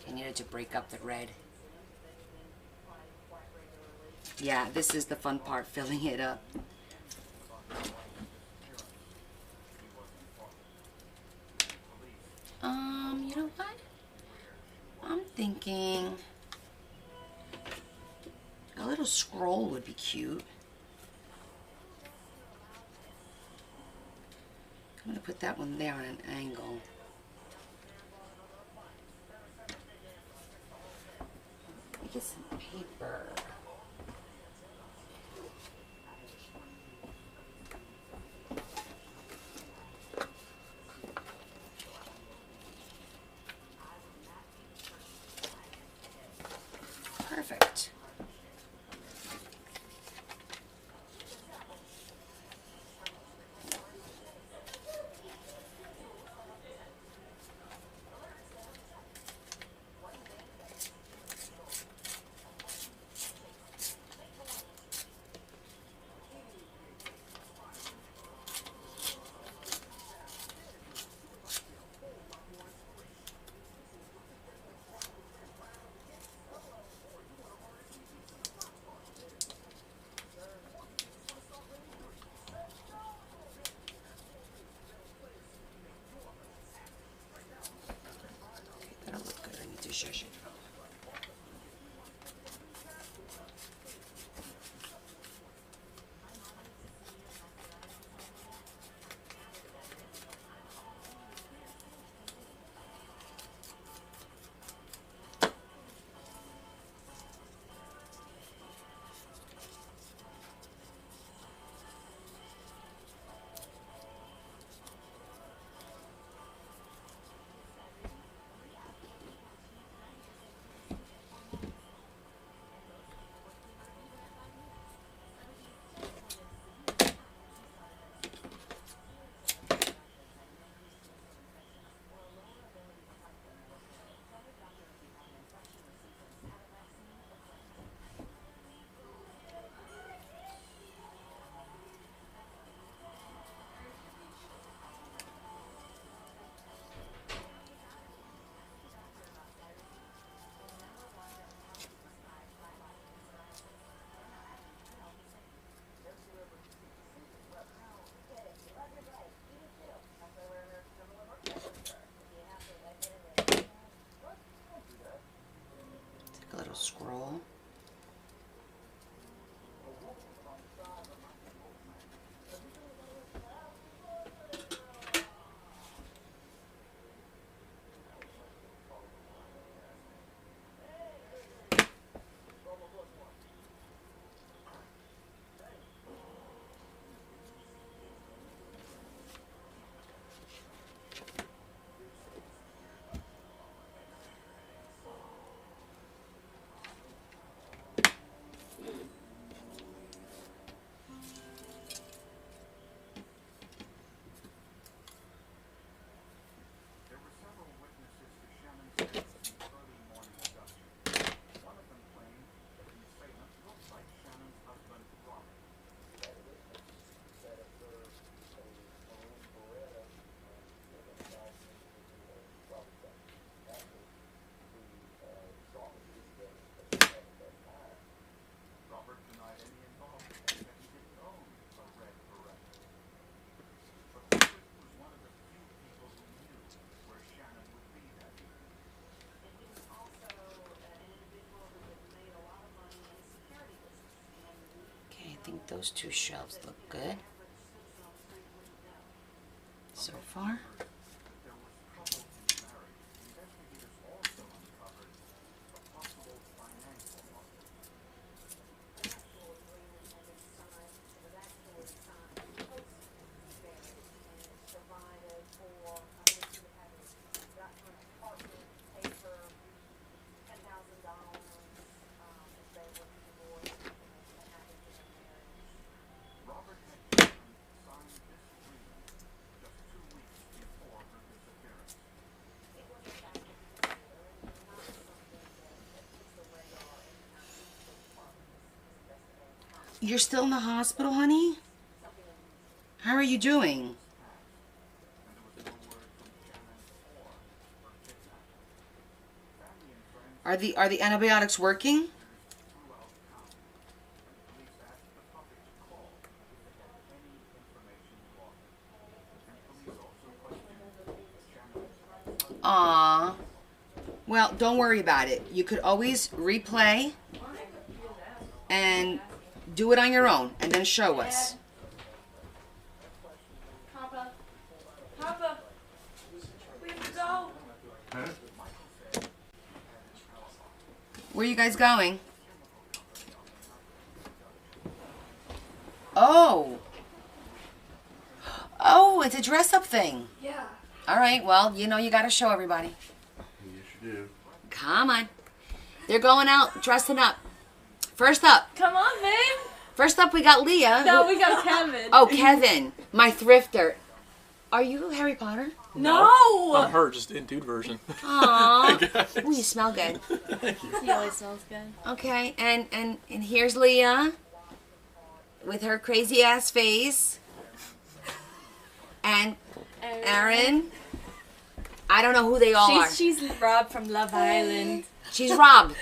I needed to break up the red. Yeah, this is the fun part, filling it up. You know what? I'm thinking a little scroll would be cute. I'm gonna put that one there on an angle. Let me get some paper. Perfect. Those two shelves look good so far. You're still in the hospital, honey? How are you doing? Are the antibiotics working? Aw. Well, don't worry about it. You could always replay and do it on your own and then show us. Papa. Papa. We have to go. Where are you guys going? Oh. Oh, it's a dress-up thing. Yeah. All right, well, you know you got to show everybody. Yes, you do. Come on. They're going out dressing up. First up. Come on, babe. First up, we got Leah. No, we got Kevin. Oh, Kevin, my thrifter. Are you Harry Potter? No. I'm her, just in dude version. Aww. Ooh, you smell good. He always smells good. Okay, and here's Leah with her crazy ass face. And Aaron. I don't know who they all are. She's Rob from Love Island. She's Rob.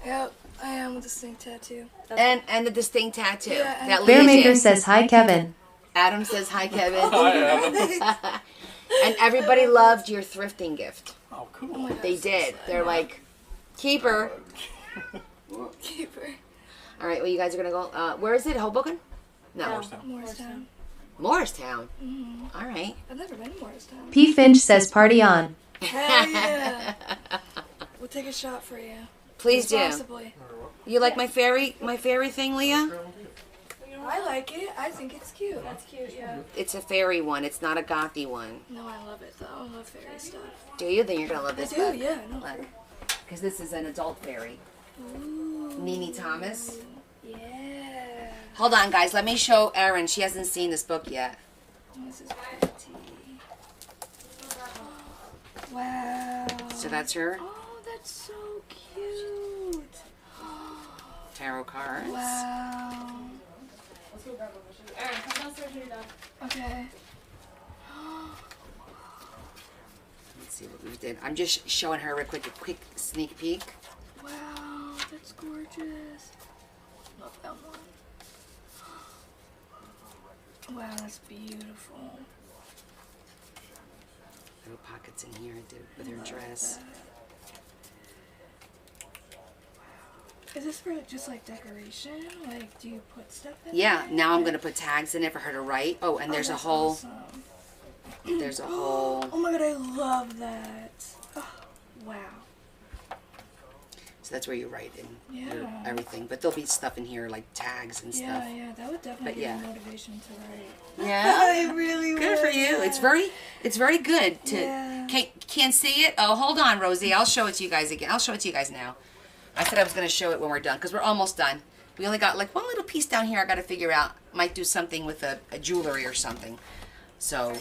Yep, I am with a distinct tattoo. And the distinct tattoo. Yeah, that Leah Bearmaker did. says hi, Kevin. Adam says hi, Kevin. Hi, And everybody loved your thrifting gift. Oh, cool. They did. They're like, keep her. Keeper. All right, well, you guys are going to go. Where is it? Hoboken? No. Morristown. Morristown. All right. I've never been to Morristown. P. Finch says party on. Hell yeah. We'll take a shot for you. Please do. Possibly. You like my fairy thing, Leah? I like it. I think it's cute. That's cute, yeah. It's a fairy one. It's not a gothy one. No, I love it though. I love fairy stuff. Do you? Then you're going to love I this do, book. yeah. No. Look. Because this is an adult fairy. Ooh. Nene Thomas. Yeah. Hold on, guys. Let me show Erin. She hasn't seen this book yet. This is pretty. Wow. So that's her Oh, that's so cute. tarot cards. Wow. Aaron, come downstairs when you're done. Okay. Let's see what we did. I'm just showing her a quick sneak peek. Wow, that's gorgeous. Love that one. Wow, that's beautiful. Little pockets in here with her dress. Is this for just like decoration? Like, do you put stuff in Yeah, there? now I'm going to put tags in it for her to write. Oh, and there's a that's whole, awesome. there's a whole, Oh my god, I love that. Oh, wow. so that's where you write in your Yeah. everything. But there'll be stuff in here like tags and Yeah, stuff. yeah, that would definitely But give yeah. me motivation to write. Yeah. I really would. Good for you. Yeah. It's very good to, Yeah. can't see it? Oh, hold on, Rosie. I'll show it to you guys again. I'll show it to you guys now. I said I was going to show it when we're done because we're almost done. We only got like one little piece down here I got to figure out. Might do something with a jewelry or something. So,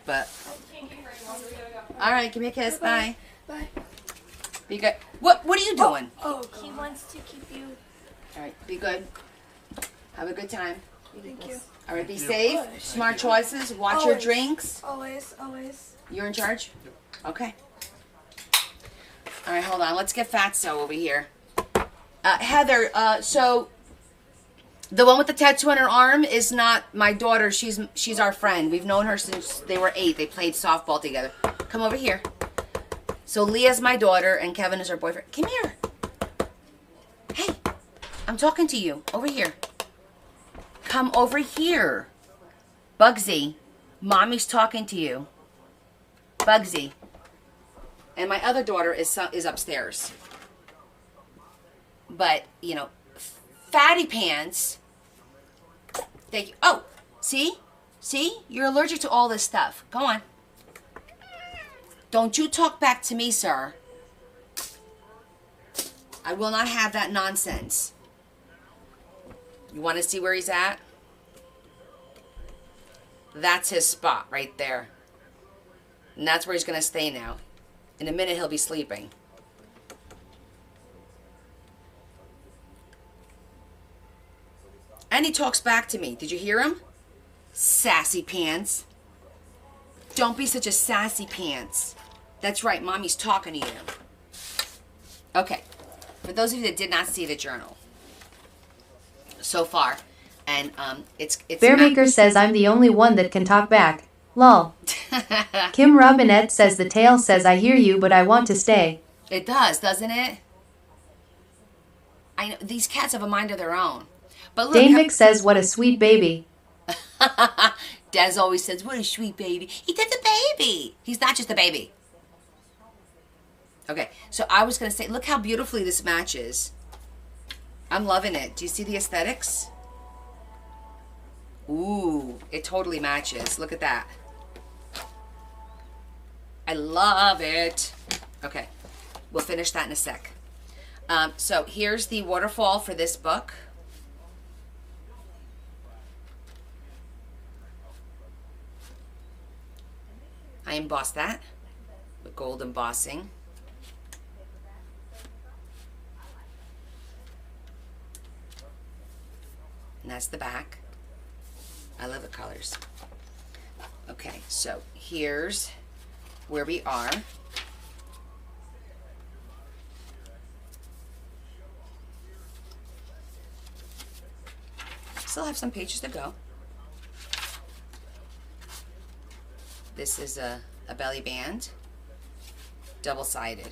but. All right, give me a kiss. Bye. Bye. Be good. What are you doing? Oh, He God. wants to keep you. All right, be good. Have a good time. Thank you. All right, be safe. Good. Smart choices. Watch your Always. drinks. Always, always. You're in charge? Okay. All right, hold on. Let's get Fatso over here. Heather, so the one with the tattoo on her arm is not my daughter. She's our friend. We've known her since they were 8. They played softball together. Come over here. So Leah's my daughter and Kevin is her boyfriend. Come here. Hey, I'm talking to you. Over here. Come over here. Bugsy, mommy's talking to you. Bugsy. And my other daughter is upstairs. But, you know, Fatty Pants. Thank you. Oh, see? See? You're allergic to all this stuff. Go on. Don't you talk back to me, sir. I will not have that nonsense. You want to see where he's at? That's his spot right there. And that's where he's going to stay now. In a minute, he'll be sleeping. And he talks back to me. Did you hear him? Sassy pants. Don't be such a sassy pants. That's right, mommy's talking to you. Okay. For those of you that did not see the journal so far, and it's Bearmaker says I'm the only one that can talk back. Lol. Kim Robinette says the tail says I hear you, but I want to stay. It does, doesn't it? I know these cats have a mind of their own. But look, Dane says what a sweet baby. Des always says, what a sweet baby. He did the baby. He's not just a baby. Okay, so I was going to say, look how beautifully this matches. I'm loving it. Do you see the aesthetics? Ooh, it totally matches. Look at that. I love it. Okay, we'll finish that in a sec. So here's the waterfall for this book. I embossed that with gold embossing. And that's the back. I love the colors. Okay, so here's where we are. Still have some pages to go. This is a belly band, double-sided.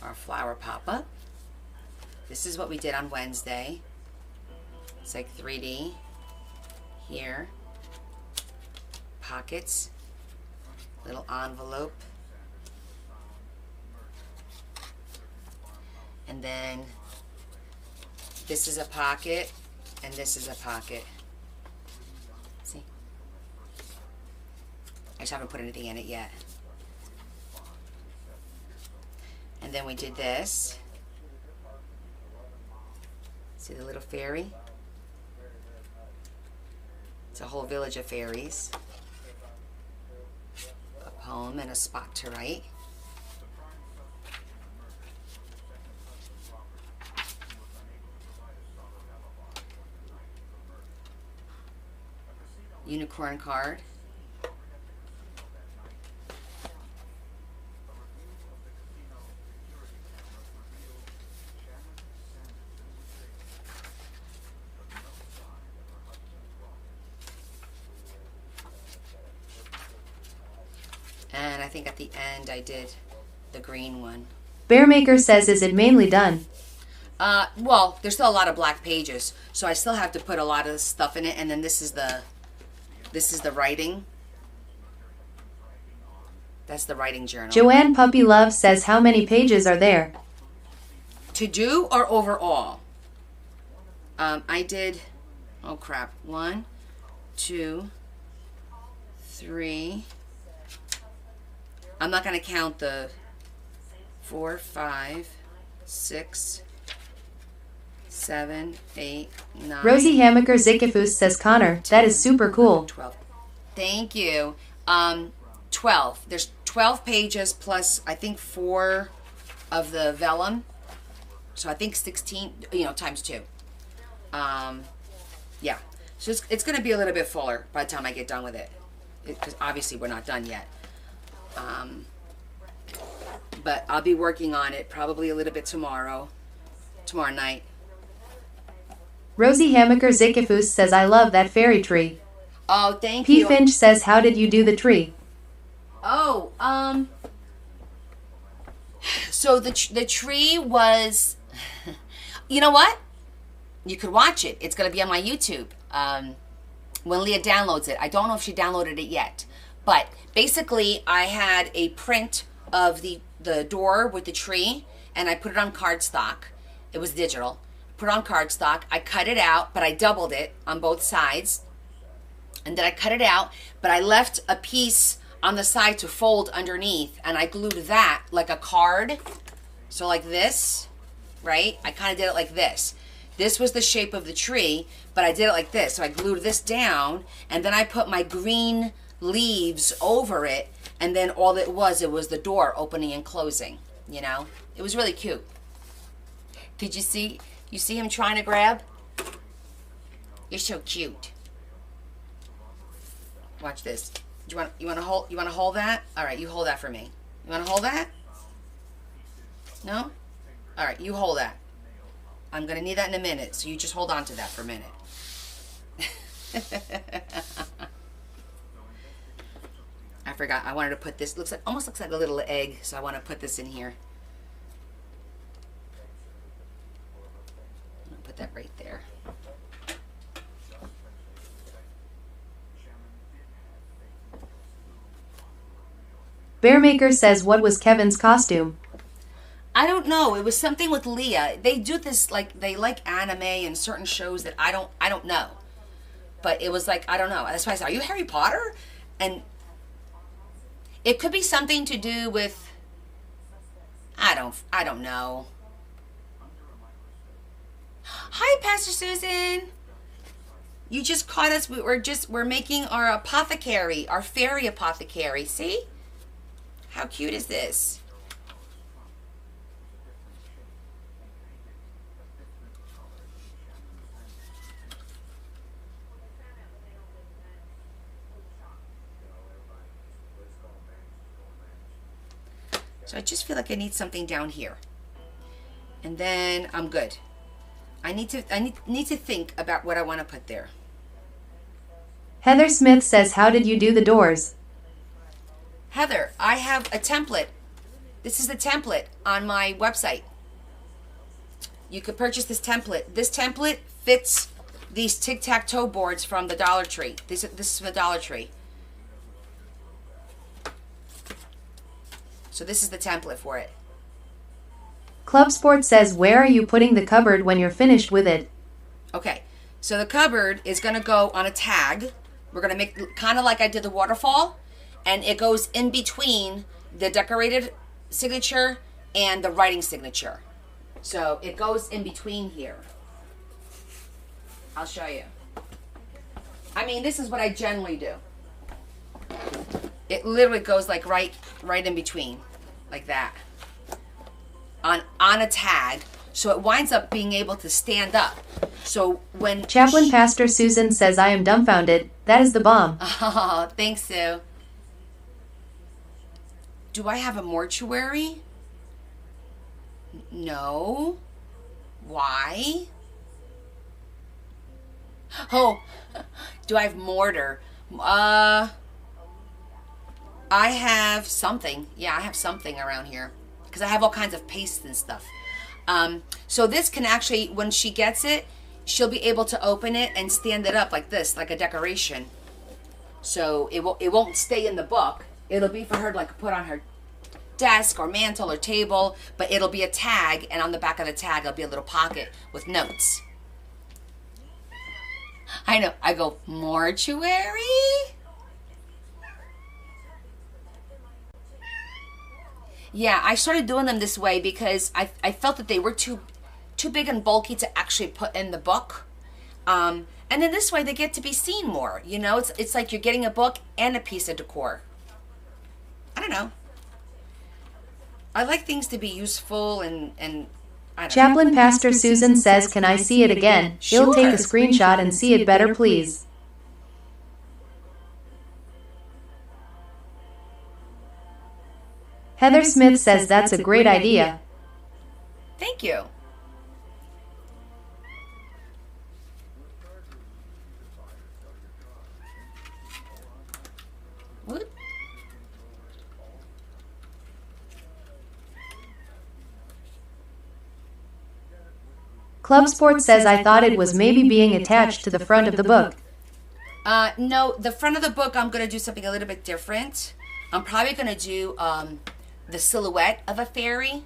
Our flower pop-up. This is what we did on Wednesday. It's like 3D. Here. Pockets. Little envelope. And then this is a pocket, and this is a pocket. See? I just haven't put anything in it yet. And then we did this. See the little fairy? It's a whole village of fairies. A poem and a spot to write. Unicorn card. And I think at the end I did the green one. Bearmaker says is it mainly done? Well, there's still a lot of black pages, so I still have to put a lot of stuff in it, and then this is the writing. That's the writing journal. Joanne Puppy Love says how many pages are there? To do or overall? I did, oh crap, 1, 2, 3. I'm not going to count the 4, 5, 6, 7, 8, 9. Rosie Hamaker Zikifus says Connor, that is super cool. 12. Thank you. 12. There's 12 pages plus I think 4 of the vellum. So I think 16, times 2. Yeah. So it's going to be a little bit fuller by the time I get done with it. Because obviously we're not done yet. But I'll be working on it probably a little bit tomorrow night. Rosie Hamaker Zikifus says I love that fairy tree. Oh, thank P. you. Finch says how did you do the tree? Oh, So the tree was, you know what? You could watch it. It's going to be on my YouTube when Leah downloads it. I don't know if she downloaded it yet. But basically, I had a print of the door with the tree, and I put it on cardstock. It was digital. Put it on cardstock. I cut it out, but I doubled it on both sides. And then I cut it out, but I left a piece on the side to fold underneath, and I glued that like a card. So like this, right? I kind of did it like this. This was the shape of the tree, but I did it like this. So I glued this down, and then I put my green leaves over it, and then all it was the door opening and closing, you know? It was really cute. Did you see him trying to grab? You're so cute. Watch this. You want to hold that? All right, you hold that for me. You want to hold that? No? All right, you hold that. I'm going to need that in a minute, so you just hold on to that for a minute. I forgot. I wanted to put this. Almost looks like a little egg, so I want to put this in here. I'm going to put that right there. Bearmaker says, what was Kevin's costume? I don't know. It was something with Leah. They do this, like, they like anime and certain shows that I don't know. But it was like, I don't know. That's why I said, are you Harry Potter? And it could be something to do with, I don't know. Hi, Pastor Susan. You just caught us. We're making our apothecary, our fairy apothecary. See? How cute is this? So I just feel like I need something down here. And then I'm good. I need to think about what I want to put there. Heather Smith says, how did you do the doors? Heather, I have a template. This is the template on my website. You could purchase this template. This template fits these tic-tac-toe boards from the Dollar Tree. This is from the Dollar Tree. So this is the template for it. Club Sports says, where are you putting the cupboard when you're finished with it? Okay, so the cupboard is going to go on a tag. We're going to make kind of like I did the waterfall. And it goes in between the decorated signature and the writing signature. So it goes in between here. I'll show you. I mean, this is what I generally do. It literally goes like right in between, like that. On a tag, so it winds up being able to stand up. So when Chaplain Pastor Susan says, I am dumbfounded. That is the bomb. Oh, thanks, Sue. Do I have a mortuary? No. Why? Oh, do I have mortar? I have something. Yeah, I have something around here. Because I have all kinds of pastes and stuff. So this can actually, when she gets it, she'll be able to open it and stand it up like this, like a decoration. So it won't stay in the book. It'll be for her to like put on her desk or mantle or table, but it'll be a tag, and on the back of the tag it'll be a little pocket with notes. I know. I go, mortuary? Yeah, I started doing them this way because I felt that they were too big and bulky to actually put in the book. And then this way they get to be seen more. You know, it's like you're getting a book and a piece of decor. I don't know. I like things to be useful and I don't know. Chaplain Pastor Susan says, can I see it again? She'll take a screenshot and see it better, please. Heather Smith says, that's a great idea. Thank you. What? Club Sport says I thought it was maybe being attached to the front of the book. No, the front of the book, I'm going to do something a little bit different. I'm probably going to do the silhouette of a fairy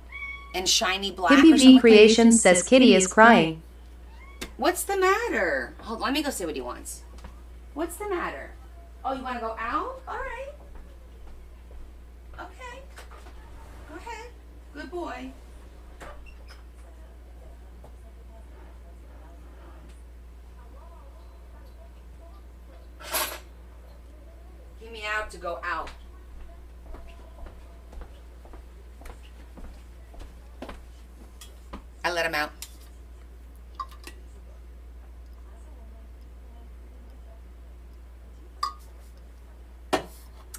in shiny black or Hippie something. B Creations says Kitty is crying. What's the matter? Hold on, let me go see what he wants. What's the matter? Oh, you want to go out? All right. Okay. Go ahead. Good boy. Get me out to go out. I let him out.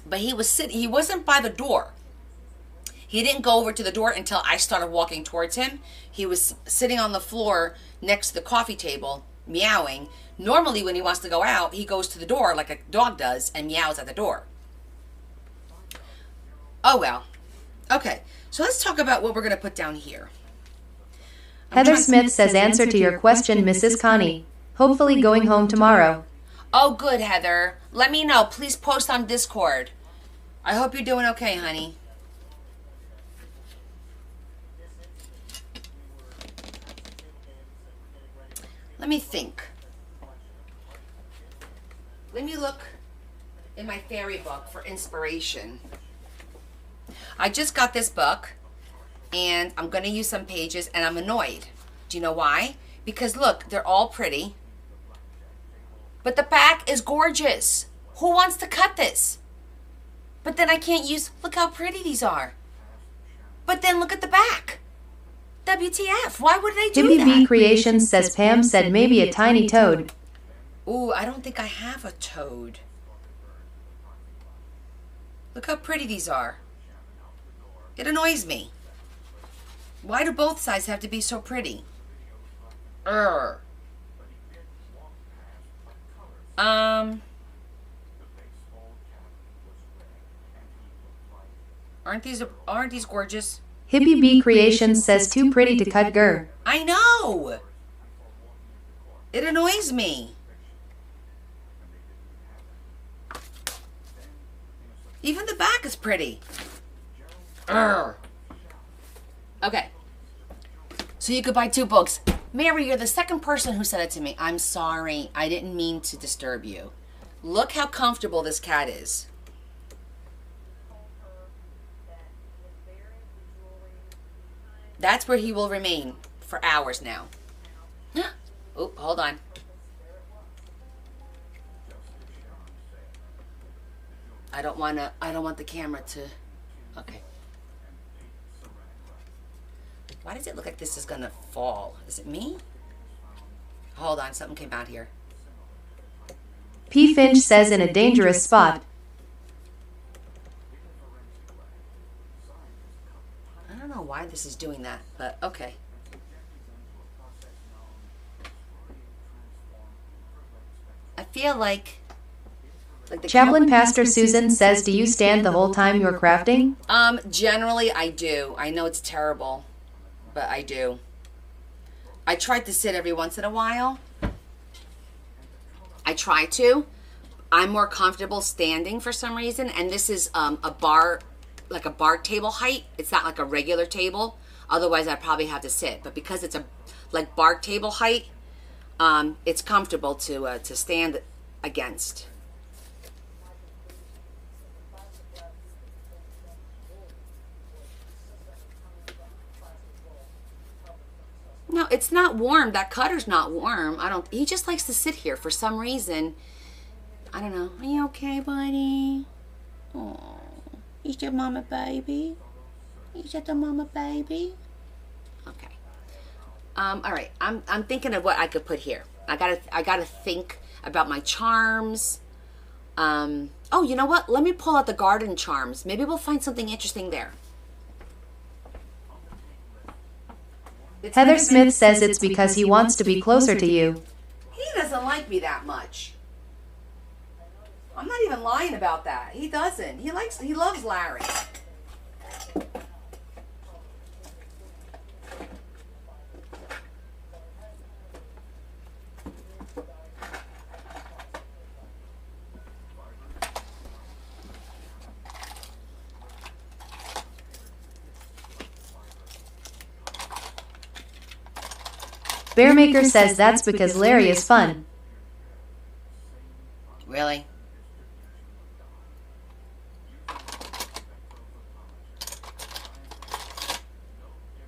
But he was sitting, he wasn't by the door. He didn't go over to the door until I started walking towards him. He was sitting on the floor next to the coffee table, meowing. Normally when he wants to go out, he goes to the door like a dog does and meows at the door. Oh well. Okay, so let's talk about what we're going to put down here. Heather Smith says answer to your question, Mrs. Connie. Hopefully going home tomorrow. Oh, good, Heather. Let me know. Please post on Discord. I hope you're doing okay, honey. Let me think. Let me look in my fairy book for inspiration. I just got this book, and I'm going to use some pages, and I'm annoyed. Do you know why? Because look, they're all pretty. But the back is gorgeous. Who wants to cut this? But then I can't use, look how pretty these are. But then look at the back. WTF, why would they do Hippie that? B Creations says Pam said maybe a tiny toad. Ooh, I don't think I have a toad. Look how pretty these are. It annoys me. Why do both sides have to be so pretty? Aren't these gorgeous? Hippie B Creations says too pretty to cut Gur. I know. It annoys me. Even the back is pretty. Urgh. Okay. So you could buy 2 books. Mary, you're the second person who said it to me. I'm sorry. I didn't mean to disturb you. Look how comfortable this cat is. That's where he will remain for hours now. Oh, hold on. I don't want the camera to, okay. Why does it look like this is gonna fall? Is it me? Hold on, something came out here. P Finch says in a dangerous spot. I don't know why this is doing that, but okay. I feel like the Chaplain Pastor Susan says do you stand the whole time you're crafting? Generally I do. I know it's terrible, but I do. I try to sit every once in a while. I try to. I'm more comfortable standing for some reason, and this is a bar, like a bar table height. It's not like a regular table. Otherwise, I'd probably have to sit. But because it's a like bar table height, it's comfortable to stand against. No, it's not warm. That cutter's not warm. He just likes to sit here for some reason. I don't know. Are you okay, buddy? Oh, is your mama baby? Is that the mama baby? Okay. All right. I'm thinking of what I could put here. I gotta think about my charms. Oh, you know what? Let me pull out the garden charms. Maybe we'll find something interesting there. Heather Smith says it's because he wants to be closer to you. He doesn't like me that much. I'm not even lying about that. He doesn't. He loves Larry. Bearmaker says that's because Larry is fun. Really?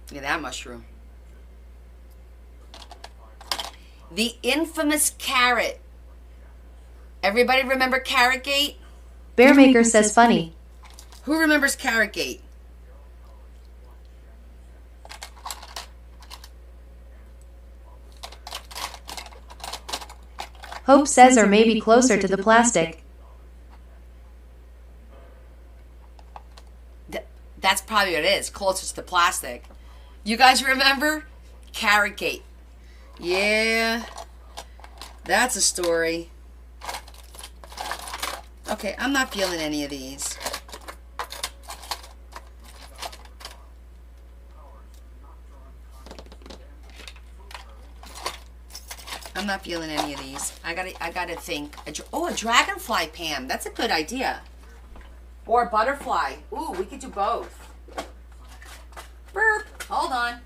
Look at that mushroom. The infamous carrot. Everybody remember Carrot Gate? Bearmaker says funny. Who remembers Carrot Gate? Hope says or maybe closer to the plastic. That's probably what it is, closer to the plastic. You guys remember? Carrot Gate. Yeah, that's a story. Okay, I'm not feeling any of these. I'm not feeling any of these. I gotta think. A dragonfly, Pam. That's a good idea. Or a butterfly. Ooh, we could do both. Burp. Hold on.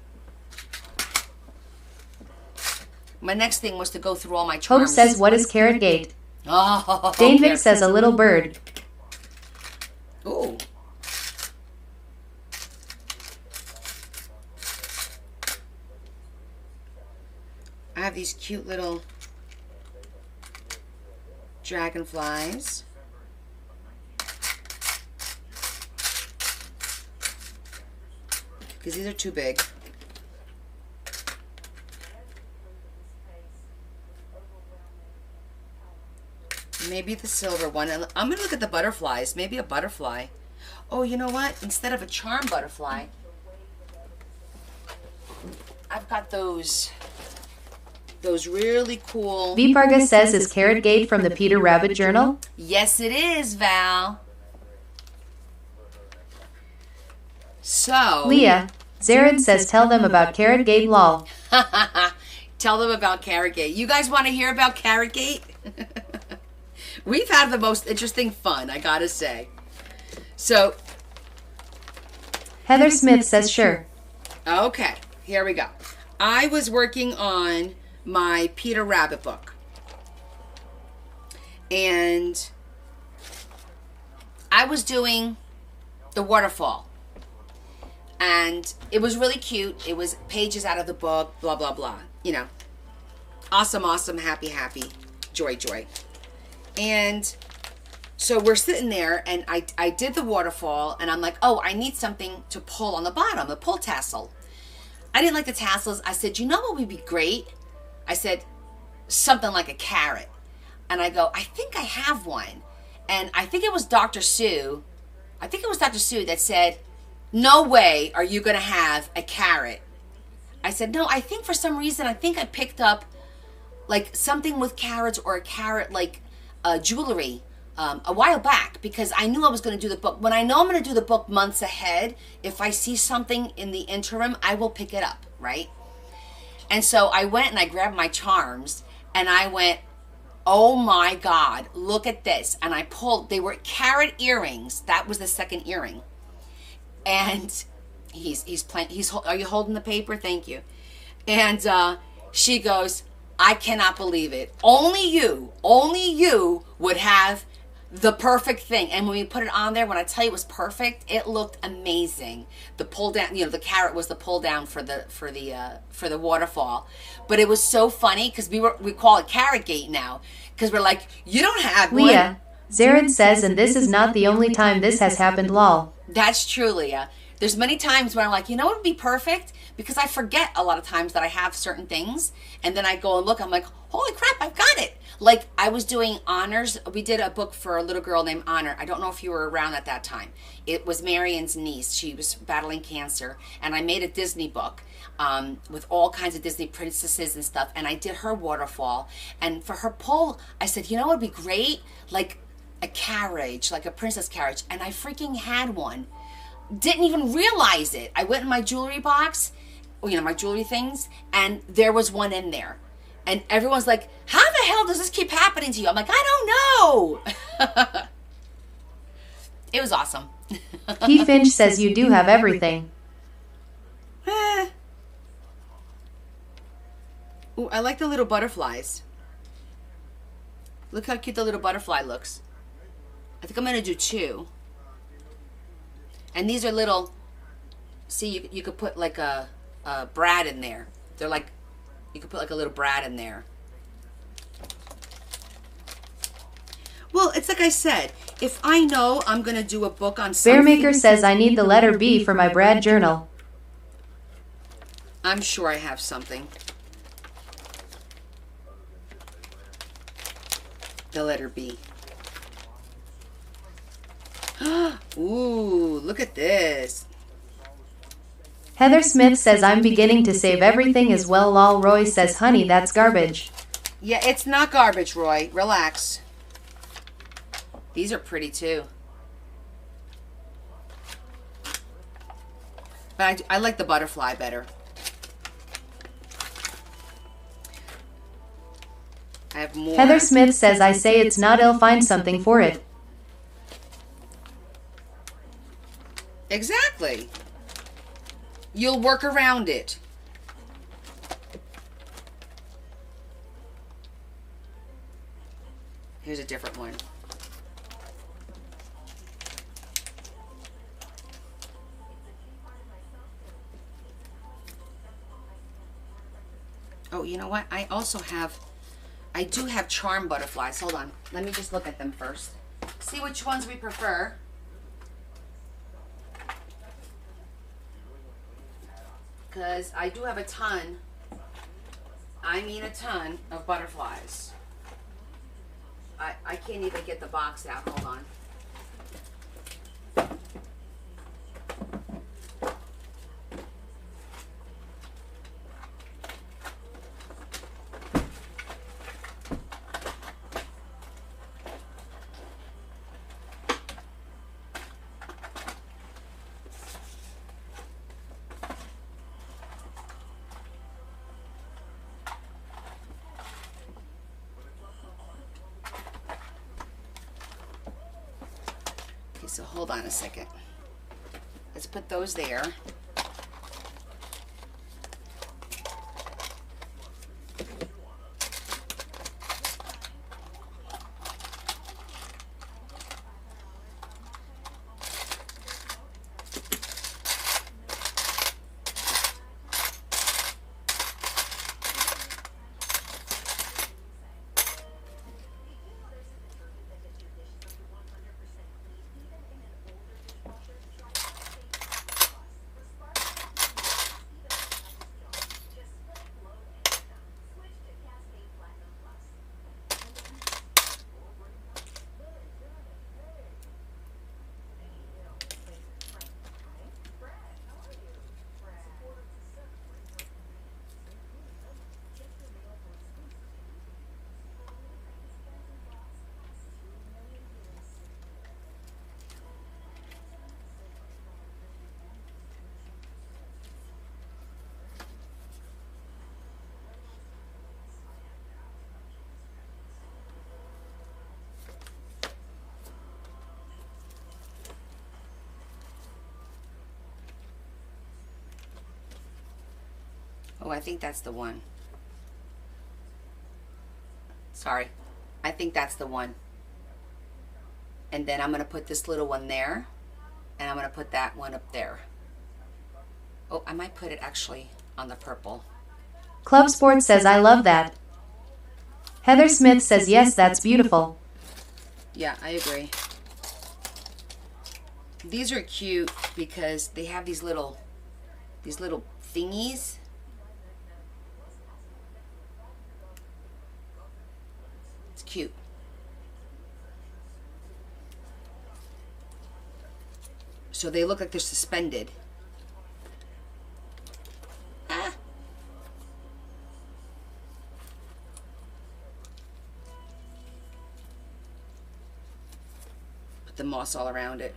My next thing was to go through all my charms. Hope says what is Carrot Gate? Oh. Danvik says a little bird. Ooh. I have these cute little dragonflies. Because these are too big. Maybe the silver one. I'm going to look at the butterflies. Maybe a butterfly. Oh, you know what? Instead of a charm butterfly, I've got those really cool... Viparga says is Carrot Gate from the Peter Rabbit Journal? Yes, it is, Val. So... Leah. Zared says tell them about Carrot Gate lol. Tell them about Carrot Gate. You guys want to hear about Carrot Gate? We've had the most interesting fun, I gotta say. So... Heather Smith says sure. Okay, here we go. I was working on my Peter Rabbit book. And I was doing the waterfall. And it was really cute. It was pages out of the book, blah, blah, blah. You know, awesome, awesome, happy, happy, joy, joy. And so we're sitting there, and I did the waterfall, and I'm like, oh, I need something to pull on the bottom, the pull tassel. I didn't like the tassels. I said, you know what would be great? I said, something like a carrot. And I go, I think I have one. And I think it was Dr. Sue. I think it was Dr. Sue that said, no way are you going to have a carrot. I said, no, I think for some reason, I think I picked up like something with carrots or a carrot like jewelry a while back, because I knew I was going to do the book. When I know I'm going to do the book months ahead, if I see something in the interim, I will pick it up, right? And so I went and I grabbed my charms and I went, oh my God, look at this. And I pulled, they were carrot earrings. That was the second earring. And he's playing, are you holding the paper? Thank you. And she goes, I cannot believe it. Only you would have the perfect thing. And when we put it on there, when I tell you it was perfect, it looked amazing. The pull down, you know, the carrot was the pull down for the waterfall. But it was so funny because we call it Carrot Gate now, because we're like, you don't have one. Leah. Zared says, and this is not the only time this has happened lol. That's true, Leah. There's many times when I'm like, you know what would be perfect? Because I forget a lot of times that I have certain things. And then I go and look, I'm like, holy crap, I've got it. Like I was doing honors. We did a book for a little girl named Honor. I don't know if you were around at that time. It was Marion's niece. She was battling cancer. And I made a Disney book with all kinds of Disney princesses and stuff. And I did her waterfall. And for her pull, I said, you know what would be great? Like a carriage, like a princess carriage. And I freaking had one. Didn't even realize it. I went in my jewelry box, you know, my jewelry things, and there was one in there. And everyone's like, how the hell does this keep happening to you? I'm like, I don't know. It was awesome. Key Finch says you do have everything. Ooh, I like the little butterflies. Look how cute the little butterfly looks. I think I'm going to do 2. And these are little, see, you could put like a brad in there. They're like, you could put like a little brad in there. Well, it's like I said, if I know I'm going to do a book on something. Bearmaker says I need the letter B for my Brad journal. I'm sure I have something. The letter B. Ooh, look at this. Heather Smith says I'm beginning to save everything as well. Lol. Roy says honey, that's garbage. Yeah, it's not garbage, Roy. Relax. These are pretty too. But I like the butterfly better. I have more. Heather Smith says I say it's not ill, find something for it. Exactly. You'll work around it. Here's a different one. Oh, you know what? I do have charm butterflies. Hold on. Let me just look at them first. See which ones we prefer. Because I do have a ton. I mean a ton of butterflies. I can't even get the box out. Hold on. So hold on a second. Let's put those there. Oh, I think that's the one. Sorry. I think that's the one. And then I'm going to put this little one there. And I'm going to put that one up there. Oh, I might put it actually on the purple. Club Sports says I love that. Heather Smith says yes, that's beautiful. Yeah, I agree. These are cute because they have these little thingies. It's cute. So they look like they're suspended. Ah. Put the moss all around it.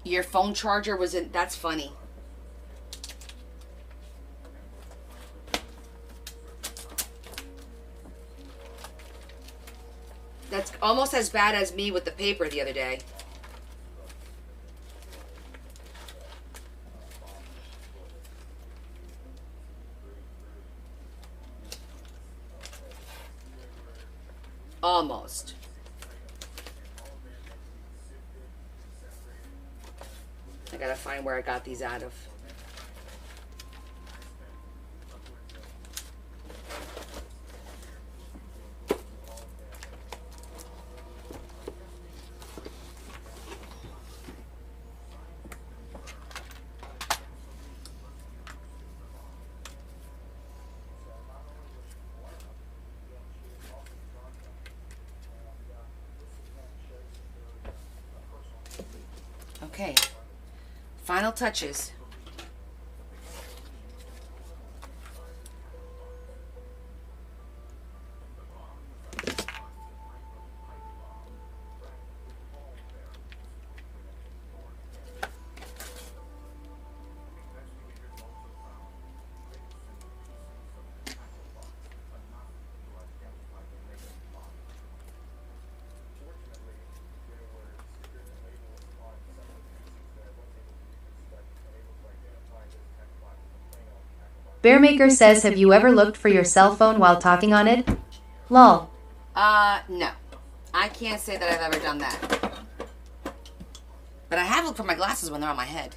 Your phone charger was in, that's funny. That's almost as bad as me with the paper the other day. Almost. I gotta find where I got these out of. Okay, final touches. Bearmaker says, have you ever looked for your cell phone while talking on it? Lol. No. I can't say that I've ever done that. But I have looked for my glasses when they're on my head.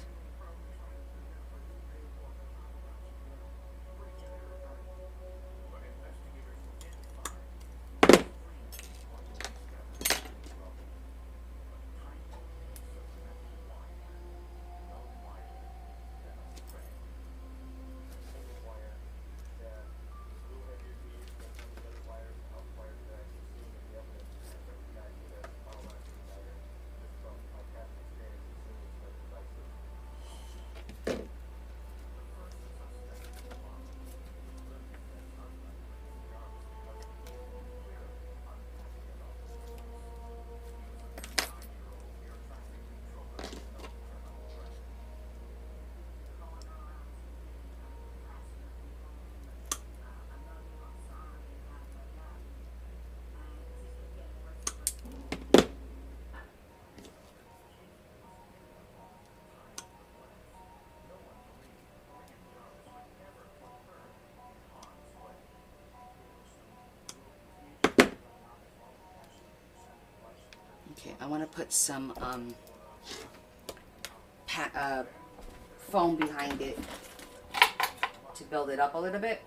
Okay, I want to put some foam behind it to build it up a little bit.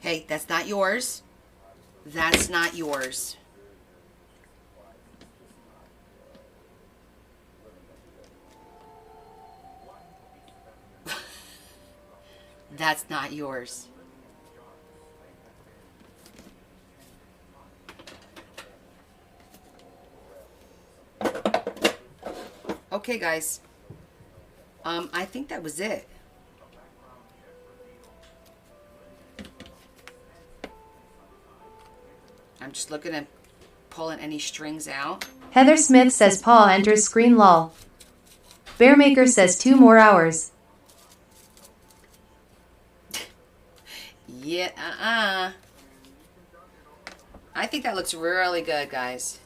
Hey, that's not yours. That's not yours. That's not yours. Okay, guys. I think that was it. I'm just looking at pulling any strings out. Heather Smith says Paul enters screen lol. Bearmaker says 2 more hours. Yeah, I think that looks really good, guys.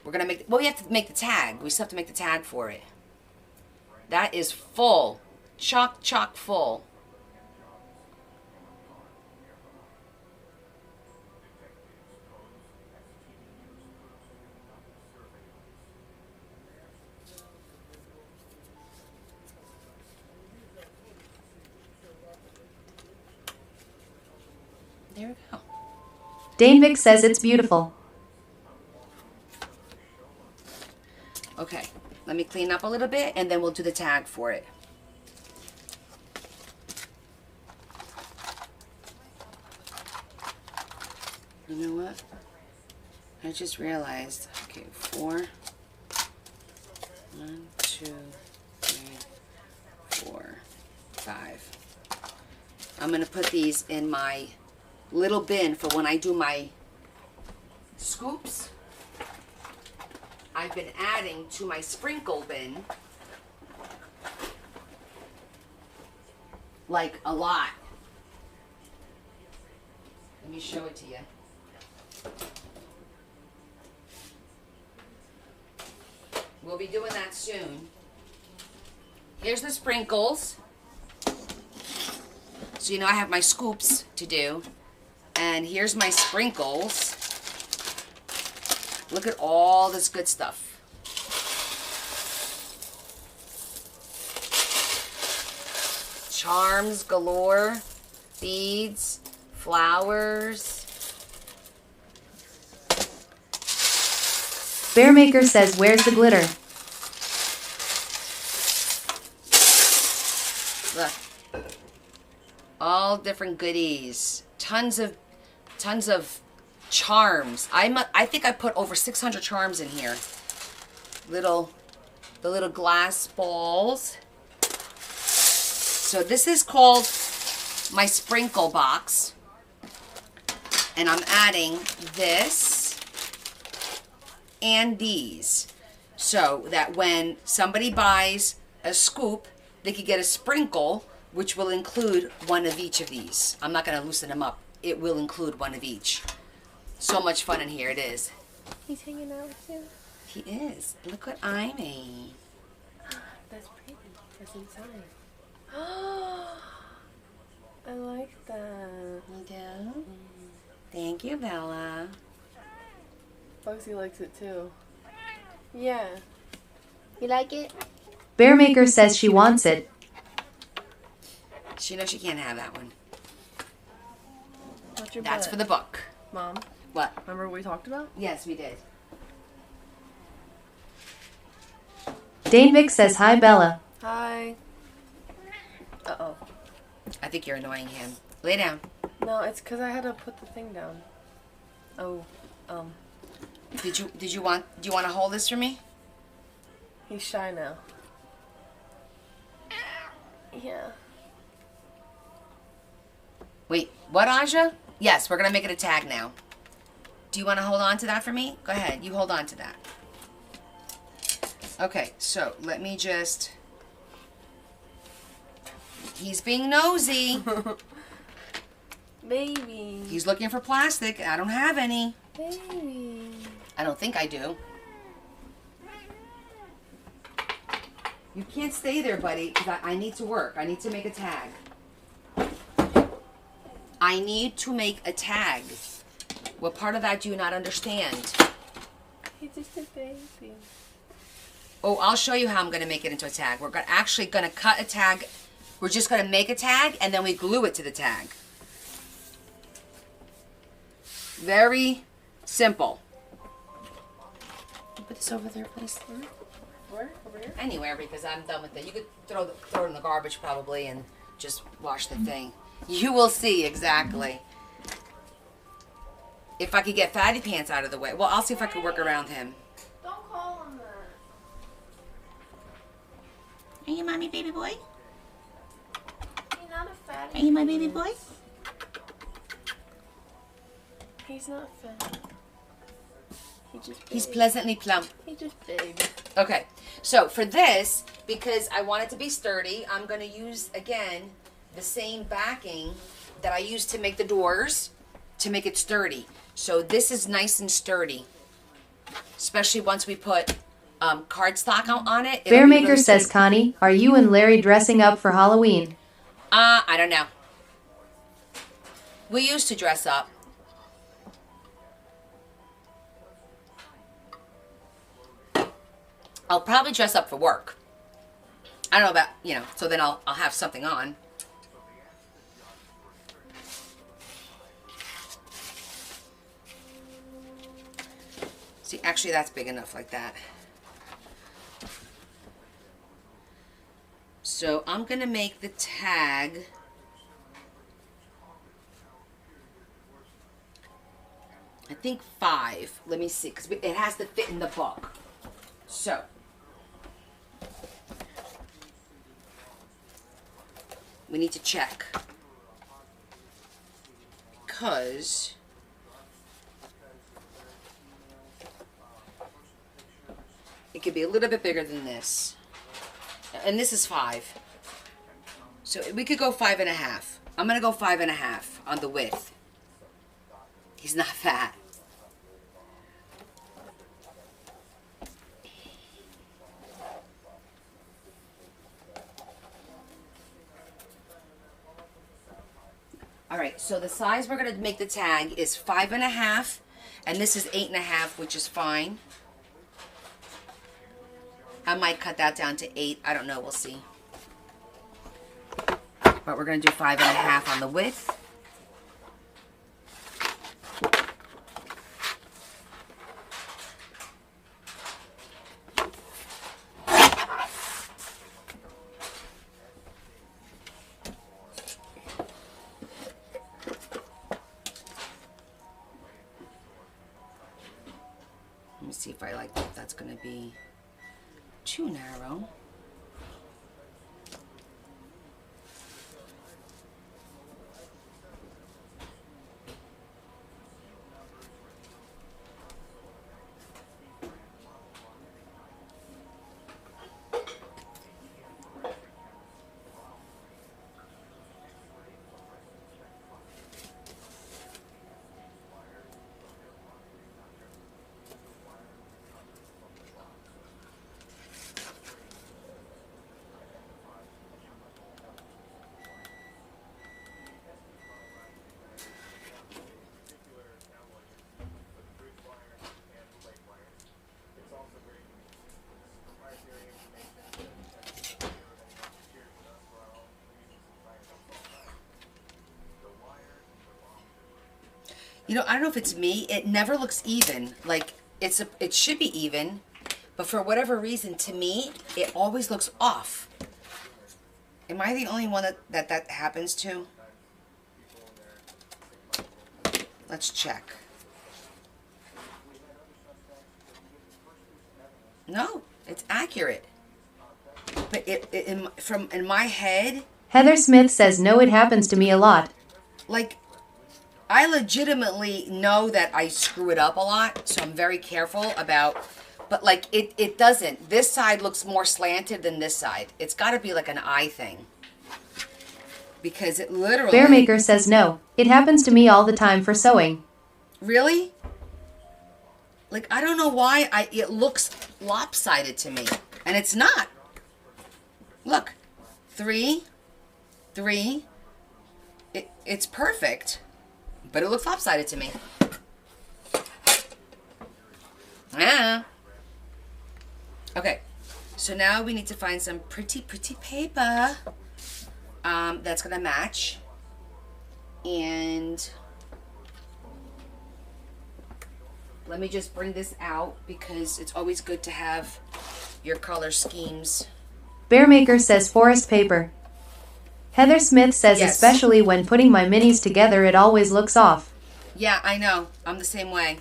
We're gonna make, well, we have to make the tag. We still have to make the tag for it. That is full. Chock full. There we go. Danevik says it's beautiful. Okay, let me clean up a little bit and then we'll do the tag for it. You know what? I just realized, okay, 4, 1, 2, 3, 4, 5. I'm going to put these in my little bin for when I do my scoops. I've been adding to my sprinkle bin like a lot. Let me show it to you. We'll be doing that soon. Here's the sprinkles. So you know I have my scoops to do. And here's my sprinkles. Look at all this good stuff. Charms galore, beads, flowers. Bearmaker says, where's the glitter? Look. All different goodies. Tons of charms. I think I put over 600 charms in here. The little glass balls. So this is called my sprinkle box. And I'm adding this and these. So that when somebody buys a scoop, they could get a sprinkle, which will include one of each of these. I'm not going to loosen them up. It will include one of each. So much fun in here it is. He's hanging out with you? He is. Look what I made. That's pretty. That's inside. I like that. You do? Thank you, Bella. Bugsy likes it too. Yeah. You like it? Bearmaker says she wants it. She knows she can't have that one. What's your That's butt? for the book. Mom, What? remember what we talked about? Yes, we did. Danevik says, hi Bella. Hi. Uh-oh. I think you're annoying him. Lay down. No, it's because I had to put the thing down. Oh, Do you want to hold this for me? he's shy now. Yeah. Wait, what, Aja? Yes, we're going to make it a tag now. Do you want to hold on to that for me? Go ahead. You hold on to that. Okay, so let me just... He's being nosy. Baby. He's looking for plastic. I don't have any. Baby. I don't think I do. You can't stay there, buddy, because I need to work. I need to make a tag. I need to make a tag. What part of that do you not understand? He's just a baby. Oh, I'll show you how I'm going to make it into a tag. We're actually going to cut a tag. We're just going to make a tag, and then we glue it to the tag. Very simple. Put this over there, please. Where? Over here? Anywhere, because I'm done with it. You could throw it in the garbage probably and just wash the thing. You will see exactly. If I could get Fatty Pants out of the way. Well, I'll see if I could work around him. Don't call him that. Are you mommy baby boy? He's not a fatty. Are you my baby boy? He's not fat. He's pleasantly plump. He just baby. Okay, so for this, because I want it to be sturdy, I'm going to use, again, the same backing that I used to make the doors to make it sturdy. So this is nice and sturdy, especially once we put cardstock on it. It'll be Bearmaker really says, sturdy. Connie, are you and Larry dressing up for Halloween? I don't know. We used to dress up. I'll probably dress up for work. I don't know about, you know, so then I'll have something on. See, actually that's big enough like that. So I'm going to make the tag I think 5. Let me see, because it has to fit in the book. So we need to check, because it could be a little bit bigger than this. And this is 5. So we could go 5.5. I'm going to go 5.5 on the width. He's not fat. All right, so the size we're going to make the tag is 5.5, and this is 8.5, which is fine. I might cut that down to 8. I don't know. We'll see. But we're going to do 5.5 on the width. Let me see if I like that. That's going to be too narrow. You know, I don't know if it's me. It never looks even. Like, it should be even, but for whatever reason, to me, it always looks off. Am I the only one that happens to? Let's check. No, it's accurate. But in my head, Heather Smith says no, it happens to me a lot. like, I legitimately know that I screw it up a lot, so I'm very careful about, but like it doesn't. This side looks more slanted than this side. It's got to be like an eye thing. Because it literally... Bearmaker says no, it happens to me all the time for sewing. Really? Like, I don't know why it looks lopsided to me, and it's not. Look, 3, 3, it's perfect. But it looks lopsided to me. Yeah. Okay. So now we need to find some pretty paper that's going to match. And let me just bring this out because it's always good to have your color schemes. Bearmaker says forest paper. Heather Smith says Yes. especially when putting my minis together it always looks off. Yeah, I know. I'm the same way.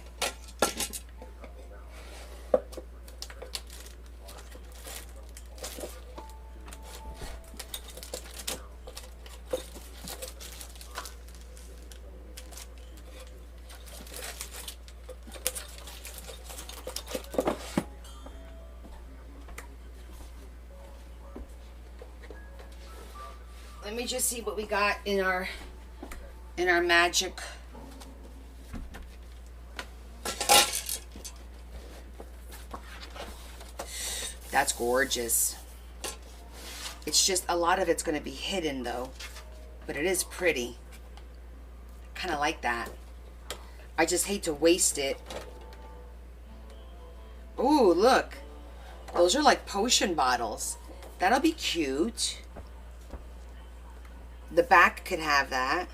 Let me just see what we got in our magic. That's gorgeous. It's just a lot of it's going to be hidden though, but it is pretty. I kind of like that. I just hate to waste it. Ooh, look. Those are like potion bottles. That'll be cute. The back could have that.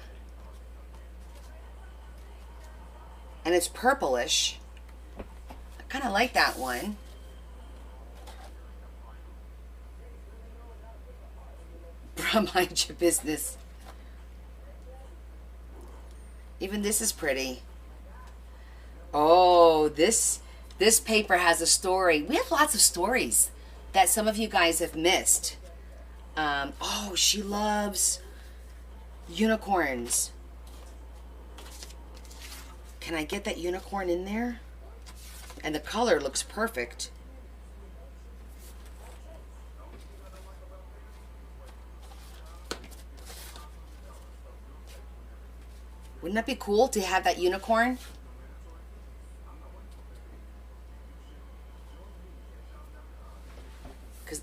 And it's purplish. I kind of like that one. from Mind Your Business. Even this is pretty. Oh, this paper has a story. We have lots of stories that some of you guys have missed. Oh, she loves unicorns. Can I get that unicorn in there? And the color looks perfect. Wouldn't that be cool to have that unicorn? Because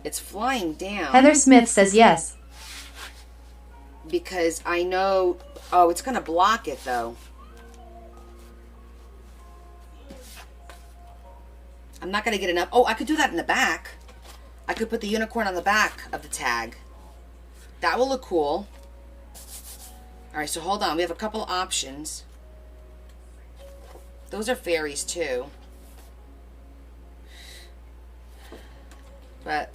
it's flying down. Heather Smith says yes. Because I know... Oh, it's going to block it, though. I'm not going to get enough... Oh, I could do that in the back. I could put the unicorn on the back of the tag. That will look cool. Alright, so hold on. We have a couple options. Those are fairies, too. But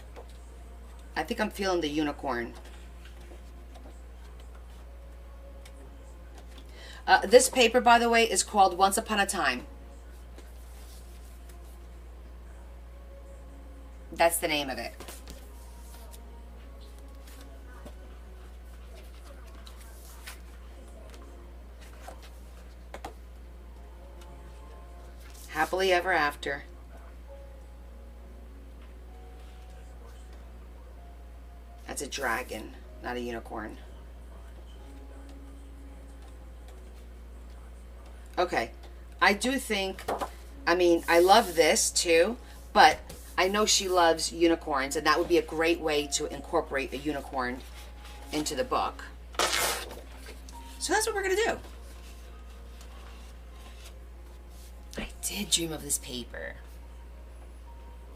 I think I'm feeling the unicorn. This paper, by the way, is called Once Upon a Time. That's the name of it. Happily ever after. That's a dragon, not a unicorn. Okay. I do think, I mean, I love this too, but I know she loves unicorns, and that would be a great way to incorporate a unicorn into the book. So that's what we're going to do. I did dream of this paper.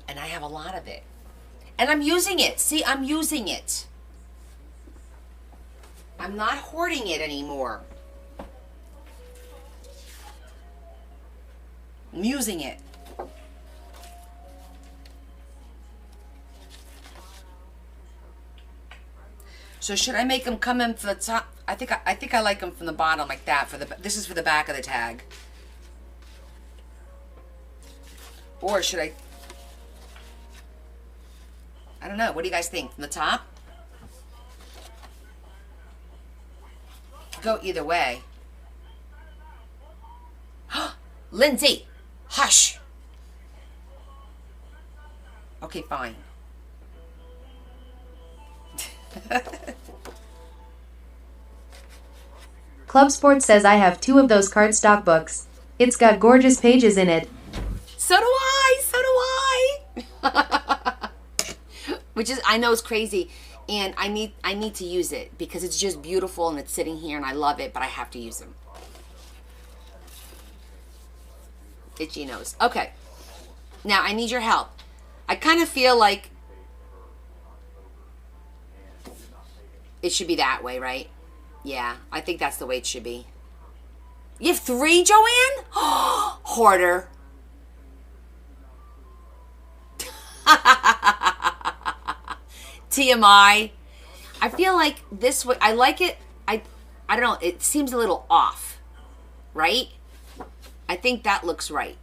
And I have a lot of it. And I'm using it. See, I'm using it. I'm not hoarding it anymore. I'm using it. So should I make them come in from the top? I think I like them from the bottom like that. This is for the back of the tag. Or should I don't know. What do you guys think? From the top? Go either way. Lindsay! Hush! Okay, fine. Club Sports says I have 2 of those cardstock books. It's got gorgeous pages in it. So do I! So do I! Which is, I know it's crazy. And I need to use it because it's just beautiful and it's sitting here and I love it, but I have to use them. Itchy nose. Okay. Now, I need your help. I kind of feel like it should be that way, right? Yeah, I think that's the way it should be. You have 3, Joanne? Hoarder. TMI. I feel like this way, I like it. I don't know, it seems a little off, right? I think that looks right.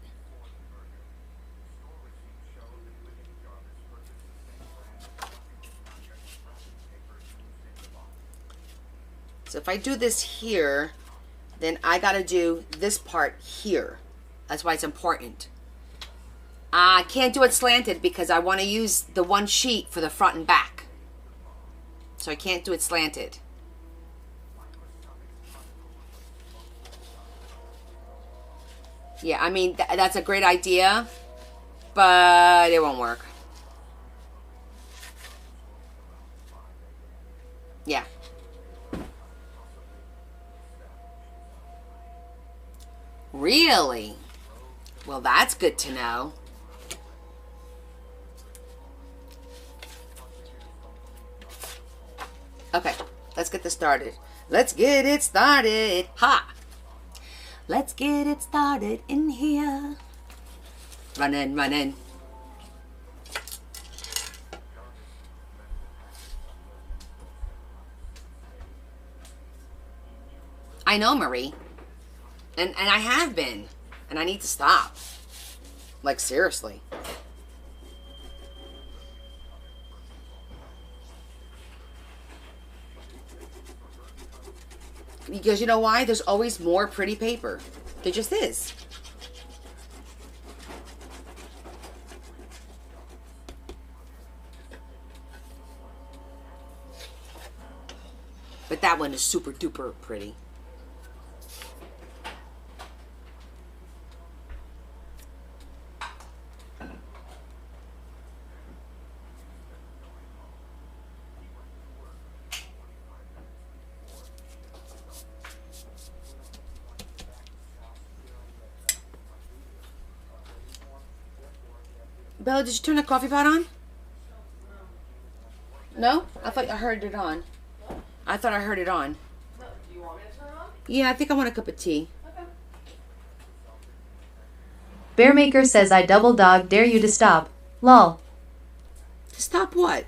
So if I do this here, then I got to do this part here. That's why it's important. I can't do it slanted because I want to use the one sheet for the front and back. So I can't do it slanted. Yeah, I mean, that's a great idea, but it won't work. Yeah. Really? Well, that's good to know. Okay, let's get this started. Let's get it started. Ha! Let's get it started in here. Run in, run in. I know, Marie. And I have been. And I need to stop. Like, seriously. Because you know why? There's always more pretty paper. There just is. But that one is super duper pretty. Bella, did you turn the coffee pot on? No? I thought I heard it on. I thought I heard it on. No, do you want me to turn it on? Yeah, I think I want a cup of tea. Okay. Bearmaker says I double dog dare you to stop. Lol. Stop what?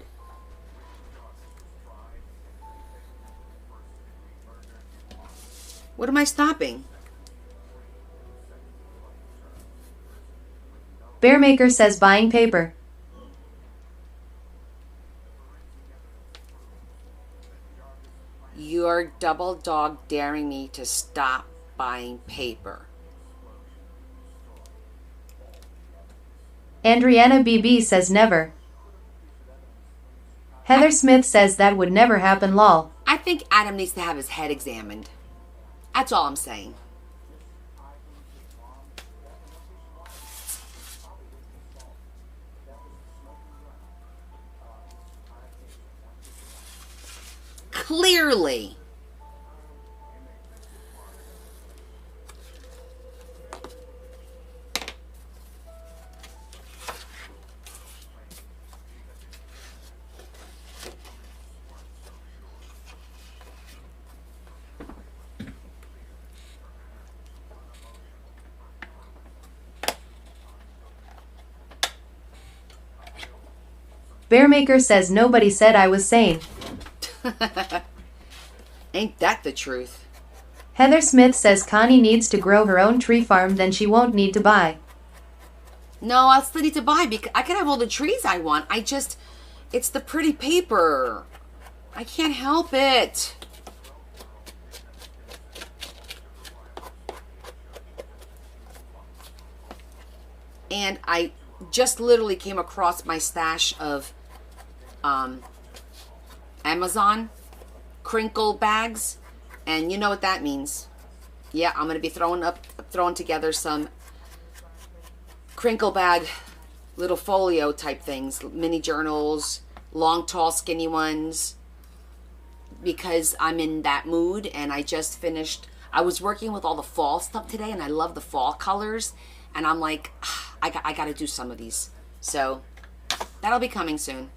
What am I stopping? Bearmaker says buying paper. You're double dog daring me to stop buying paper. Andriana BB says never. Heather Smith says that would never happen lol. I think Adam needs to have his head examined. That's all I'm saying. Clearly. Bearmaker says nobody said I was sane. Ain't that the truth? Heather Smith says Connie needs to grow her own tree farm, then she won't need to buy. No, I'll still need to buy because I can have all the trees I want. It's the pretty paper. I can't help it. And I just literally came across my stash of Amazon crinkle bags, and you know what that means. Yeah, I'm gonna be throwing together some crinkle bag little folio type things, mini journals, long, tall, skinny ones, because I'm in that mood. And I just finished, I was working with all the fall stuff today, and I love the fall colors, and I'm like, I got to do some of these. So that'll be coming soon.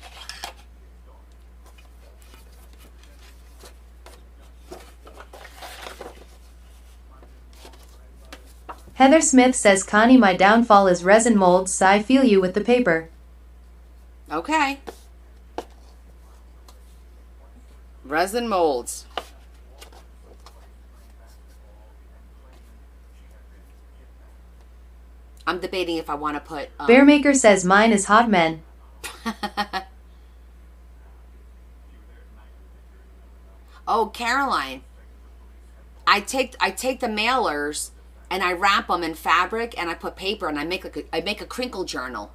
Heather Smith says Connie my downfall is resin molds, so I feel you with the paper. Okay. Resin molds. I'm debating if I want to put... Bearmaker says mine is hot men. Oh, Caroline. I take the mailers and I wrap them in fabric and I put paper and I make a crinkle journal.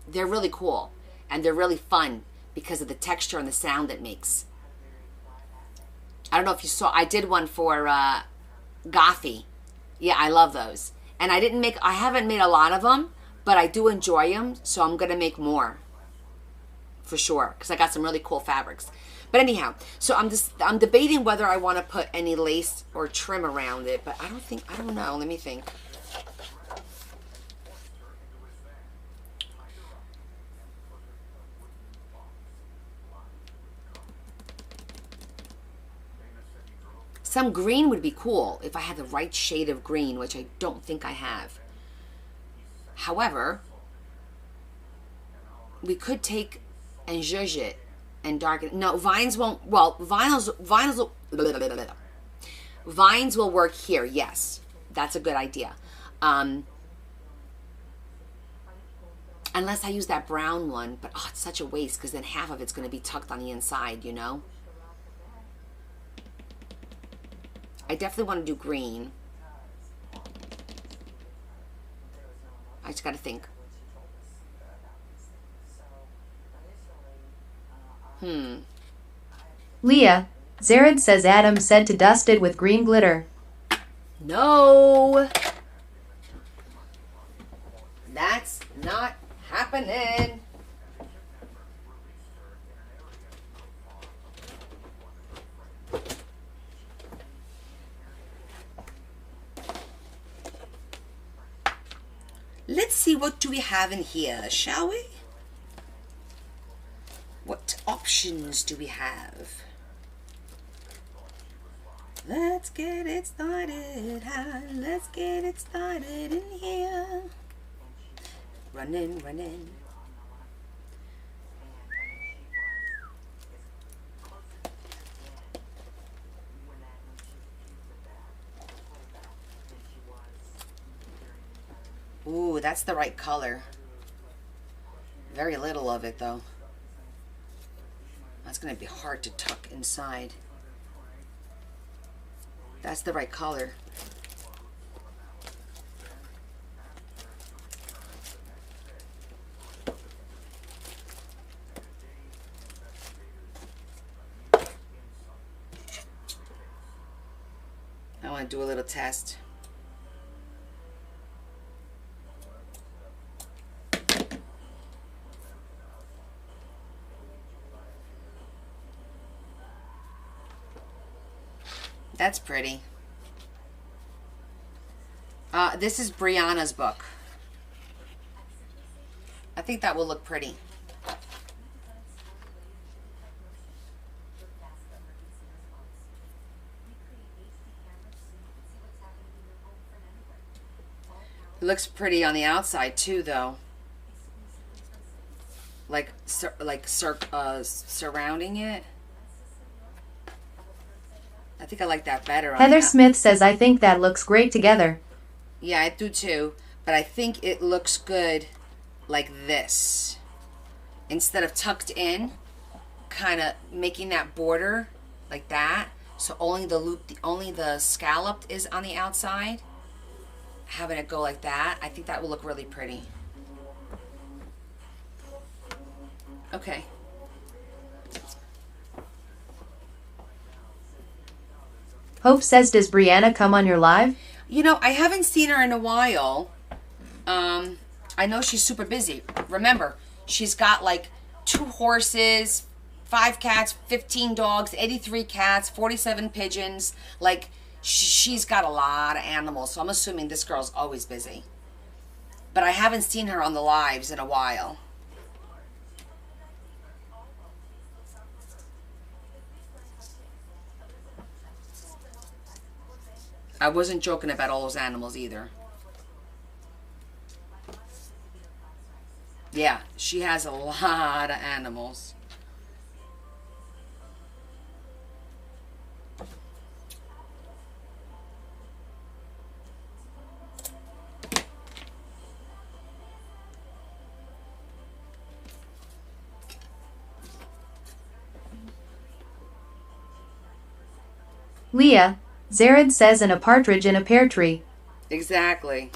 They're really cool and they're really fun because of the texture and the sound it makes. I don't know if you saw, I did one for Gothy. Yeah, I love those. And I haven't made a lot of them, but I do enjoy them, so I'm going to make more. For sure, because I got some really cool fabrics. But anyhow, so I'm debating whether I want to put any lace or trim around it, but I don't know, let me think. Some green would be cool if I had the right shade of green, which I don't think I have. However, we could take and zhuzh it and darken it. No, vines won't, well, vinyls Vines will work here, yes. That's a good idea. Unless I use that brown one, but it's such a waste because then half of it's going to be tucked on the inside, you know? I definitely want to do green. I just got to think. Leah, Zared says Adam said to dust it with green glitter. No. That's not happening. Let's see, what do we have in here, shall we? What options do we have? Let's get it started. Let's get it started in here. Running, running. Ooh, that's the right color. Very little of it, though. That's going to be hard to tuck inside. That's the right color. I want to do a little test. That's pretty. This is Brianna's book. I think that will look pretty. It looks pretty on the outside too, though. Like surrounding it. I think I like that better. Heather Smith says I think that looks great together. Yeah, I do too. But I think it looks good like this. Instead of tucked in, kind of making that border like that. So only the loop, only the scalloped is on the outside. Having it go like that, I think that will look really pretty. Okay. Hope says, does Brianna come on your live? You know, I haven't seen her in a while. I know she's super busy. Remember, she's got like 2 horses, 5 cats, 15 dogs, 83 cats, 47 pigeons. Like, she's got a lot of animals. So I'm assuming this girl's always busy. But I haven't seen her on the lives in a while. I wasn't joking about all those animals either. Yeah, she has a lot of animals. Leah, Zared says, and a partridge in a pear tree. Exactly.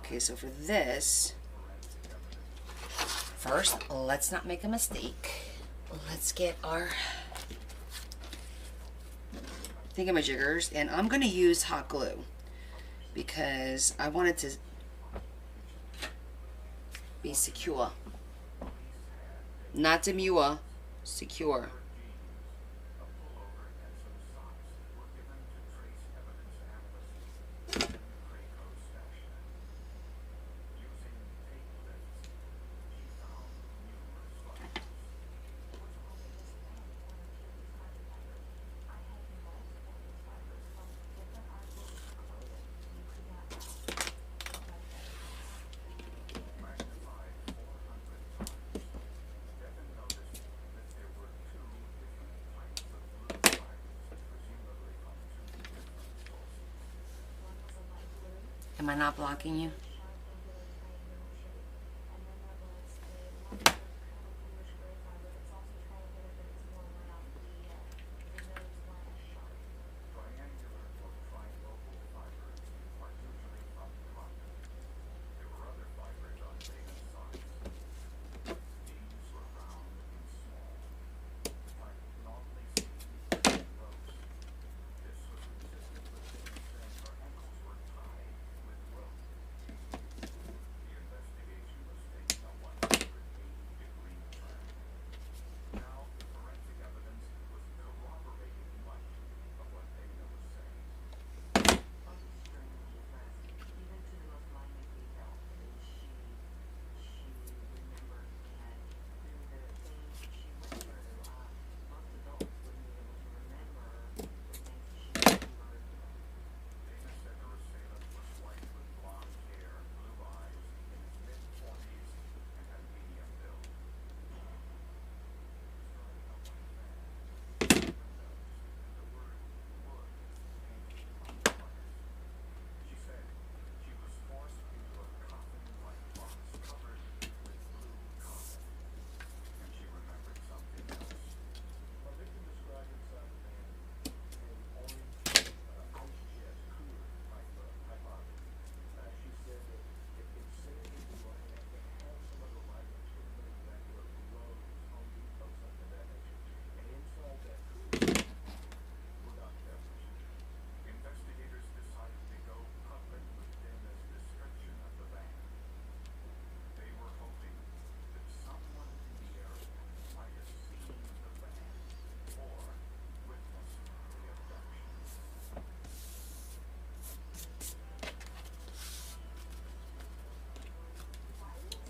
Okay, so for this, first, let's not make a mistake. Let's get our thingamajiggers, and I'm going to use hot glue because I want it to be secure. Not demure, secure. Am I not blocking you?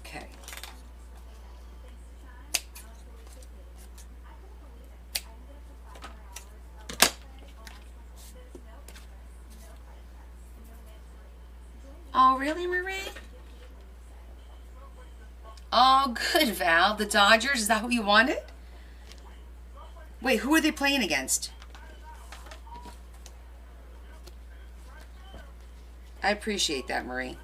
Okay. Oh, really, Marie? Oh, good, Val. The Dodgers, is that who you wanted? Wait, who are they playing against? I appreciate that, Marie.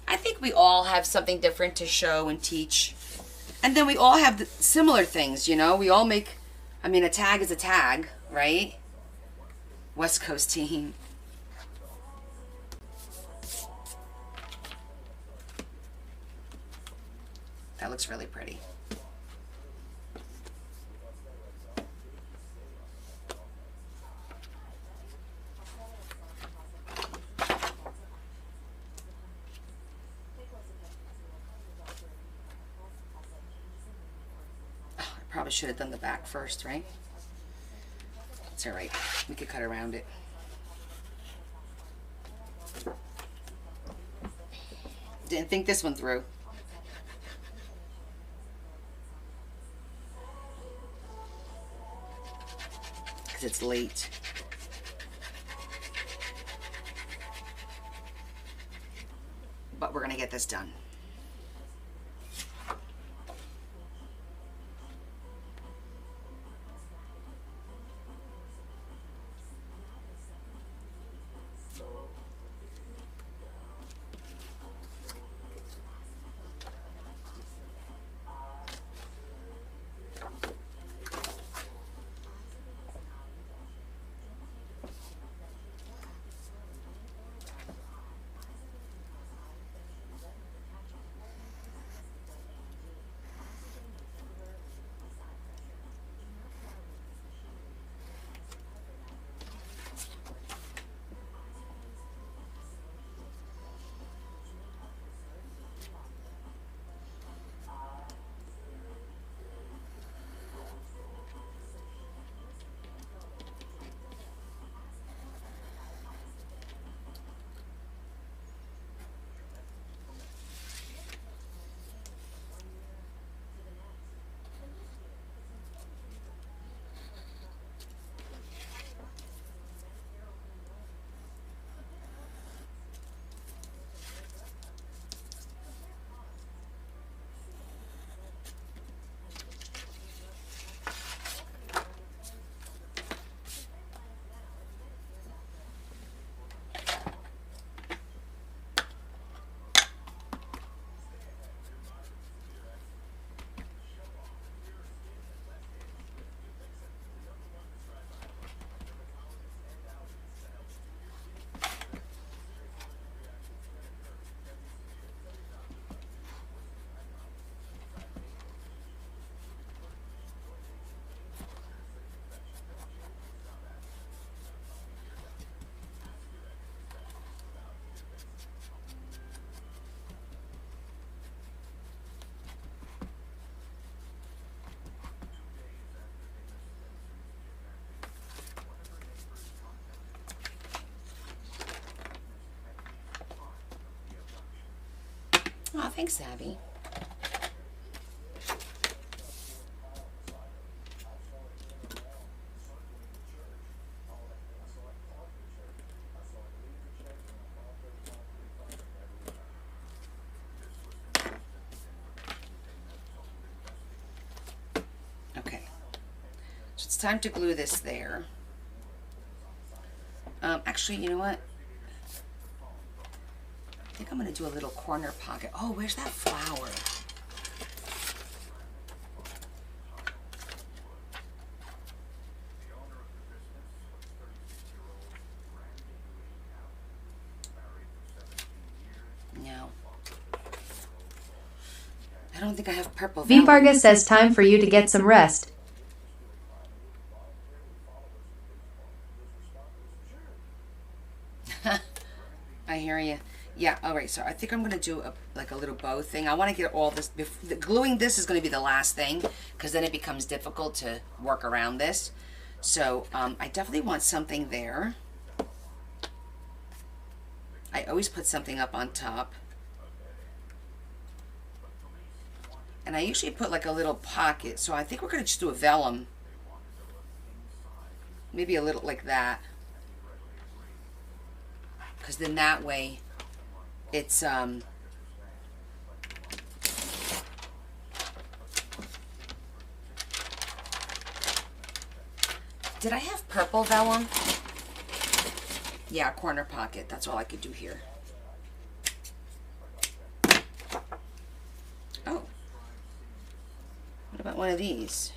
I think we all have something different to show and teach. And then we all have similar things, you know? We all make, I mean, a tag is a tag, right? West Coast team. That looks really pretty. Probably should have done the back first, right? It's all right. We could cut around it. Didn't think this one through. Because it's late. But we're going to get this done. thanks, Abby. Okay. So it's time to glue this there. Actually, you know what? I think I'm going to do a little corner pocket. Oh, where's that flower? No. I don't think I have purple V. velvet. Parga says time for you to get some rest. I hear you. Yeah, all right, so I think I'm going to do like a little bow thing. I want to get all this, gluing this is going to be the last thing, because then it becomes difficult to work around this. So I definitely want something there. I always put something up on top. And I usually put like a little pocket, so I think we're going to just do a vellum. Maybe a little like that. Because then that way, it's, did I have purple vellum? Yeah, corner pocket. That's all I could do here. Oh. What about one of these?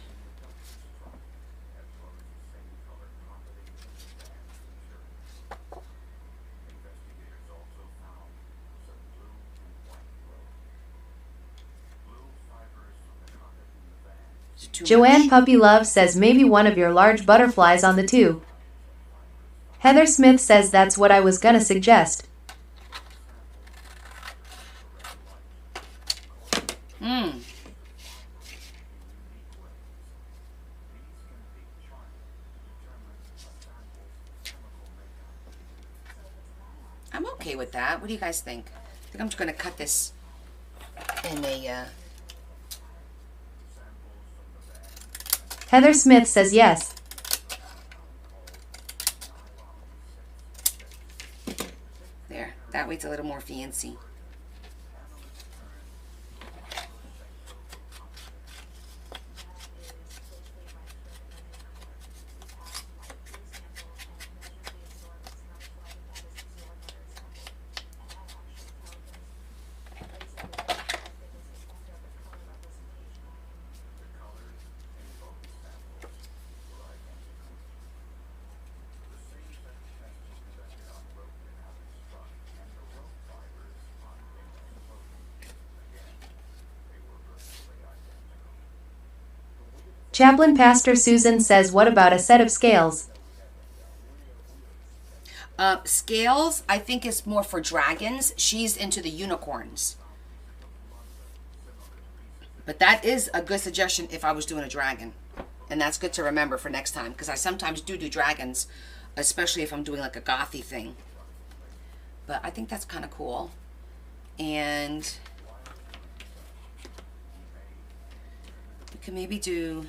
Joanne Puppy Love says maybe one of your large butterflies on the tube. Heather Smith says that's what I was gonna suggest. I'm okay with that. What do you guys think? I think I'm just going to cut this in a... Heather Smith says yes. There. That way it's a little more fancy. Chaplain Pastor Susan says what about a set of scales? Scales, I think, is more for dragons. She's into the unicorns. But that is a good suggestion if I was doing a dragon. And that's good to remember for next time. Because I sometimes do dragons. Especially if I'm doing like a gothy thing. But I think that's kind of cool. And we can maybe do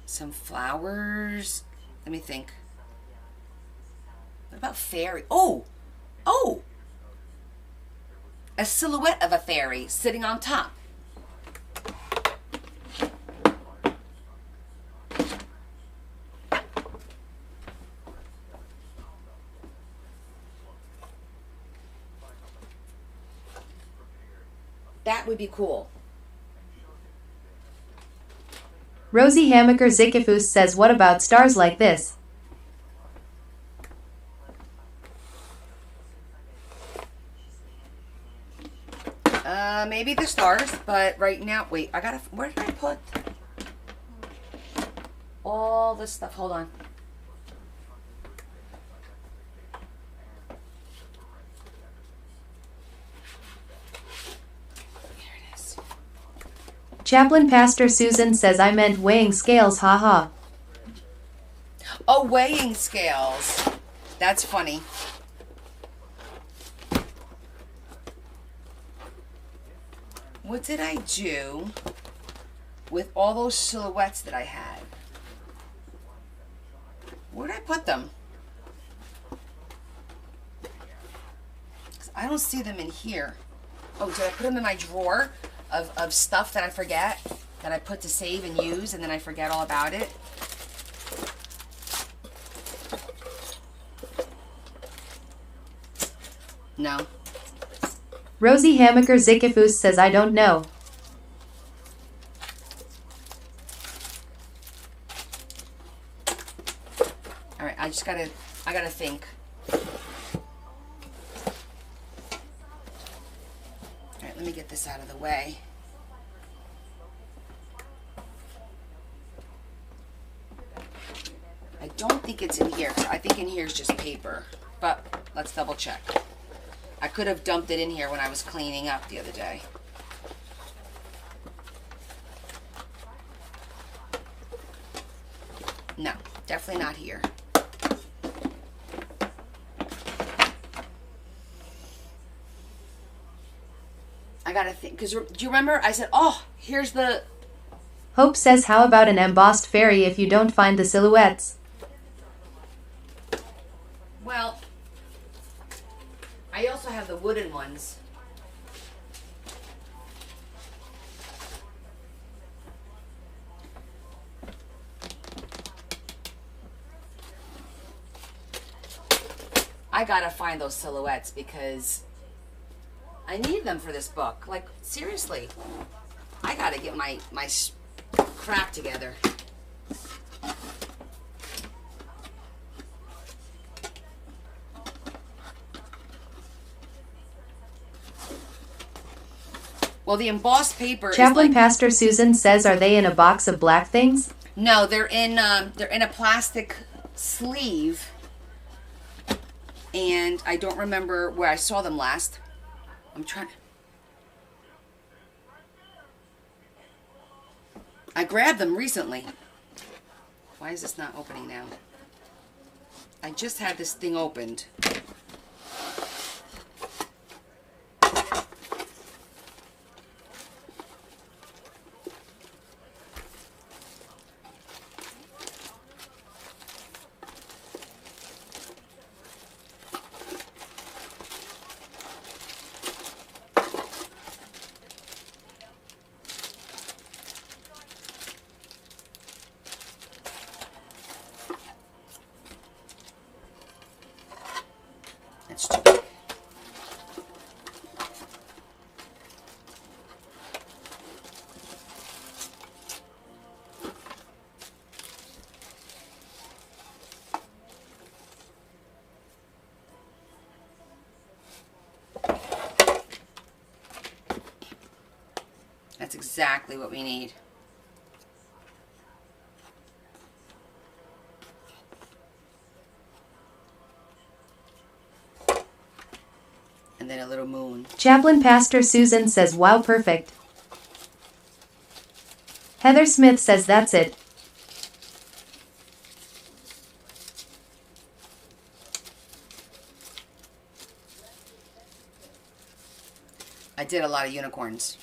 some flowers. Let me think. What about fairy? Oh! Oh! A silhouette of a fairy sitting on top. That would be cool. Rosie Hamaker Zikifus says what about stars like this? Maybe the stars, but right now, wait, I gotta, where did I put all this stuff? Hold on. Here it is. Chaplain Pastor Susan says I meant weighing scales, haha. Oh, weighing scales. That's funny. What did I do with all those silhouettes that I had? Where did I put them? 'Cause I don't see them in here. Oh, did I put them in my drawer of stuff that I forget, that I put to save and use, and then I forget all about it? No. Rosie Hamaker Zikifus says I don't know. All right, I gotta think. All right, let me get this out of the way. I don't think it's in here. I think in here is just paper, but let's double check. I could have dumped it in here when I was cleaning up the other day. No, definitely not here. I gotta think, because do you remember I said, oh, here's the... Hope says how about an embossed fairy if you don't find the silhouettes? Well, I also have the wooden ones. I gotta find those silhouettes because I need them for this book. Like, seriously, I gotta get my crap together. Well, the embossed paper Chaplain is like, Pastor Susan says are they in a box of black things? no, they're in a plastic sleeve, and I don't remember where I saw them last. I'm trying. I grabbed them recently. Why is this not opening now? I just had this thing opened. That's too big. That's exactly what we need. And then a little moon. Chaplain Pastor Susan says wow, perfect. Heather Smith says that's it. I did a lot of unicorns.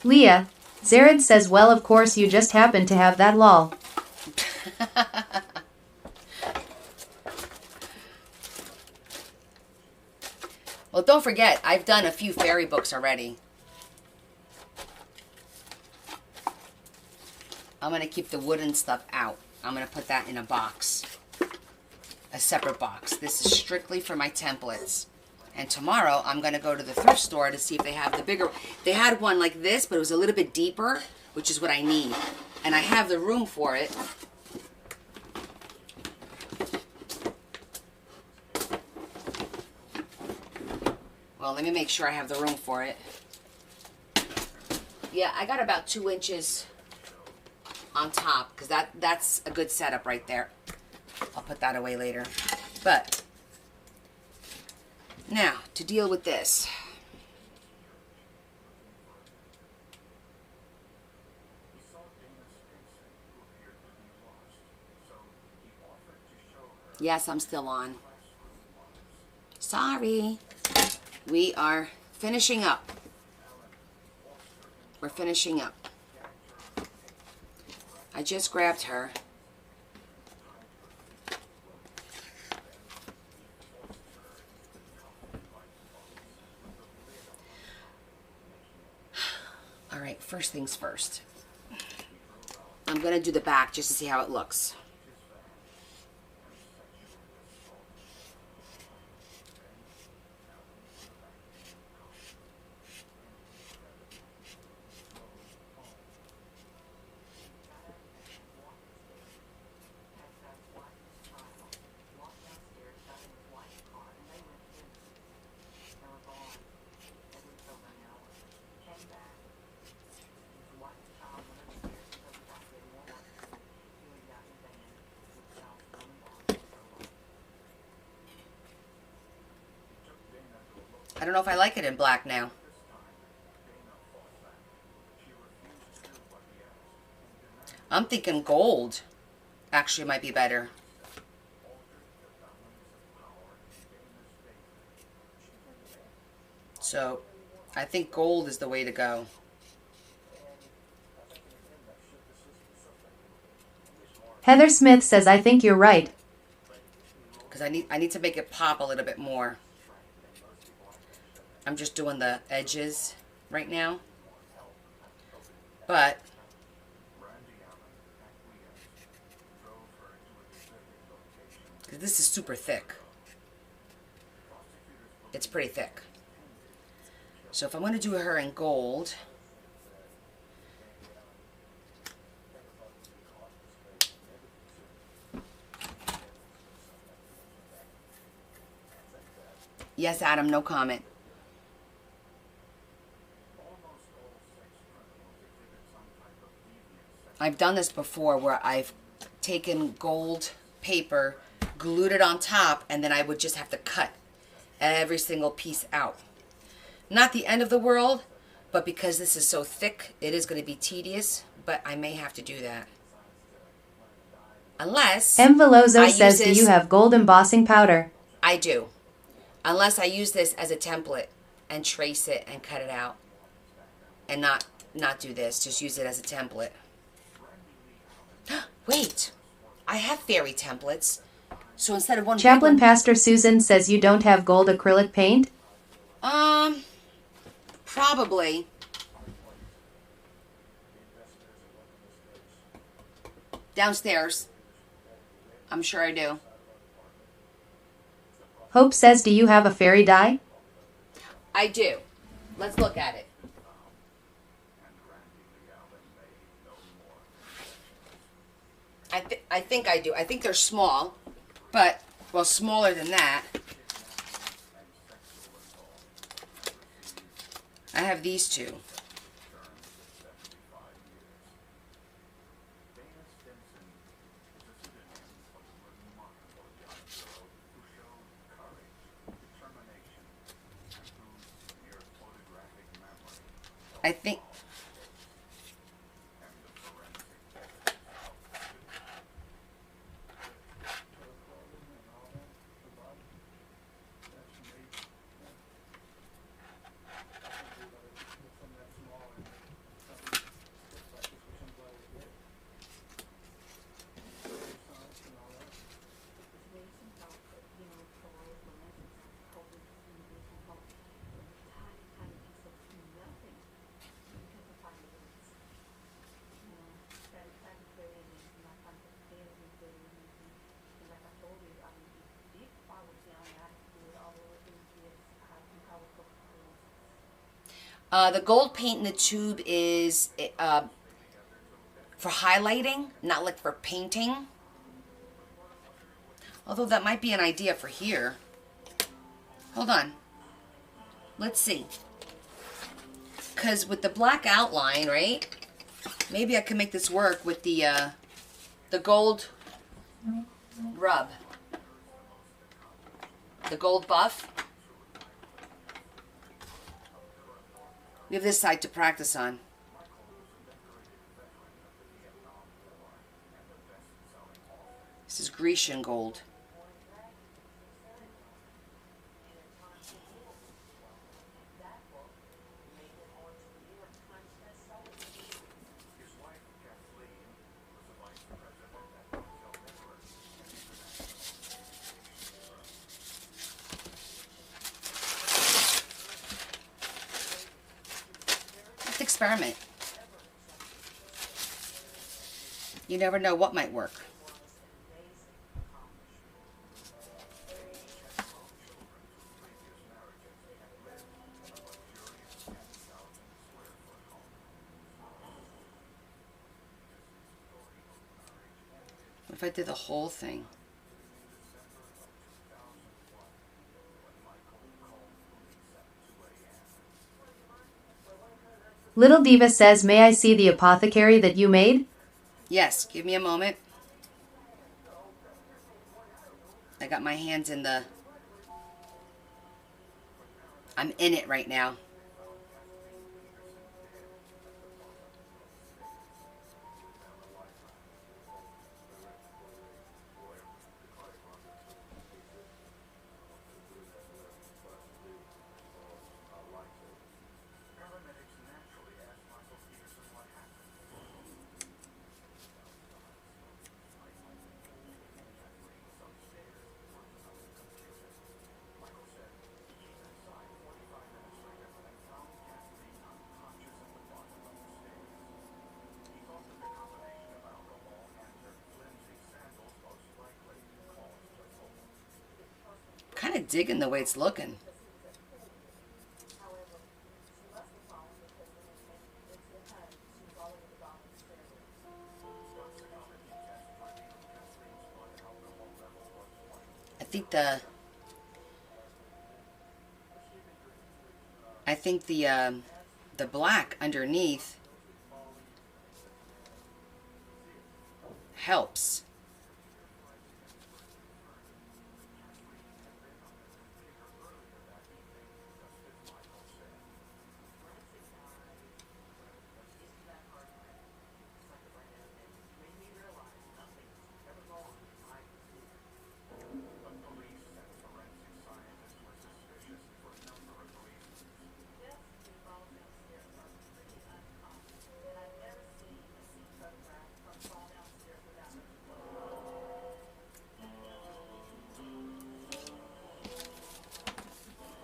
Leah, Zared says well of course you just happen to have that lol. Well, don't forget, I've done a few fairy books already. I'm going to keep the wooden stuff out. I'm going to put that in a box. A separate box. This is strictly for my templates. And tomorrow, I'm going to go to the thrift store to see if they have the bigger... They had one like this, but it was a little bit deeper, which is what I need. And I have the room for it. Well, let me make sure I have the room for it. Yeah, I got about 2 inches on top, because that's a good setup right there. I'll put that away later. But now, to deal with this. Yes, I'm still on. Sorry. We are finishing up. We're finishing up. I just grabbed her. All right, first things first. I'm going to do the back just to see how it looks. I don't know if I like it in black now. I'm thinking gold actually might be better. So I think gold is the way to go. Heather Smith says, I think you're right. Because I need to make it pop a little bit more. I'm just doing the edges right now. But this is super thick. It's pretty thick. So if I want to do her in gold, yes, Adam, no comment. I've done this before where I've taken gold paper, glued it on top, and then I would just have to cut every single piece out. Not the end of the world, but because this is so thick, it is going to be tedious, but I may have to do that. Unless M. Veloso I says, use do you this- have gold embossing powder? I do. Unless I use this as a template and trace it and cut it out. And not do this, just use it as a template. Wait, I have fairy templates. So instead of one big Chaplain one- Pastor Susan says you don't have gold acrylic paint? Probably. Downstairs. I'm sure I do. Hope says, do you have a fairy dye? I do. Let's look at it. I think I do. I think they're small, but, well, smaller than that. I have these two. I think... the gold paint in the tube is for highlighting, not like for painting. Although that might be an idea for here. Hold on. Let's see. Because with the black outline, right? Maybe I can make this work with the gold rub. The gold buff. We have this side to practice on. This is Grecian gold. experiment. You never know what might work. What if I did the whole thing? Little Diva says, may I see the apothecary that you made? Yes, give me a moment. I got my hands in the... I'm in it right now. Kind of digging the way it's looking. I think the black underneath helps.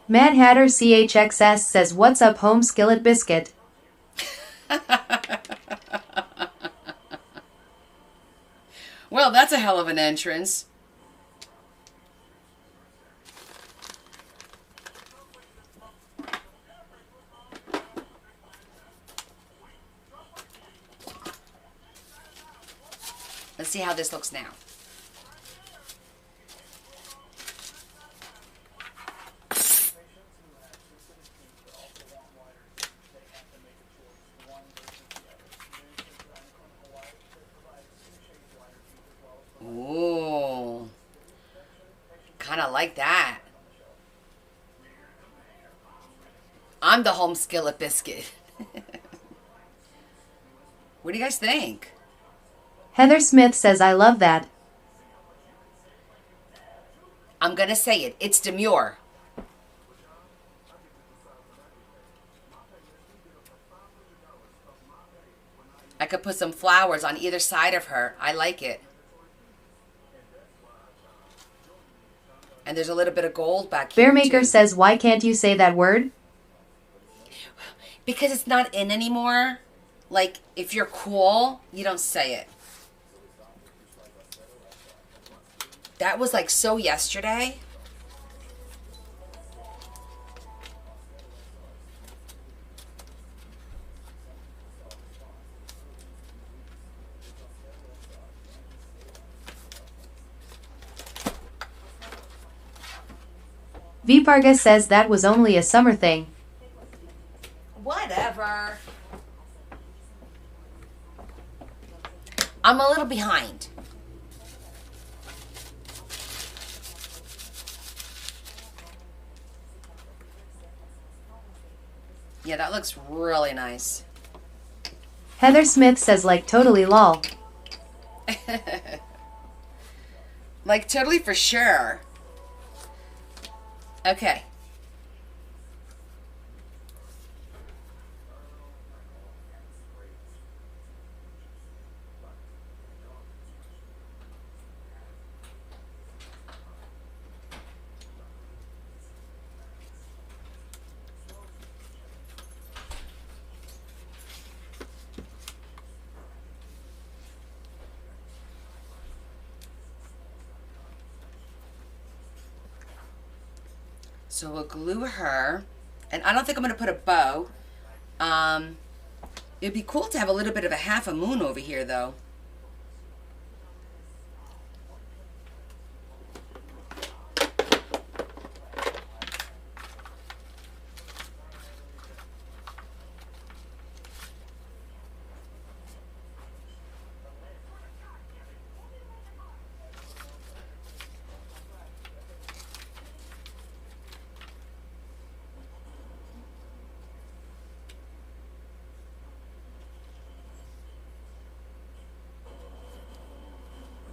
Mad Hatter CHXS says, what's up home skillet biscuit? Well, that's a hell of an entrance. Let's see how this looks now. Ooh, kind of like that. I'm the home skillet biscuit. What do you guys think? Heather Smith says, I love that. I'm going to say it. It's demure. I could put some flowers on either side of her. I like it. And there's a little bit of gold back here, Bearmaker too. says, why can't you say that word? Because it's not in anymore. Like, if you're cool, you don't say it. That was like so yesterday. V. Parga says that was only a summer thing. Whatever. I'm a little behind. Yeah, that looks really nice. Heather Smith says, like totally lol. Like totally for sure. Okay. So we'll glue her. And I don't think I'm going to put a bow. It'd be cool to have a little bit of a half a moon over here, though.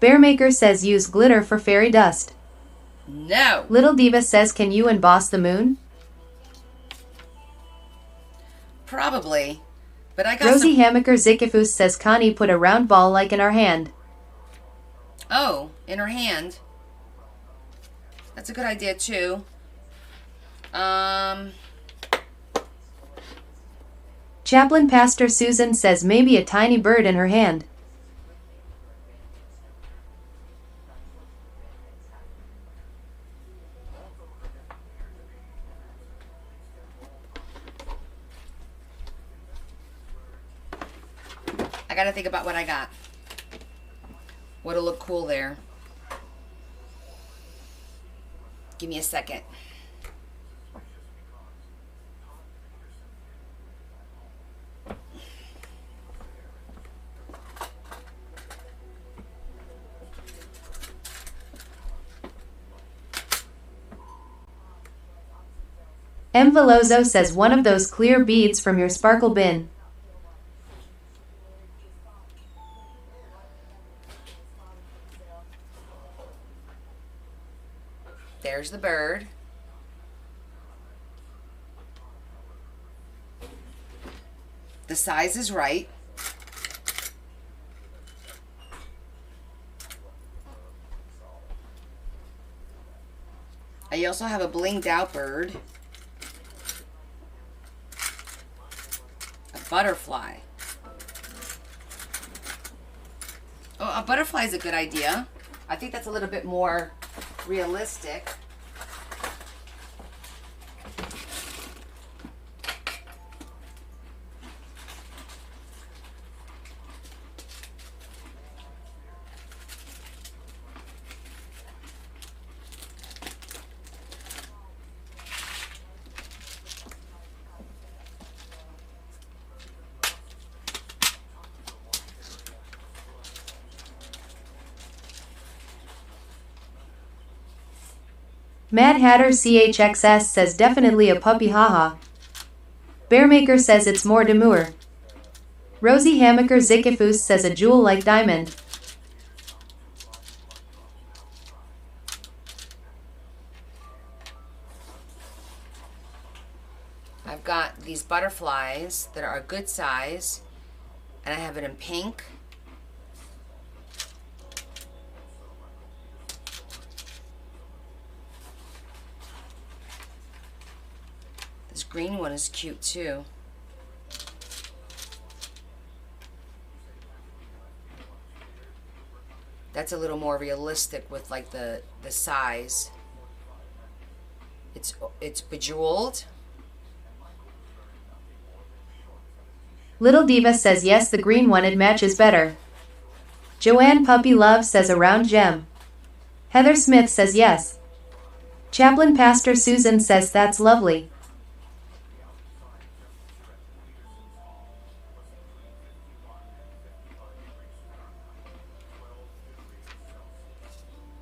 Bearmaker says use glitter for fairy dust. No. Little Diva says can you emboss the moon? Probably. But I got Rosie some... Hamaker Zikifus says Connie put a round ball like in our hand. Oh, in her hand. That's a good idea, too. Chaplain Pastor Susan says maybe a tiny bird in her hand. I gotta think about what I got. What'll look cool there. Give me a second. M. Velozo says one of those clear beads from your sparkle bin. There's the bird. The size is right. I also have a blinged out bird. A butterfly. Oh, a butterfly is a good idea. I think that's a little bit more realistic. Mad Hatter CHXS says definitely a puppy haha. Bearmaker says it's more demure. Rosie Hamaker Zikifus says a jewel like diamond. I've got these butterflies that are a good size, and I have it in pink. This green one is cute too. That's a little more realistic with like the size. It's bejeweled. Little Diva says yes, the green one it matches better. Joanne Puppy Love says a round gem. Heather Smith says yes. Chaplain Pastor Susan says that's lovely.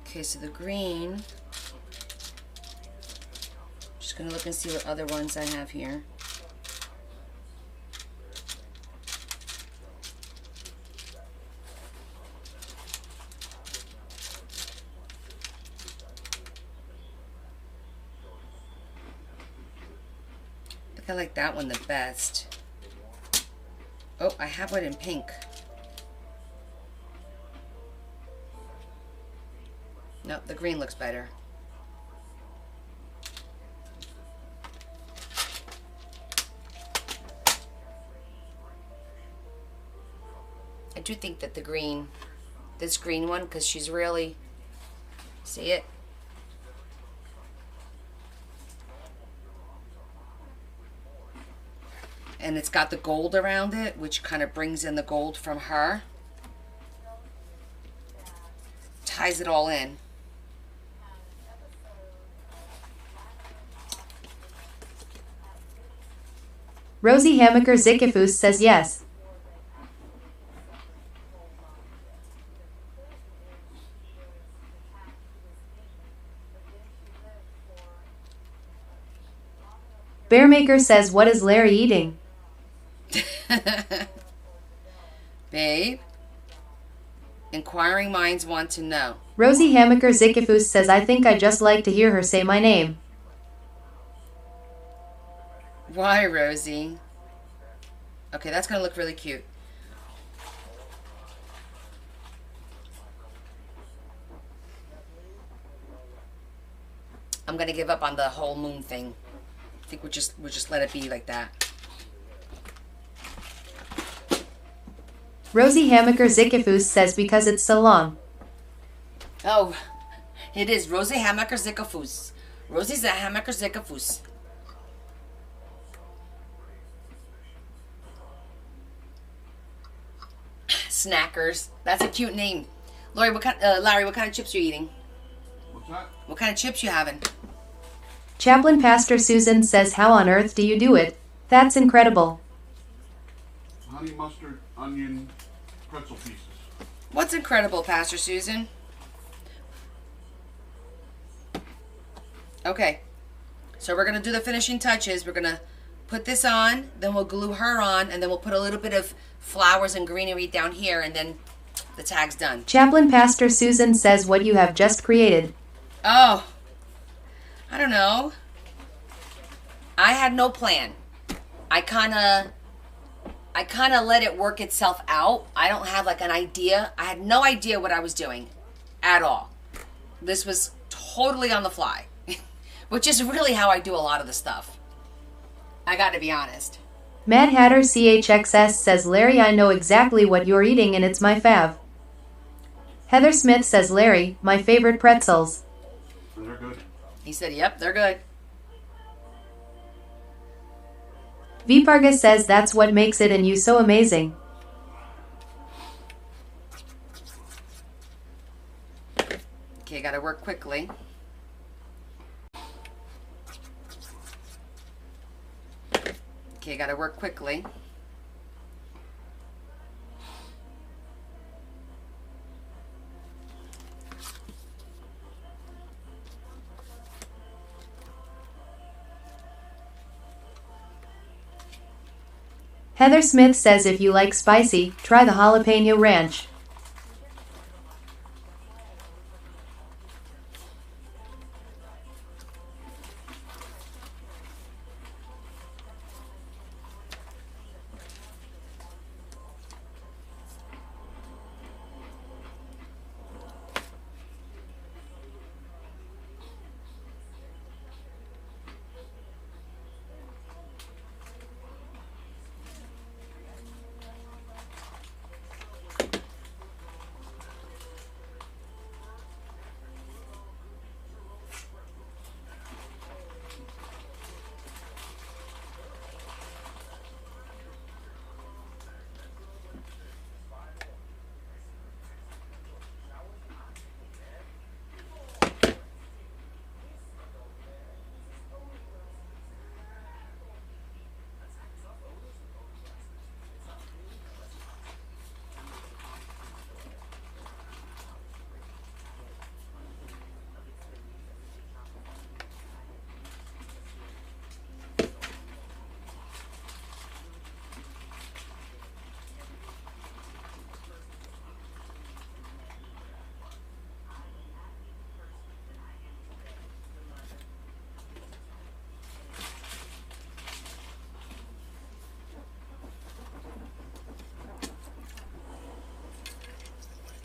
Okay, so the green. Just gonna look and see what other ones I have here. I like that one the best. Oh, I have one in pink. No, the green looks better. I do think that the green, this green one, because she's really, see it? And it's got the gold around it, which kind of brings in the gold from her. Ties it all in. Rosie Hamaker Zikifus says yes. Bearmaker says, what is Larry eating? Babe, inquiring minds want to know. Rosie Hamaker Zikifus says, I think I just like to hear her say my name. Why, Rosie? Okay, that's going to look really cute. I'm going to give up on the whole moon thing. I think we'll just let it be like that. Rosie Hamaker Zikifus says, because it's so long. Oh, it is Rosie Hamaker Zikifus. Rosie's a Hamaker Zikifus. Snackers. That's a cute name. Larry, what kind of chips are you eating? What's that? What kind of chips you having? Chaplain Pastor Susan says, how on earth do you do it? That's incredible. Honey mustard, onion, pretzel pieces. What's incredible, Pastor Susan? Okay. So we're going to do the finishing touches. We're going to put this on, then we'll glue her on, and then we'll put a little bit of flowers and greenery down here, and then the tag's done. Chaplain Pastor Susan says, what you have just created. Oh, I don't know. I had no plan. I kind of let it work itself out. I don't have like an idea. I had no idea what I was doing at all. This was totally on the fly, which is really how I do a lot of the stuff. I got to be honest. Mad Hatter CHXS says, Larry, I know exactly what you're eating and it's my fav. Heather Smith says, Larry, my favorite pretzels. They're good. He said, yep, they're good. Viparga says, that's what makes it and you so amazing. Okay, got to work quickly. Okay, got to work quickly. Heather Smith says, if you like spicy, try the jalapeno ranch.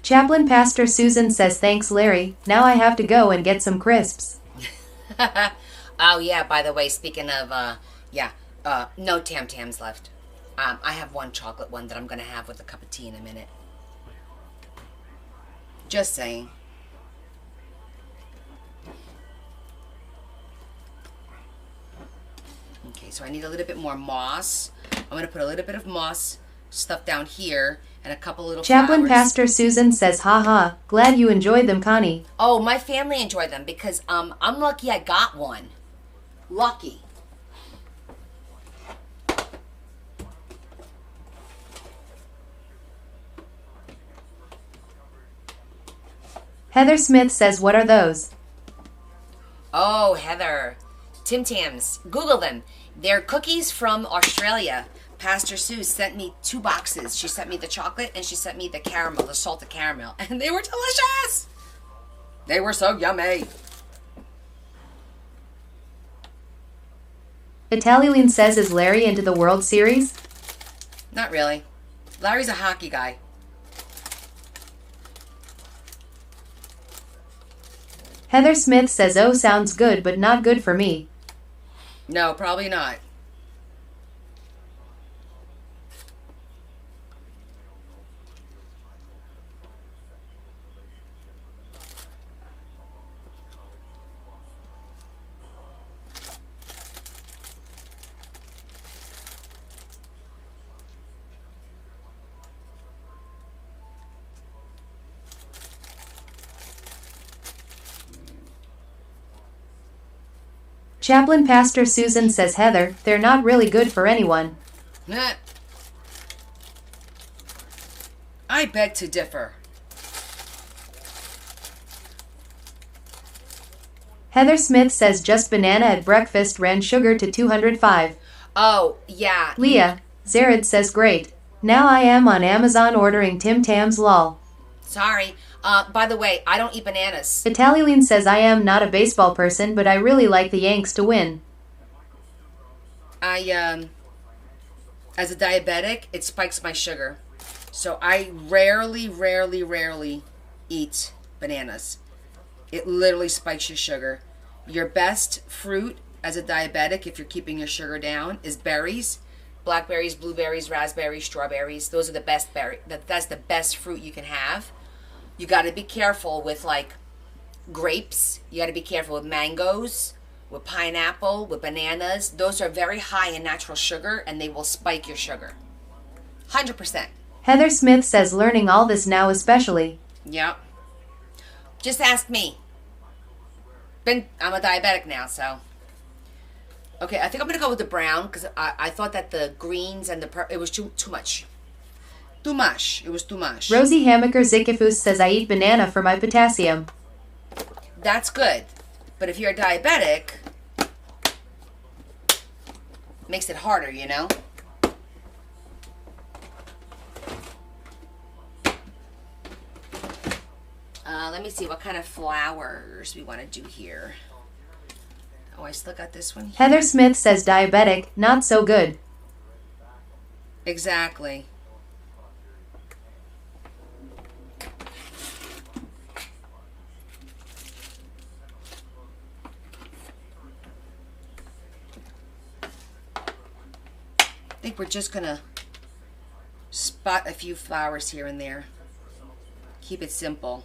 Chaplain Pastor Susan says, thanks, Larry. Now I have to go and get some crisps. Oh, yeah, by the way, speaking of, no Tam Tams left. I have one chocolate one that I'm going to have with a cup of tea in a minute. Just saying. Okay, so I need a little bit more moss. I'm going to put a little bit of moss stuff down here and a couple little Chaplain flowers. Pastor Susan says, haha, glad you enjoyed them, Connie. Oh, my family enjoyed them because I'm lucky I got one. Lucky. Heather Smith says, what are those? Oh, Heather. Tim Tams. Google them. They're cookies from Australia. Pastor Sue sent me 2 boxes. She sent me the chocolate and she sent me the caramel, the salted caramel. And they were delicious. They were so yummy. Italian says, is Larry into the World Series? Not really. Larry's a hockey guy. Heather Smith says, oh, sounds good, but not good for me. No, probably not. Chaplain Pastor Susan says, Heather, they're not really good for anyone. Nah. I beg to differ. Heather Smith says, just banana at breakfast ran sugar to 205. Oh, yeah. Leah, Zared says, great. Now I am on Amazon ordering Tim Tams lol. Sorry. By the way, I don't eat bananas. Italian says, I am not a baseball person, but I really like the Yanks to win. As a diabetic, it spikes my sugar. So I rarely eat bananas. It literally spikes your sugar. Your best fruit as a diabetic, if you're keeping your sugar down, is berries. Blackberries, blueberries, raspberries, strawberries. Those are the best berry. That's the best fruit you can have. You got to be careful with like grapes. You got to be careful with mangoes, with pineapple, with bananas. Those are very high in natural sugar and they will spike your sugar. 100%. Heather Smith says, learning all this now especially. Yep. Just ask me. I'm a diabetic now, so. Okay, I think I'm going to go with the brown because I thought that the greens and it was too much. Too much. It was too much. Rosie Hamaker Zikifus says, I eat banana for my potassium. That's good. But if you're a diabetic, makes it harder, you know? Let me see what kind of flowers we want to do here. Oh, I still got this one here. Heather Smith says, diabetic, not so good. Exactly. I think we're just gonna spot a few flowers here and there. Keep it simple.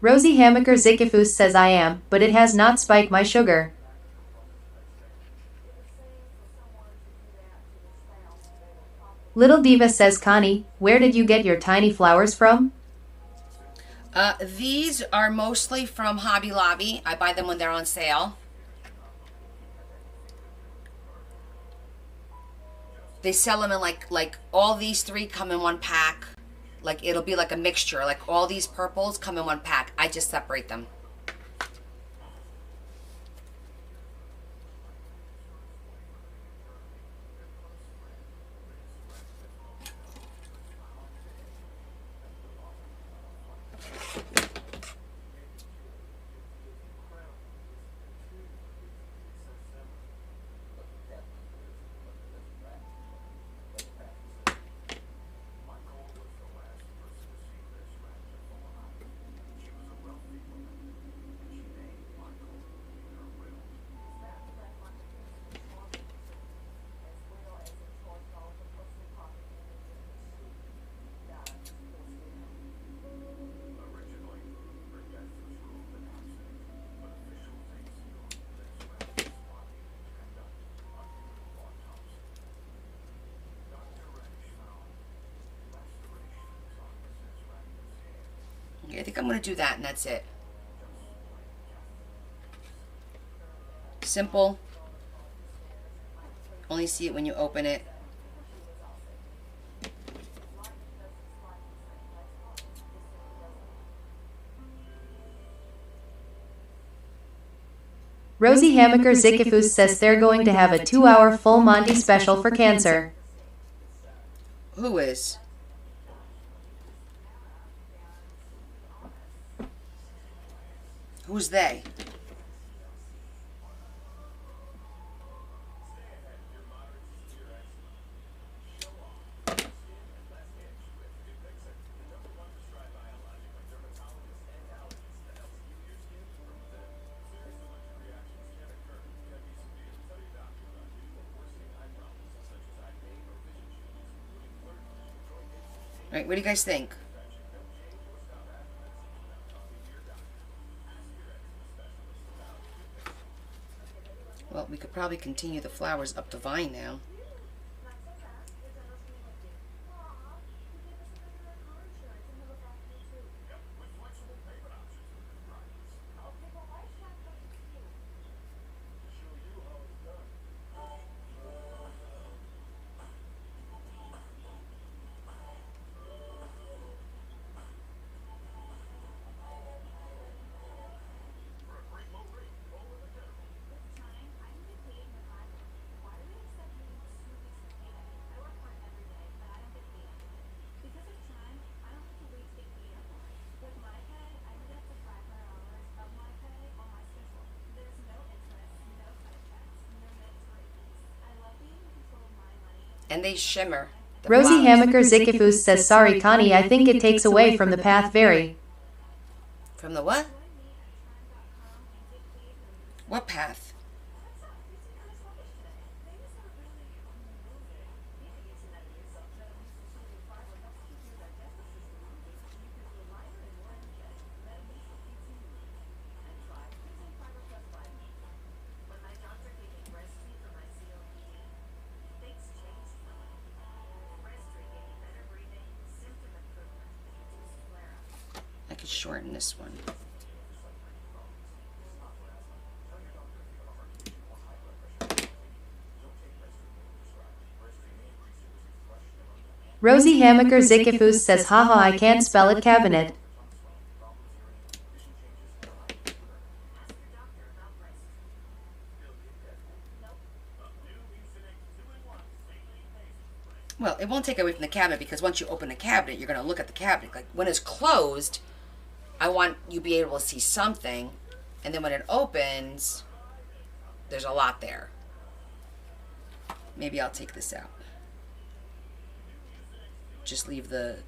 Rosie Hamaker Zikifus says, I am, but it has not spiked my sugar. Little Diva says, Connie, where did you get your tiny flowers from? These are mostly from Hobby Lobby. I buy them when they're on sale. They sell them in like all these 3 come in one pack. Like it'll be like a mixture. Like all these purples come in one pack. I just separate them. think I'm going to do that, and that's it. Simple. Only see it when you open it. Rosie Hamaker Zikifus says they're going to have a 2-hour full Monty special for cancer. Who is? Who's they? Right, what do you guys think? Well, we could probably continue the flowers up the vine now. And they shimmer. Rosie Hamaker Zikifus says sorry Connie, I think it takes away from the path very. From the what? What path? I could shorten this one. Rosie Hamaker Zikifus says haha I can't spell it cabinet. Well, it won't take away from the cabinet because once you open the cabinet, you're going to look at the cabinet. Like when it's closed, I want you to be able to see something. And then when it opens, there's a lot there. Maybe I'll take this out. Just leave the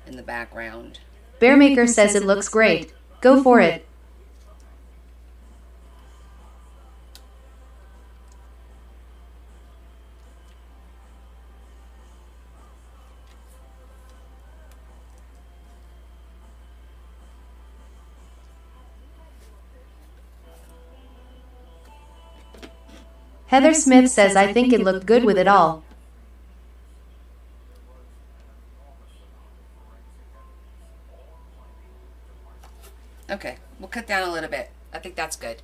in the background. Bearmaker says it looks great. Go for it. Heather Smith says I think it looked good with it all. Okay, we'll cut down a little bit. I think that's good.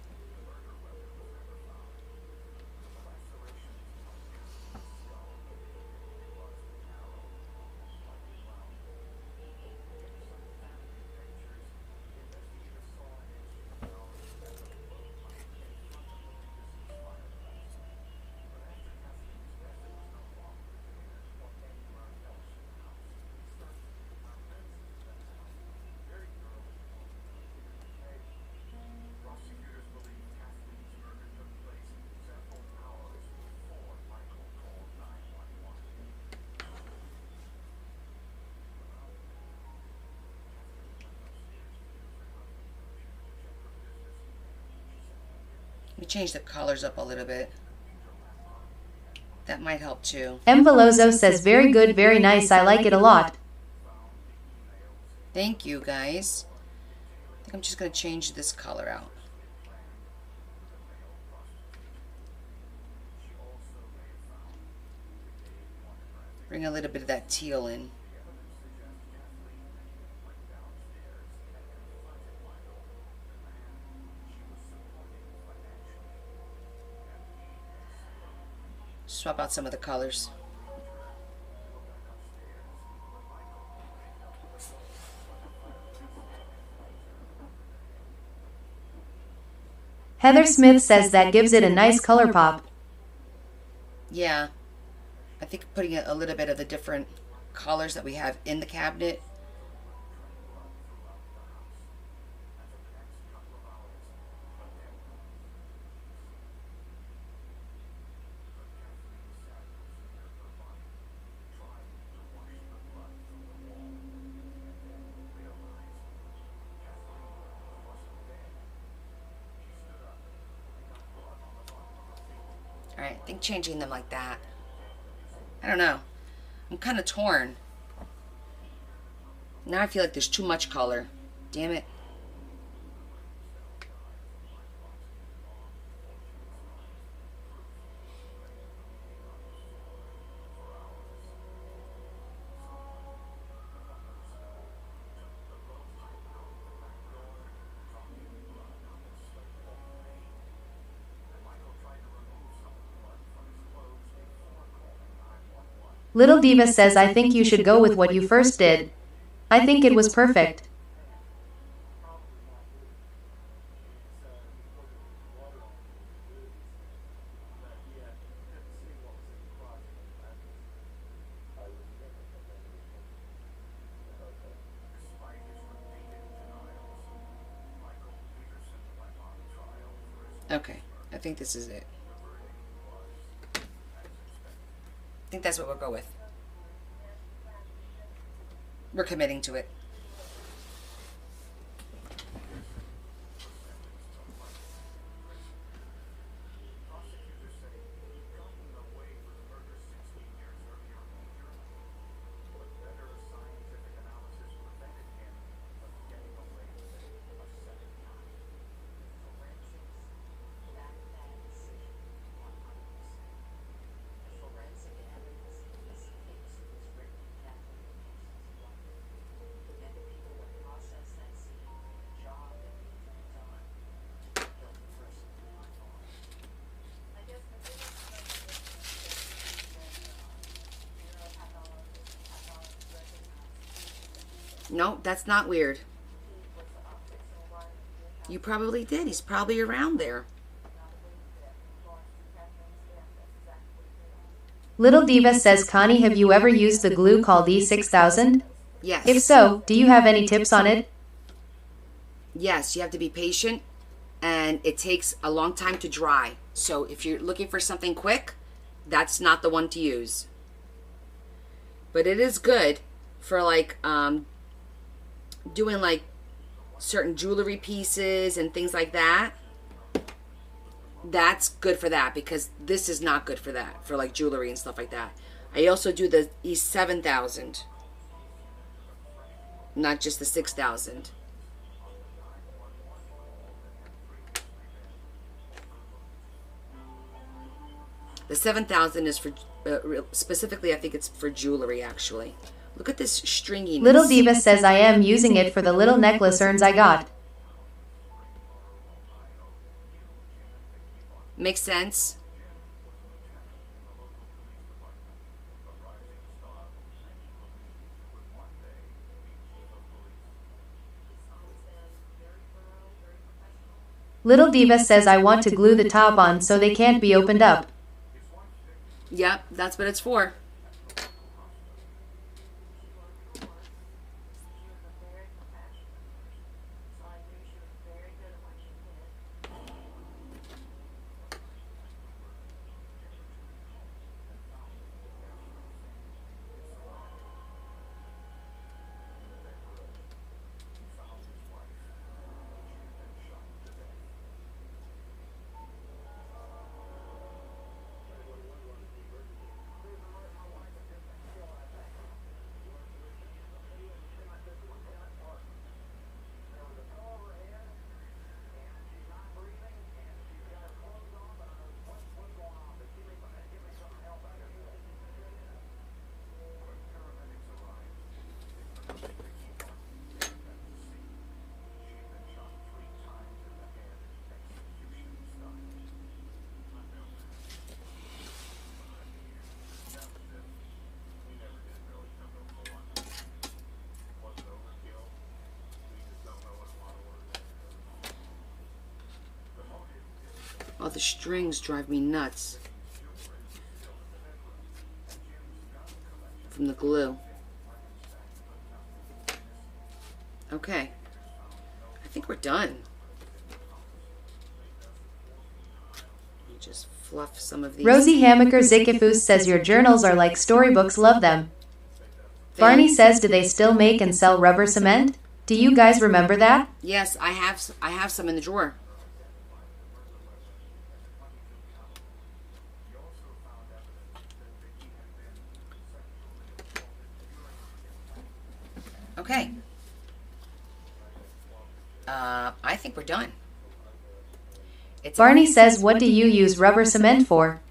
Let me change the colors up a little bit. That might help too. M. Velozo says very good, very nice, I like it a lot. Thank you, guys. I think I'm just going to change this color out. Bring a little bit of that teal in. swap out some of the colors. Heather Smith says that gives it a nice color pop. Yeah, I think putting a little bit of the different colors that we have in the cabinet. Alright, I think changing them like that. I don't know. I'm kind of torn. Now I feel like there's too much color. Damn it. Little Diva says I think you should go with what you first did. I think it was perfect. Okay, I think this is it. I think that's what we'll go with. We're committing to it. No, that's not weird. You probably did. He's probably around there. Little Diva says, Connie, have you ever used the glue called E6000? Yes. If so, do you have any tips on it? Yes, you have to be patient, and it takes a long time to dry. So if you're looking for something quick, that's not the one to use. But it is good for like doing like certain jewelry pieces and things like that. That's good for that, because this is not good for that, for like jewelry and stuff like that. I also do the E7000, not just the 6000. The 7000 is for specifically, I think it's for jewelry actually. Look at this stringiness. Little Diva says I am using it for the little necklace earns I got. Makes sense. Little Diva says I want to glue the top on so they can't be opened up. Yep, that's what it's for. Oh, the strings drive me nuts. From the glue. Okay. I think we're done. Let me just fluff some of these. Rosie Hamaker Zikifus says your journals are like storybooks, love them. Barney says, do they still make and sell rubber cement? Do you guys remember that? Yes, I have some in the drawer. Okay. I think we're done. Barney says, what do you use rubber cement for?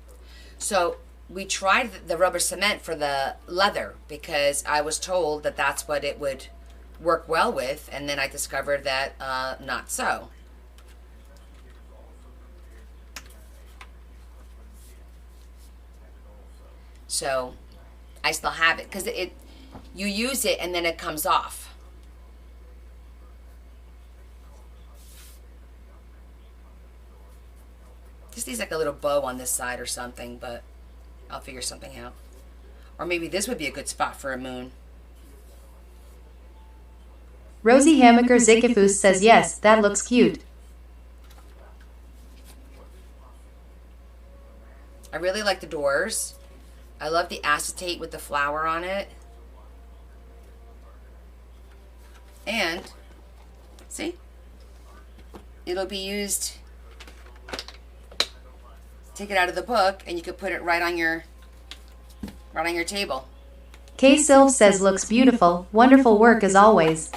So we tried the rubber cement for the leather because I was told that that's what it would work well with, and then I discovered that not so. So I still have it because you use it and then it comes off. Just needs like a little bow on this side or something, but I'll figure something out. Or maybe this would be a good spot for a moon. Rosie Hamaker Zikifus says yes, that looks cute. I really like the doors. I love the acetate with the flower on it. And, see? It'll be used... Take it out of the book, and you could put it right on your table. K Sylv says looks beautiful. Wonderful work as always.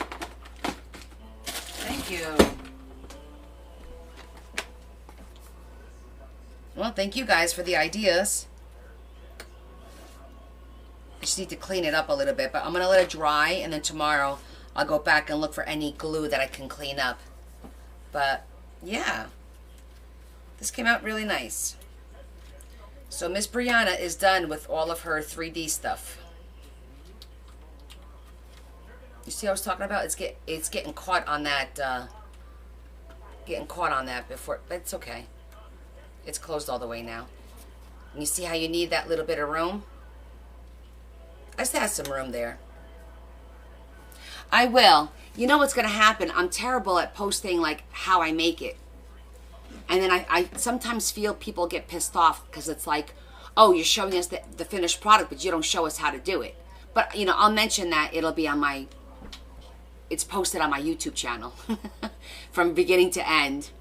Thank you. Well, thank you guys for the ideas. I just need to clean it up a little bit, but I'm going to let it dry, and then tomorrow I'll go back and look for any glue that I can clean up. But, yeah. This came out really nice. So Miss Brianna is done with all of her 3D stuff. You see what I was talking about? It's getting caught on that, before, but it's okay. It's closed all the way now. And you see how you need that little bit of room? I just have some room there. I will. You know what's going to happen? I'm terrible at posting like how I make it. And then I sometimes feel people get pissed off because it's like, oh, you're showing us the finished product, but you don't show us how to do it. But, you know, I'll mention that it'll be on it's posted on my YouTube channel from beginning to end.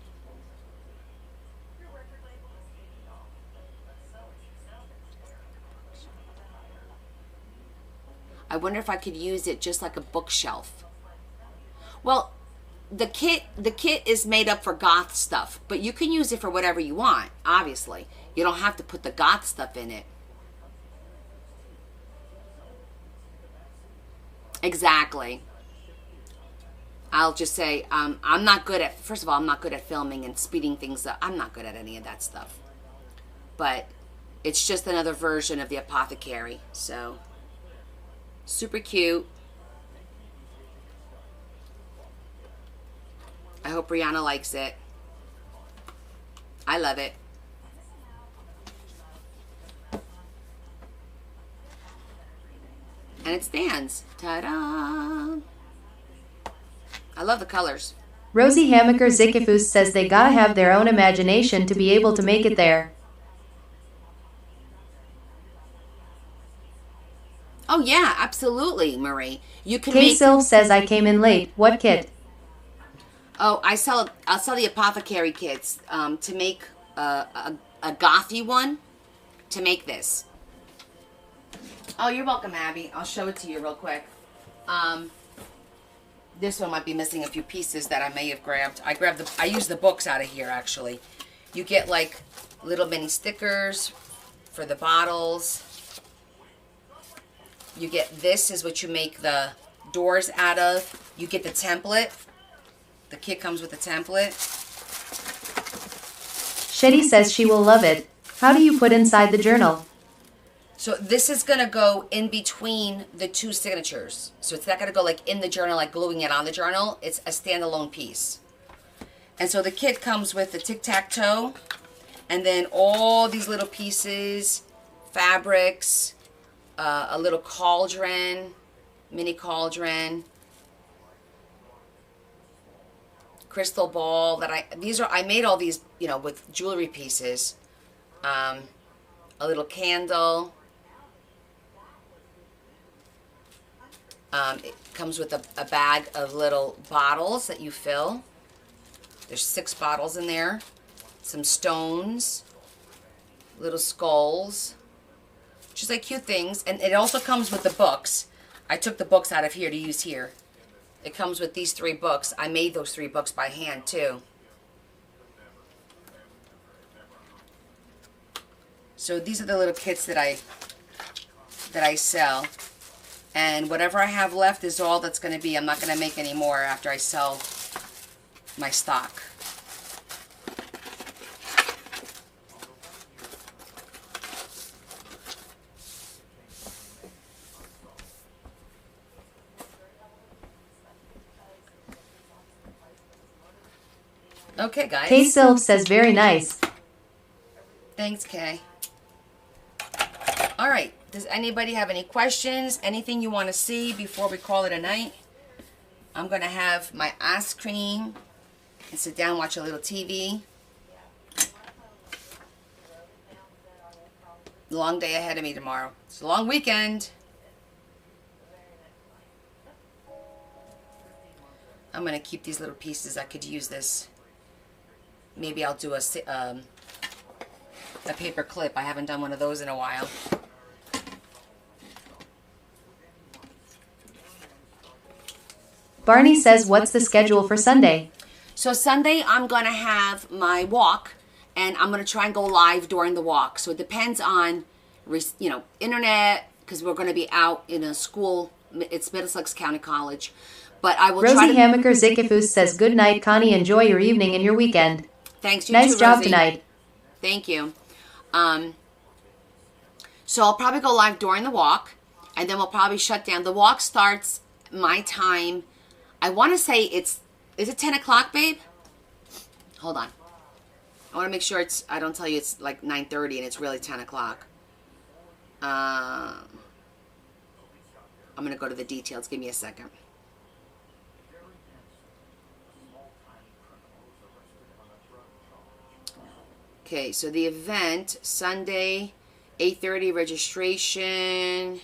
I wonder if I could use it just like a bookshelf. Well, the kit is made up for goth stuff, but you can use it for whatever you want, obviously. You don't have to put the goth stuff in it. Exactly. I'll just say, I'm not good at, first of all, I'm not good at filming and speeding things up. I'm not good at any of that stuff. But it's just another version of the Apothecary, so super cute. I hope Brianna likes it. I love it. And it stands. Ta-da! I love the colors. Rosie Hamaker Zikifus says they gotta have their own imagination to be able to make it there. Oh yeah, absolutely, Marie. You can K make... Sylv says I came in late. What kit? Oh, I'll sell the Apothecary kits to make a gothy one. To make this. Oh, you're welcome, Abby. I'll show it to you real quick. This one might be missing a few pieces that I may have grabbed. I used the books out of here, actually. You get like little mini stickers for the bottles. You get this is what you make the doors out of. You get the template. The kit comes with a template. Shetty says she will love it. How do you put inside the journal? So this is going to go in between the two signatures. So it's not going to go like in the journal, like gluing it on the journal. It's a standalone piece. And so the kit comes with the tic-tac-toe. And then all these little pieces, fabrics, a little cauldron, mini cauldron, crystal ball that I made all these, you know, with jewelry pieces. A little candle. It comes with a bag of little bottles that you fill. There's 6 bottles in there. Some stones, little skulls, just like cute things. And it also comes with the books. I took the books out of here to use here. It comes with these 3 books. I made those 3 books by hand too. So these are the little kits that I sell. And whatever I have left is all that's going to be. I'm not going to make any more after I sell my stock. Okay, guys. Kay Silv says very nice. Thanks, Kay. All right. Does anybody have any questions? Anything you want to see before we call it a night? I'm going to have my ice cream and sit down and watch a little TV. Long day ahead of me tomorrow. It's a long weekend. I'm going to keep these little pieces. I could use this. Maybe I'll do a paper clip. I haven't done one of those in a while. Barney says, what's the schedule for Sunday? So Sunday, I'm going to have my walk, and I'm going to try and go live during the walk. So it depends on, you know, internet, because we're going to be out in a school. It's Middlesex County College. But I will Rosie try to... Hamaker Zikifus says, good night, Connie. Enjoy your evening and your weekend. Thanks. You Nice too, job Rosie. tonight. Thank you. So I'll probably go live during the walk, and then we'll probably shut down. The walk starts my time. I want to say is it 10 o'clock, babe? Hold on. I want to make sure I don't tell you it's like 9:30 and it's really 10 o'clock. I'm going to go to the details. Give me a second. Okay, so the event, Sunday, 8:30 registration.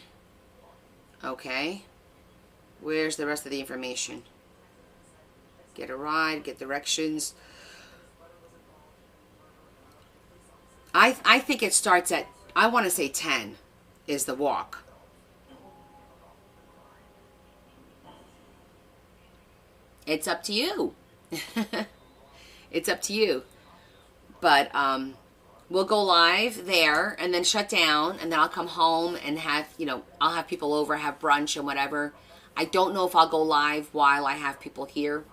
Okay. Where's the rest of the information? Get a ride, get directions. I think it starts at, I want to say 10 is the walk. It's up to you. It's up to you. But we'll go live there and then shut down, and then I'll come home and have, you know, I'll have people over, have brunch and whatever. I don't know if I'll go live while I have people here.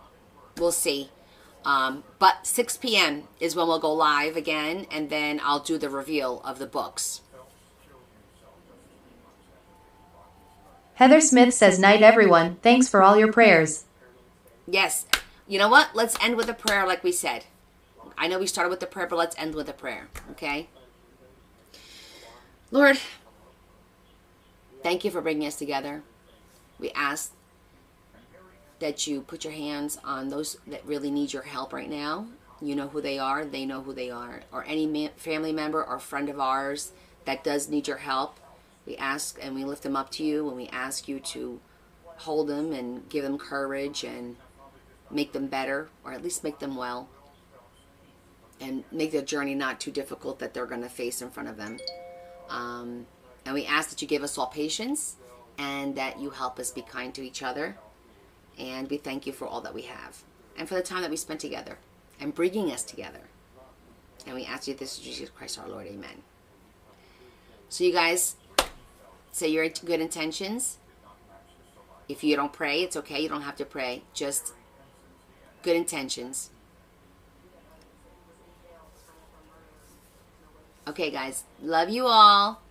We'll see. But 6 p.m. is when we'll go live again, and then I'll do the reveal of the books. Heather Smith says, night everyone. Thanks for all your prayers. Yes. You know what? Let's end with a prayer like we said. I know we started with the prayer, but let's end with a prayer, okay? Lord, thank you for bringing us together. We ask that you put your hands on those that really need your help right now. You know who they are. They know who they are. Or any family member or friend of ours that does need your help. We ask and we lift them up to you, and we ask you to hold them and give them courage and make them better, or at least make them well. And make the journey not too difficult that they're going to face in front of them. And we ask that you give us all patience, and that you help us be kind to each other. And we thank you for all that we have, and for the time that we spent together and bringing us together. And we ask you this in Jesus Christ our Lord. Amen. So you guys, say your good intentions. If you don't pray, it's okay. You don't have to pray. Just good intentions. Okay, guys. Love you all.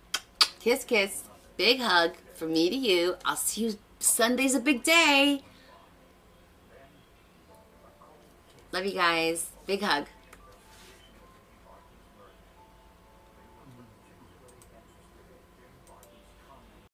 Kiss, kiss. Big hug from me to you. I'll see you. Sunday's a big day. Love you guys. Big hug.